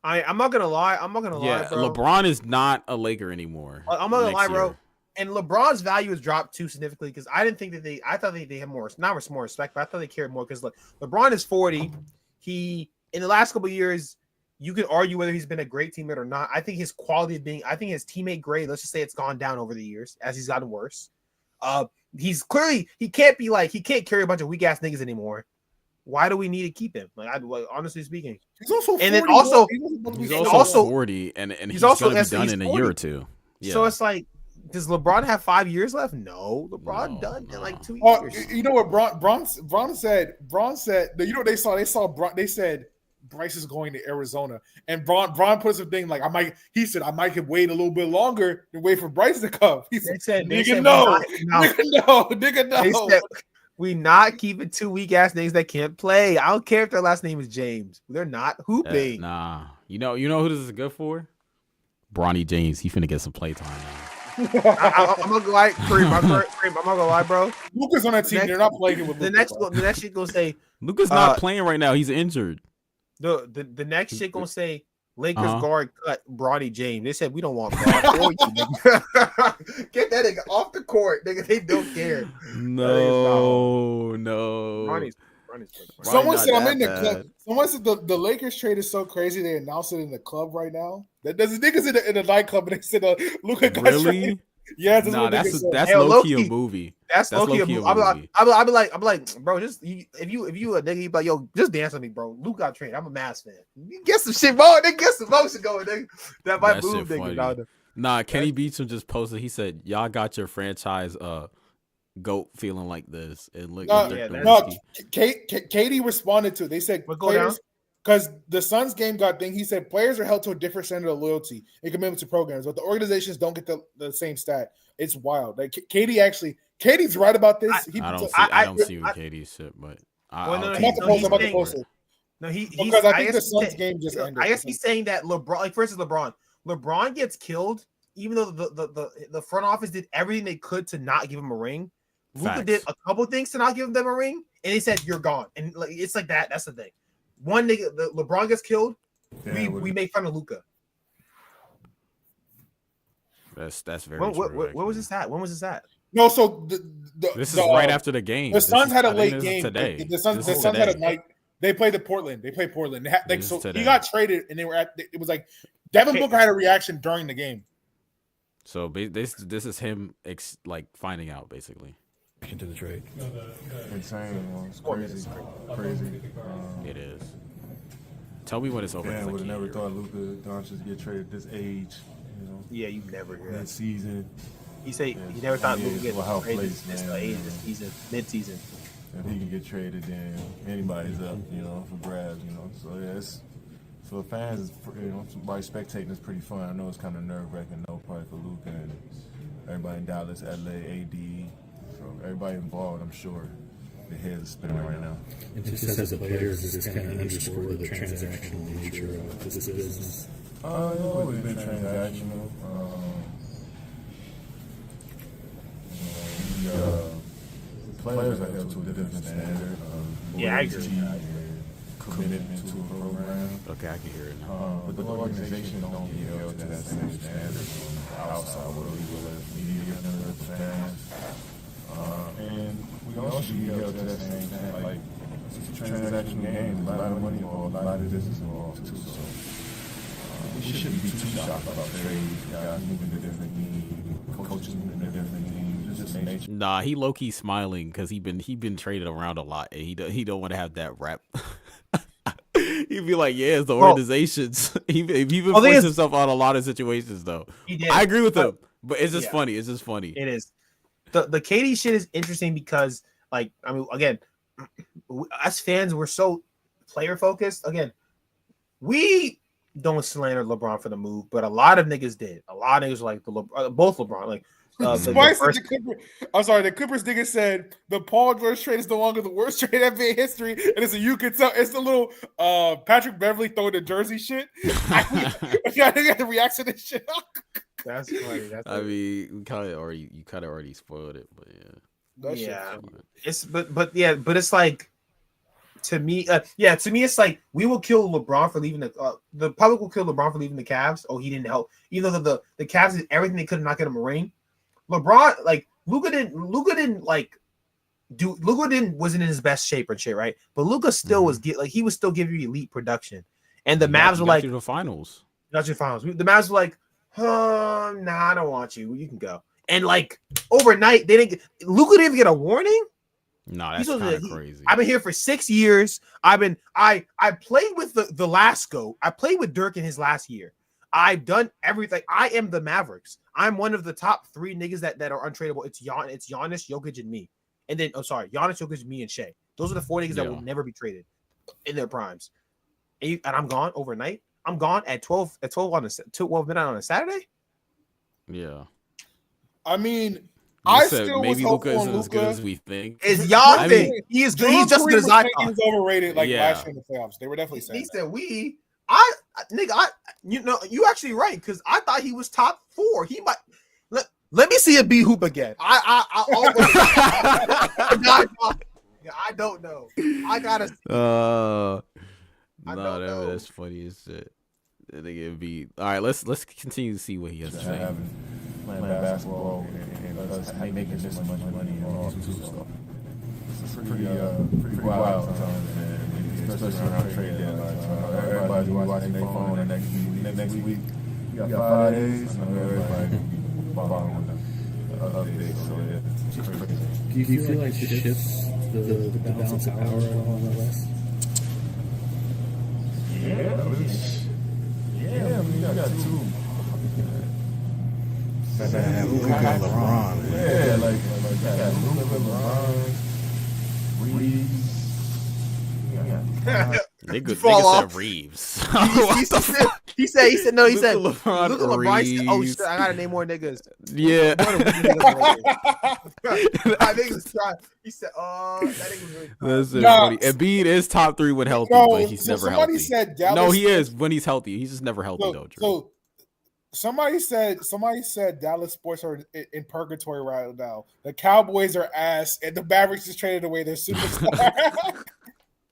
I'm not gonna lie. Yeah, bro. LeBron is not a Laker anymore. I'm not gonna lie, bro. And LeBron's value has dropped too significantly because I didn't think that I thought they had more respect, but I thought they cared more because look, LeBron is 40. He in the last couple of years, you could argue whether he's been a great teammate or not. I think his quality of being, I think his teammate grade, let's just say it's gone down over the years as he's gotten worse. He's clearly he can't carry a bunch of weak ass niggas anymore. Why do we need to keep him? Honestly speaking, he's also 40. And then he's also 40, and he's also going to be done in a year or two. Yeah. So it's like, does LeBron have 5 years left? No, LeBron done in like 2 years. You know what Bron said? Bron said, you know what they saw? They said Bryce is going to Arizona, and Bron put some thing like I might wait a little bit longer and wait for Bryce to come. He said, nigga no. They said, we not keeping two weak ass niggas that can't play. I don't care if their last name is James. They're not hooping. Nah, you know who this is good for? Bronny James. He finna get some playtime now. I'm gonna go like Kareem. I'm not gonna lie, bro. Luka's on that team. They're not playing with Luka. The next shit gonna say Luka's not playing right now. He's injured. The next shit gonna say Lakers guard cut Bronny James. They said we don't want guard. Get that nigga off the court, nigga. They don't care. No. Bronny's someone said I'm in the club. Someone said the Lakers trade is so crazy they announced it in the club right now. There's niggas in the nightclub and they said Luka got traded. Yeah, that's low-key a movie. That's low-key a movie. I'll be like, bro, just if you a nigga, you be like, yo, just dance with me, bro. Luka got traded. I'm a Mavs fan. You get some shit, bro. They get some motion going. That might move nigga. Nah, Kenny Beecham just posted. He said, "Y'all got your franchise GOAT feeling like this." And look, Katie responded to it. They said players, because the Suns game got thing. He said players are held to a different standard of loyalty and commitment to programs, but the organizations don't get the same stat. It's wild. Like Katie's right about this. I don't see what Katie's shit, but I'm about to post it. No, he's because I think the Suns game just ended. I guess he's saying that LeBron, like first is LeBron gets killed, even though the front office did everything they could to not give him a ring. Luka did a couple things to not give them a ring, and they said you're gone. And like it's like that. That's the thing. One nigga, LeBron gets killed. we make fun of Luka. That's very Where true. was this at? When was this at? No, so this is right after the game. The Suns had a late game today. The Suns had a night. They played Portland. He got traded, and they were at. It was like Devin Booker had a reaction during the game. So this is him finding out basically. Into the trade. Insane. It's crazy. It is. Tell me when it's over. I would have never thought Luka Doncic get traded at this age. You know. Yeah, you never hear that. Mid-season. He never thought Luka get traded this season, mid-season. If he can get traded, then anybody's up, for grabs, So yeah, for fans, by spectating, it's pretty fun. I know it's kind of nerve-wracking, probably for Luka and everybody in Dallas, LA, AD, so everybody involved, I'm sure. The heads are spinning right now. And just as a player, does this kind of underscore the transactional nature of this business? It's always been transactional. Players are held to a different standard. I agree. Commitment to a program. Okay, I can hear it now. But the organization don't be held to that same standard outside world. We will let media and the fans. And we also should be held to that same standard. Like, it's a transactional game. A lot of money involved, a lot of business involved too. So we shouldn't be too shocked about trades, guys moving to different teams, coaches moving to different teams. Just nature. Nah, he low key smiling because he been traded around a lot, and he don't want to have that rap. He'd be like, yeah, it's the organizations. He been forced himself out a lot of situations though. I agree with him, but it's just funny. It's just funny. It is. The KD shit is interesting because, again, us fans, we're so player focused. Again, we don't slander LeBron for the move, but a lot of niggas did. A lot of niggas like both LeBron. The Clippers nigga said the Paul George trade is no longer the worst trade in NBA history, and you could tell it's a little Patrick Beverly throwing the jersey shit. I think I had to react to this shit. That's funny. You kind of already spoiled it, but but it's like to me, it's like we will kill LeBron for leaving the public will kill LeBron for leaving the Cavs. Oh, he didn't help, even though the Cavs did everything they could to not get him a ring. LeBron, Luka wasn't in his best shape and shit, right? But Luka still was he was still giving you elite production, and the Mavs were like to the finals. Got your finals. The Mavs were like, nah, I don't want you. You can go. And overnight, Luka didn't even get a warning. No, that's kind of crazy. I've been here for 6 years. I played with the last GOAT. I played with Dirk in his last year. I've done everything. I am the Mavericks. I'm one of the top 3 niggas that are untradeable. It's Giannis, Jokic, and me. And then, Giannis, Jokic, me, and Shea. Those are the 4 niggas that will never be traded in their primes. And I'm gone overnight. I'm gone at 12 midnight on a Saturday. Yeah. I mean, I still maybe was Luka isn't Luka. as good as we think. It's y'all think he's just as good as I thought. He's overrated last year in the playoffs. They were definitely saying he said you actually right because I thought he was top 4. He might let me see a B hoop again. I don't know. I gotta see. That's funny as shit. I think it'd be all right. Let's continue to see what he has to say. Playing basketball and us making this much money and all too. So it's pretty wild sometimes, man. Especially around trade deadline. Everybody watching their phone the next week. You got 5 days. Everybody following the updates. So yeah, it's crazy. Do you feel like it shifts the balance of power on the West? Yeah, I mean, you got 2. Luka and LeBron. Yeah, like Luka, LeBron, Reeves. Nigga said Reeves. He said no. He said LeBron, Luka, LeBron. He said, oh shit, I gotta name more niggas. Yeah. I think he was trying. He said, "Oh, that nigga was That's really." funny. Embiid is top 3 when healthy, but he's never healthy. No, he is when he's healthy. He's just never healthy though. Drew. So somebody said Dallas sports are in purgatory right now. The Cowboys are ass, and the Mavericks just traded away their superstar.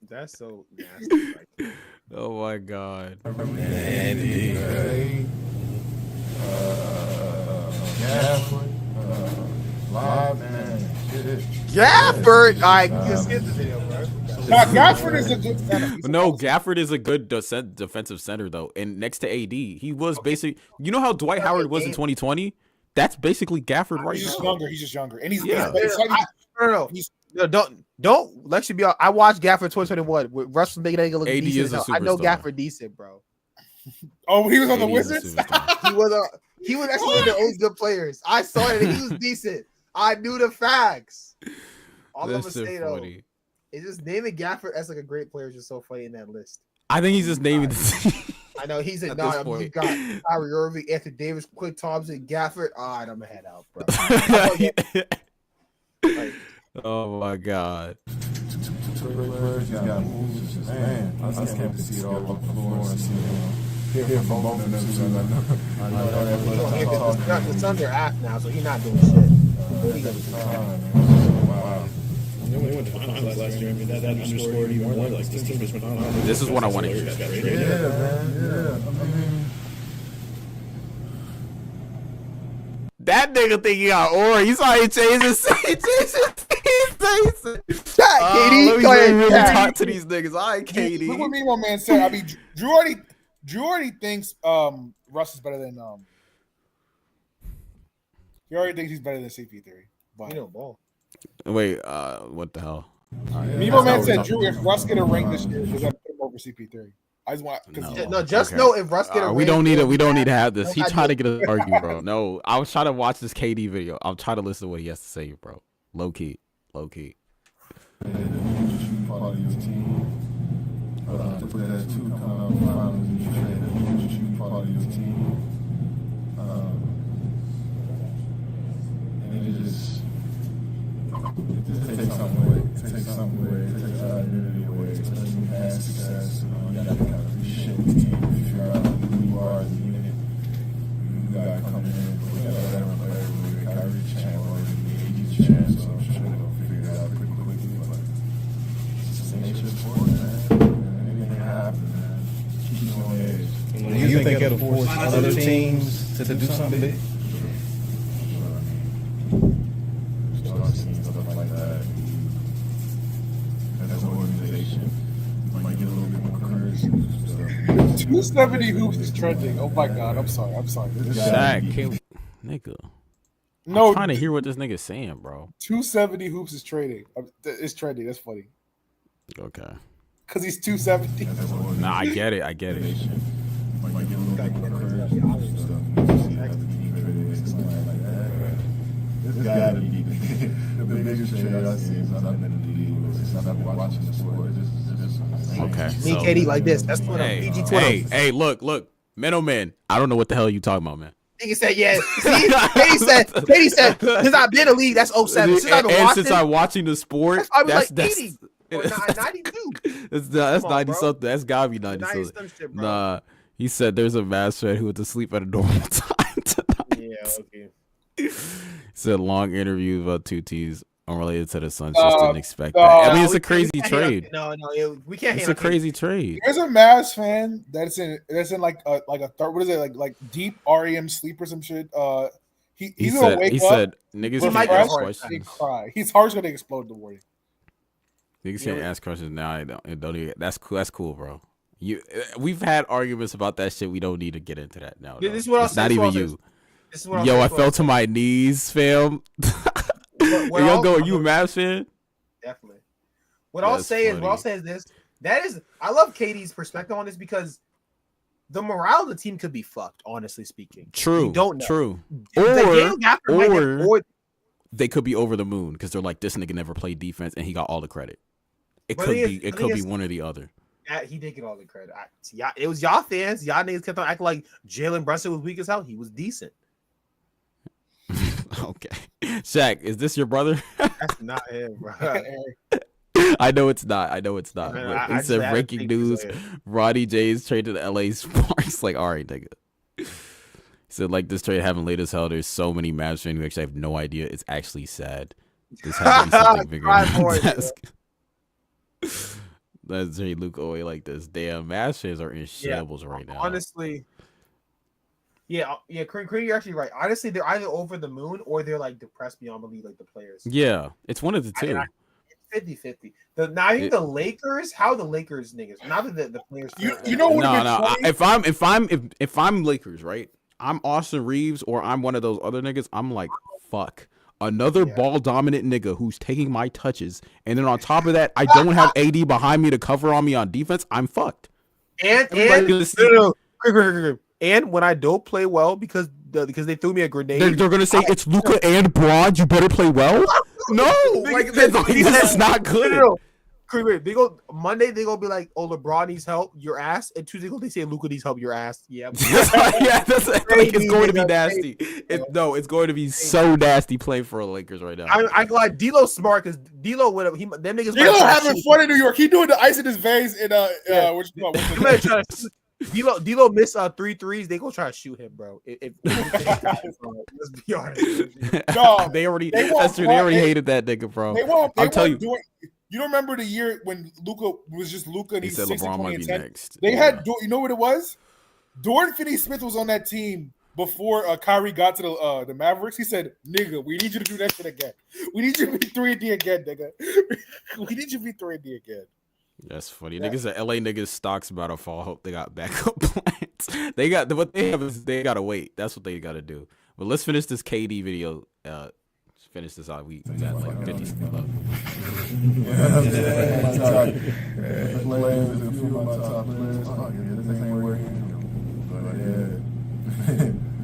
That's so nasty. Oh my god. Gafford. All right, you skip the video, bro. Gafford is a good center. No, Gafford is a good defensive center though, and next to AD, he was basically. You know how Dwight Howard was in 2020? That's basically Gafford right now. He's just younger, and he's Don't let's you be. I watched Gafford 2021 with Russ making that look decent. I know Gafford decent, bro. Oh, he was on the Wizards. He was actually one of the old good players. I saw it. He was decent. I knew the facts. All I'm gonna say though, is just naming Gafford as like a great player is just so funny in that list. I think he's just naming the team. I know he's you got Kyrie Irving, Anthony Davis, Klay Thompson, Gafford. All right, I'm gonna head out, bro. Oh my god. Man, I just can't see it all over the floor and see hear from both of them. The Suns are half now, so he's not doing shit. Wow. They went to finals last year. I mean, that underscored even more. Like, this team is phenomenal. This is what I want to hear. Yeah, man. Yeah. I mean, That nigga think he got aura. You saw he changed his KD, let me really talk to these niggas. All right, KD. Look what me, my man said. I mean, Drew already thinks Russ is better than he already thinks he's better than CP3. But You know, ball. Wait, what the hell? Me, my man said, Drew, if Russ get a ring this year, does that put him over CP3? I just want know if Russ get a ring. We don't need to have this. He tried to get us argue, bro. No, I was trying to watch this KD video. I'm trying to listen to what he has to say, bro. Low key. Part of your team. To put that two coming up finals, you trade part of your team. And it just takes something away. It takes our immunity away, especially when you have success. You got to kind of reshape the team to figure out who you are as a unit. You got to come in, we got a veteran player with Kyrie Chandler, AD Chandler, so I'm sure they'll figure it out pretty quickly. But it's just the nature of sport, man. Anything happens, man. Keep you on the edge. Do you think it'll force other teams to do something big? Start seeing stuff like that. As an organization, you might get a little bit more courage. 270 hoops is trending. Oh my god, I'm sorry. Shaq, nigga. No, I'm trying to hear what this nigga's saying, bro. 270 hoops is trading. It's trending. That's funny. Okay. Because he's 270. Nah, I get it. You might get a little bit more courage. This guy, the biggest trade I see is I'm in the league. It's not watching the sport. Okay. Me and KD like this. That's Twitter. PG Twitter. Hey, look. Middleman. I don't know what the hell you talking about, man. Nigga said, yeah. See, Katie said, since I've been in the league, that's 07. Since I've been watching. Since I'm watching the sport, that's like 80 or 92. That's 90 something. That's gotta be 90 something. Nah, he said there's a Mavs fan who went to sleep at a normal time tonight. Yeah, okay. He said long interview about two T's unrelated to the Suns. Just didn't expect that. I mean, it's a crazy trade. We can't. It's a crazy trade. There's a Mavs fan that's in like a third. What is it like deep REM sleep or some shit? He's gonna wake up. He said niggas can't ask questions. Cry. His heart's gonna explode in the morning. Niggas can't ask questions now. Don't even, that's cool. That's cool, bro. We've had arguments about that shit. We don't need to get into that now. This is what I'll say. Not even you. Yo, I fell to my knees, fam. Yo, are you a Mavs fan? Definitely. What I'll say is this. I love KD's perspective on this because the morale of the team could be fucked, honestly speaking. True. You don't know. True. Or they could be over the moon because they're like, this nigga never played defense and he got all the credit. It could be one or the other. He did get all the credit. It was y'all fans. Y'all niggas kept on acting like Jalen Brunson was weak as hell. He was decent. Okay. Shaq, is this your brother? That's not him, bro. I know it's not. Man, he said breaking news. Roddy J's trade to the LA Sparks. Like, all right, nigga. He said, like, this trade happened late as hell. There's so many Mavs fans who actually have no idea. It's actually sad. This has to be something bigger than desk. Let's say Luka away like this. Damn, Mavs fans are in shambles right now. Honestly, Craig, you're actually right. Honestly, they're either over the moon or they're like depressed beyond belief, like the players. Yeah, it's one of the two. 50-50. Now I think the Lakers, how the Lakers niggas, not the players. You know what? No. If I'm Lakers, right? I'm Austin Reeves or I'm one of those other niggas. I'm like, fuck. Another ball dominant nigga who's taking my touches, and then on top of that, I don't have AD behind me to cover on me on defense. I'm fucked. And when I don't play well because they threw me a grenade, they're gonna say it's Luka and Braun. You better play well. No, like that's not good. They go Monday. They gonna be like, "Oh, LeBron needs help, your ass." And Tuesday, they say Luka needs help, your ass. Yeah, that's like, it's going to be nasty. It's going to be so nasty playing for the Lakers right now. I'm glad D'Lo's smart because D'Lo would have them niggas. D'Lo having fun in New York. He doing the ice in his veins in D'Lo miss 3 threes. They gonna try to shoot him, bro. Let's be honest. No, they already hated that nigga, bro. I'll tell you. You don't remember the year when Luka was just Luka and he said LeBron might be next. They had, you know what it was? Dorian Finney-Smith was on that team before Kyrie got to the Mavericks. He said, "Nigga, we need you to do that shit again. We need you to be 3-and-D again, nigga. We need you to be 3-and-D again." That's funny. Yeah. Niggas, the LA niggas stocks about to fall. Hope they got backup plans. They got what they have is they gotta wait. That's what they gotta do. But let's finish this KD video. Finish this out. We got like 50 seconds left.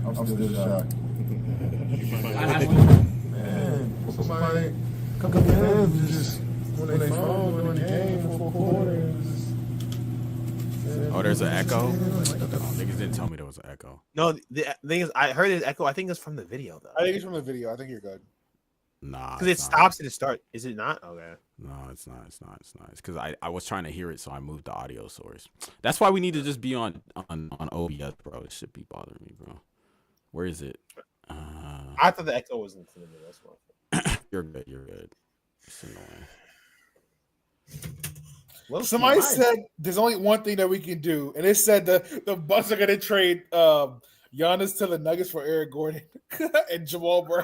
I'm still shocked. Man, somebody, couple of fans just when they found during the game for 4 quarters. Oh, there's an echo. Niggas didn't tell me there was an echo. No, the thing is, I heard there's echo. I think it's from the video though. I think it's from the video. I think you're good. Nah, because it stops and it starts. Is it not? Okay. No, it's not. It's because I was trying to hear it, so I moved the audio source. That's why we need to just be on OBS, bro. It should be bothering me, bro. Where is it? I thought the echo was in the video. That's why. You're good. It's annoying. Well, somebody said there's only one thing that we can do, and it said the Bucks are gonna trade Giannis to the Nuggets for Eric Gordon and Jamal Murray.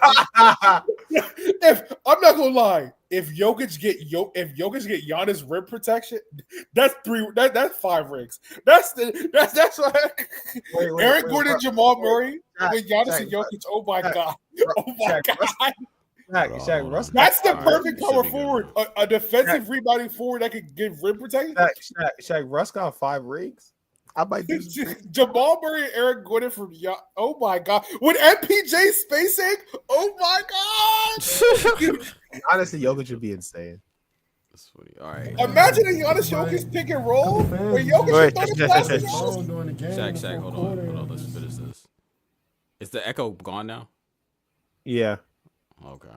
If I'm not gonna lie, if Jokic get Giannis rim protection, that's 5 rings. That's like Eric Gordon, Jamal Murray with Giannis and Jokic. Oh my god! Oh my god! Shaq, that's the perfect power forward, a defensive rebounding forward that can give rim protection. Shaq, Russ got 5 rings. I might do Jamal Murray and Eric Gordon from oh my god. With MPJ spacing, oh my god. Honestly, Jokic would be insane. That's funny. All right. Imagine a Giannis Jokic pick and roll where Jokic Shaq, hold on. Let's finish this. Is the echo gone now? Yeah. Okay.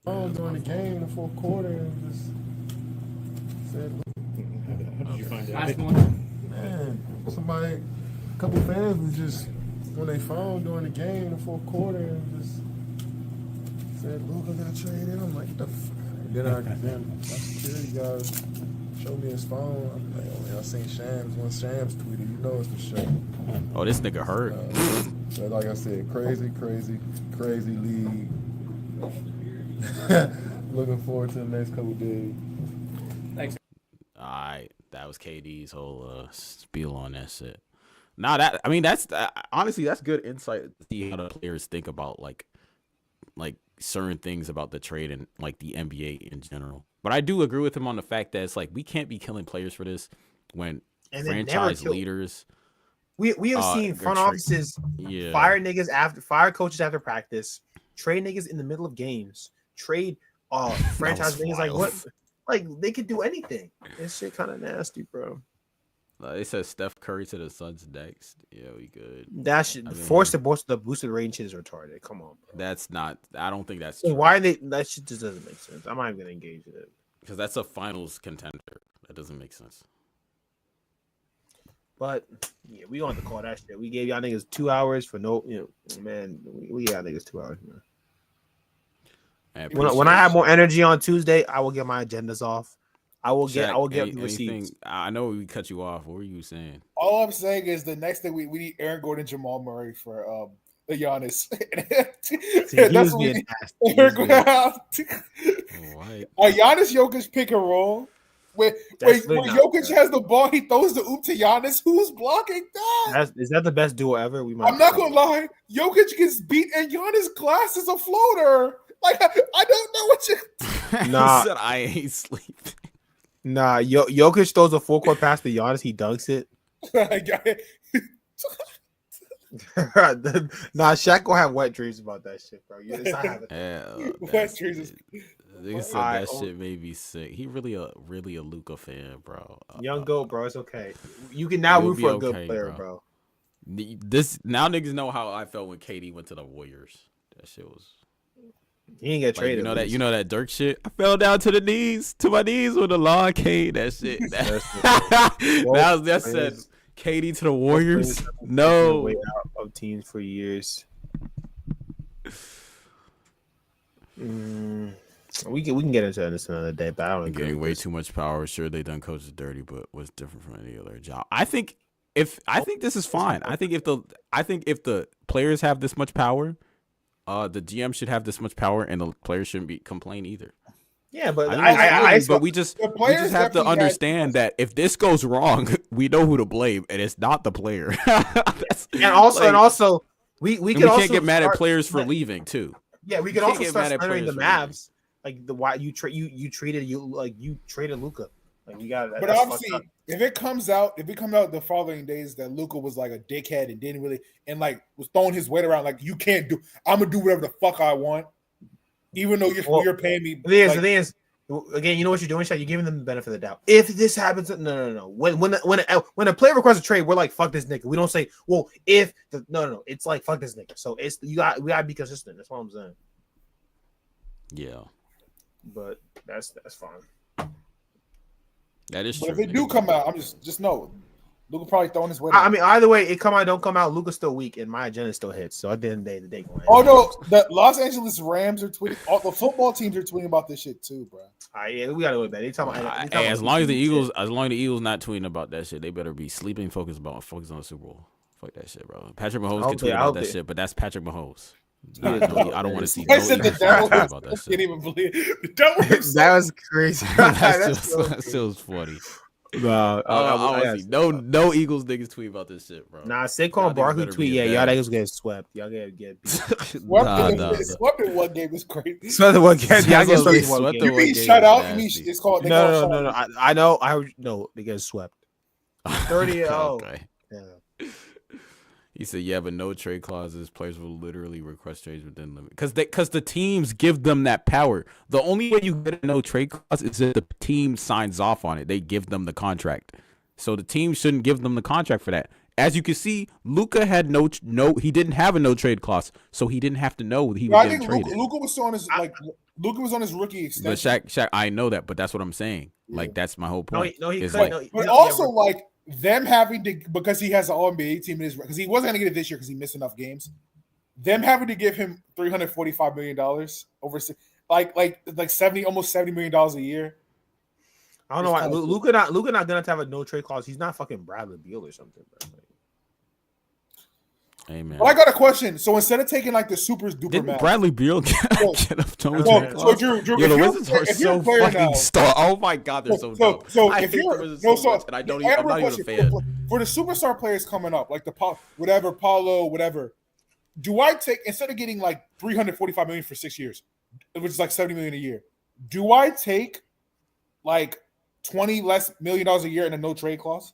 During the game in the 4th quarter and just said, Did you find out? Man, a couple fans was just when they found during the game in the 4th quarter and just said, "Luka got traded." I'm like, "What the fuck?" Then my security guys showed me his phone. I'm like, "Oh, I seen Shams. When Shams tweeted, you know it's for sure." Oh, this nigga hurt. So like I said, crazy league. Looking forward to the next couple days. Thanks. All right, that was KD's whole spiel on that shit. Nah, that's honestly that's good insight to see how the players think about like certain things about the trade and like the NBA in general. But I do agree with him on the fact that it's like we can't be killing players for this when franchise leaders. We have seen front offices fire coaches after practice, trade niggas in the middle of games, trade franchise niggas like what? Like they could do anything. This shit kind of nasty, bro. They said Steph Curry to the Suns next. Yeah, we good. That should force the boosted range is retarded. Come on, bro. That's not. I don't think that's. True. Why are they? That shit just doesn't make sense. I'm not even gonna engage in it because that's a finals contender. That doesn't make sense. But yeah, we don't have to call that shit. We gave y'all niggas 2 hours for no, man. We got niggas 2 hours, man. When I have more energy on Tuesday, I will get my agendas off. I will get the anything, receipts. I know we cut you off. What were you saying? All I'm saying is the next thing we need Aaron Gordon, Jamal Murray for Giannis. That's what we need. Aaron Gordon. Giannis Jokic pick and roll. When Jokic has the ball, he throws the oop to Giannis. Who's blocking that? Is that the best duo ever? I'm not gonna lie. Jokic gets beat, and Giannis' glass is a floater. Like I don't know what you. Nah, he said I ain't sleeping. Nah, Jokic throws a full court pass to Giannis. He dunks it. Nah, Shaq will have wet dreams about that shit, bro. It's not happening. Wet dreams. They said that shit made me sick. He really a Luka fan, bro. Young goat, bro. It's okay. You can now root for a good player, bro. This now niggas know how I felt when KD went to the Warriors. That shit was. He ain't get traded. You know that Dirk shit. I fell down to my knees when the law came. That shit. That said KD to the Warriors. No way out of teams for years. We can get into this another day, but I don't agree. Getting way too much power. Sure, they done coaches dirty, but what's different from any other job? I think this is fine. I think if the players have this much power, the GM should have this much power, and the players shouldn't be complain either. Yeah, but but we just have to understand that if this goes wrong, we know who to blame, and it's not the player. and also we can't get mad at players for leaving too. Yeah, we can also start slandering the Mavs. Like why you traded Luka. Like you got. But obviously, if it comes out the following days that Luka was like a dickhead and didn't really and like was throwing his weight around, like you can't do. I'm gonna do whatever the fuck I want, even though you're paying me. The thing is, again, you know what you're doing, Shaq? You're giving them the benefit of the doubt. If this happens, no. When a player requests a trade, we're like, fuck this nigga. We don't say, well, if no. It's like fuck this nigga. So we gotta be consistent. That's what I'm saying. Yeah. But that's fine. That is true. But if it do come out, I'm just know Luka probably throwing his weight. I mean, either way, it come out, don't come out. Luka's still weak, and my agenda still hits. So at the end of the day, going. Oh no, the Los Angeles Rams are tweeting. All the football teams are tweeting about this shit too, bro. Yeah, we gotta go with that. They talking about. As long as the Eagles not tweeting about that shit, they better be sleeping. Focus on the Super Bowl. Fuck that shit, bro. Patrick Mahomes can tweet about that shit, but that's Patrick Mahomes. I don't want to see. I said the devil about that shit. Didn't even believe it. That was crazy. That still was funny. No Eagles niggas tweet about this shit, bro. Nah, Saquon Barkley tweet. Yeah, y'all niggas get swept. Y'all get swept in one game is crazy. Swept in one game. Y'all get swept in one game. You mean shut out? You mean it's called? No. I know. I heard. No, they get swept. 30-0. Okay. Yeah. He said, "Yeah, but no trade clauses. Players will literally request trades within limit because the teams give them that power. The only way you get a no trade clause is if the team signs off on it. They give them the contract. So the team shouldn't give them the contract for that. As you can see, Luka had no. He didn't have a no trade clause, so he didn't have to know he was getting traded. Luka was on his Luka was on his rookie extension. But Shaq, I know that, but that's what I'm saying. Yeah. Like that's my whole point. No, he couldn't. But also like. Them having to because he has an All-NBA team in his because he wasn't going to get it this year because he missed enough games. Them having to give him $345 million over like 70 almost $70 million a year. I don't know why Luka not gonna have a no trade clause. He's not fucking Bradley Beal or something. Bro. Amen. Well, I got a question. So instead of taking like the super duper max, Bradley Beal get up Drew, the Wizards are so fucking star. Oh my god, they're so dumb. So I if hate you're the Wizards so much, and I'm not even a fan. For the superstar players coming up, like the Paulo, whatever, do I take instead of getting like $345 million for 6 years, which is like $70 million a year, do I take like $20 less million a year in a no trade clause?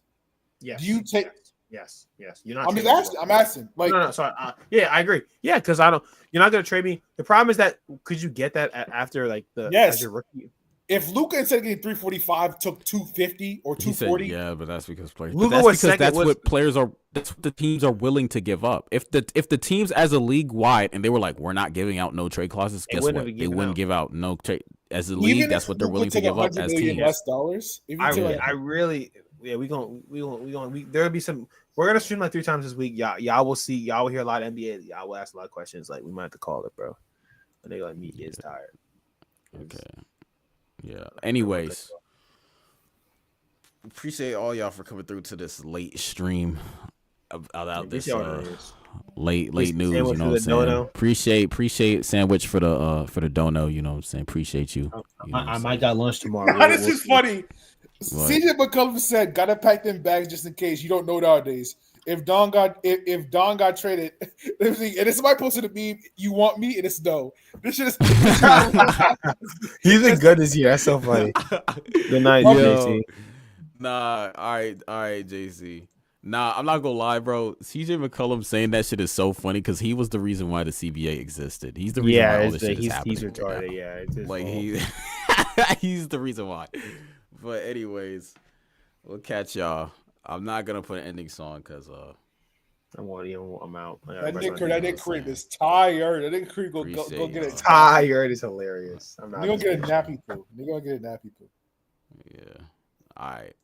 Yes. Do you take? Yes. You're not. I'm just asking. I'm asking. Like, no. Sorry. Yeah, I agree. Yeah, because I don't. You're not gonna trade me. The problem is that could you get that after like the as your rookie? If Luka instead of getting 345 took 250 or 240, yeah, but that's because players. That's what players are. That's what the teams are willing to give up. If the teams as a league wide and they were like, we're not giving out no trade clauses. Guess what? They wouldn't give out no trade as a league. That's what they're willing to give up as teams. Less dollars. I really. Yeah, there'll be some. We're gonna stream like 3 times this week. Y'all will see. Y'all will hear a lot of NBA. Y'all will ask a lot of questions. Like we might have to call it, bro. And they like me is tired. Okay. Yeah. Anyways, Appreciate all y'all for coming through to this late stream about this late news. You know what I'm saying? Appreciate Sandwich for the dono. You know what I'm saying? Appreciate you. I might got lunch tomorrow. This is funny. CJ McCollum said, "Gotta pack them bags just in case." You don't know nowadays. If Don got traded, and somebody posted a meme, "You want me?" and it's no. This shit is. He's been good this year. That's so funny. Good night, JC. Nah, all right, JC. Nah, I'm not gonna lie, bro. CJ McCollum saying that shit is so funny because he was the reason why the CBA existed. He's the reason why all this shit is happening. He's retarded. Yeah, it's he's the reason why. But anyways, we'll catch y'all. I'm not gonna put an ending song because I'm out. That Nick Creep is tired. That Nick Creep go get it. Tired is hilarious. They're gonna get a nappy poo. Yeah. All right.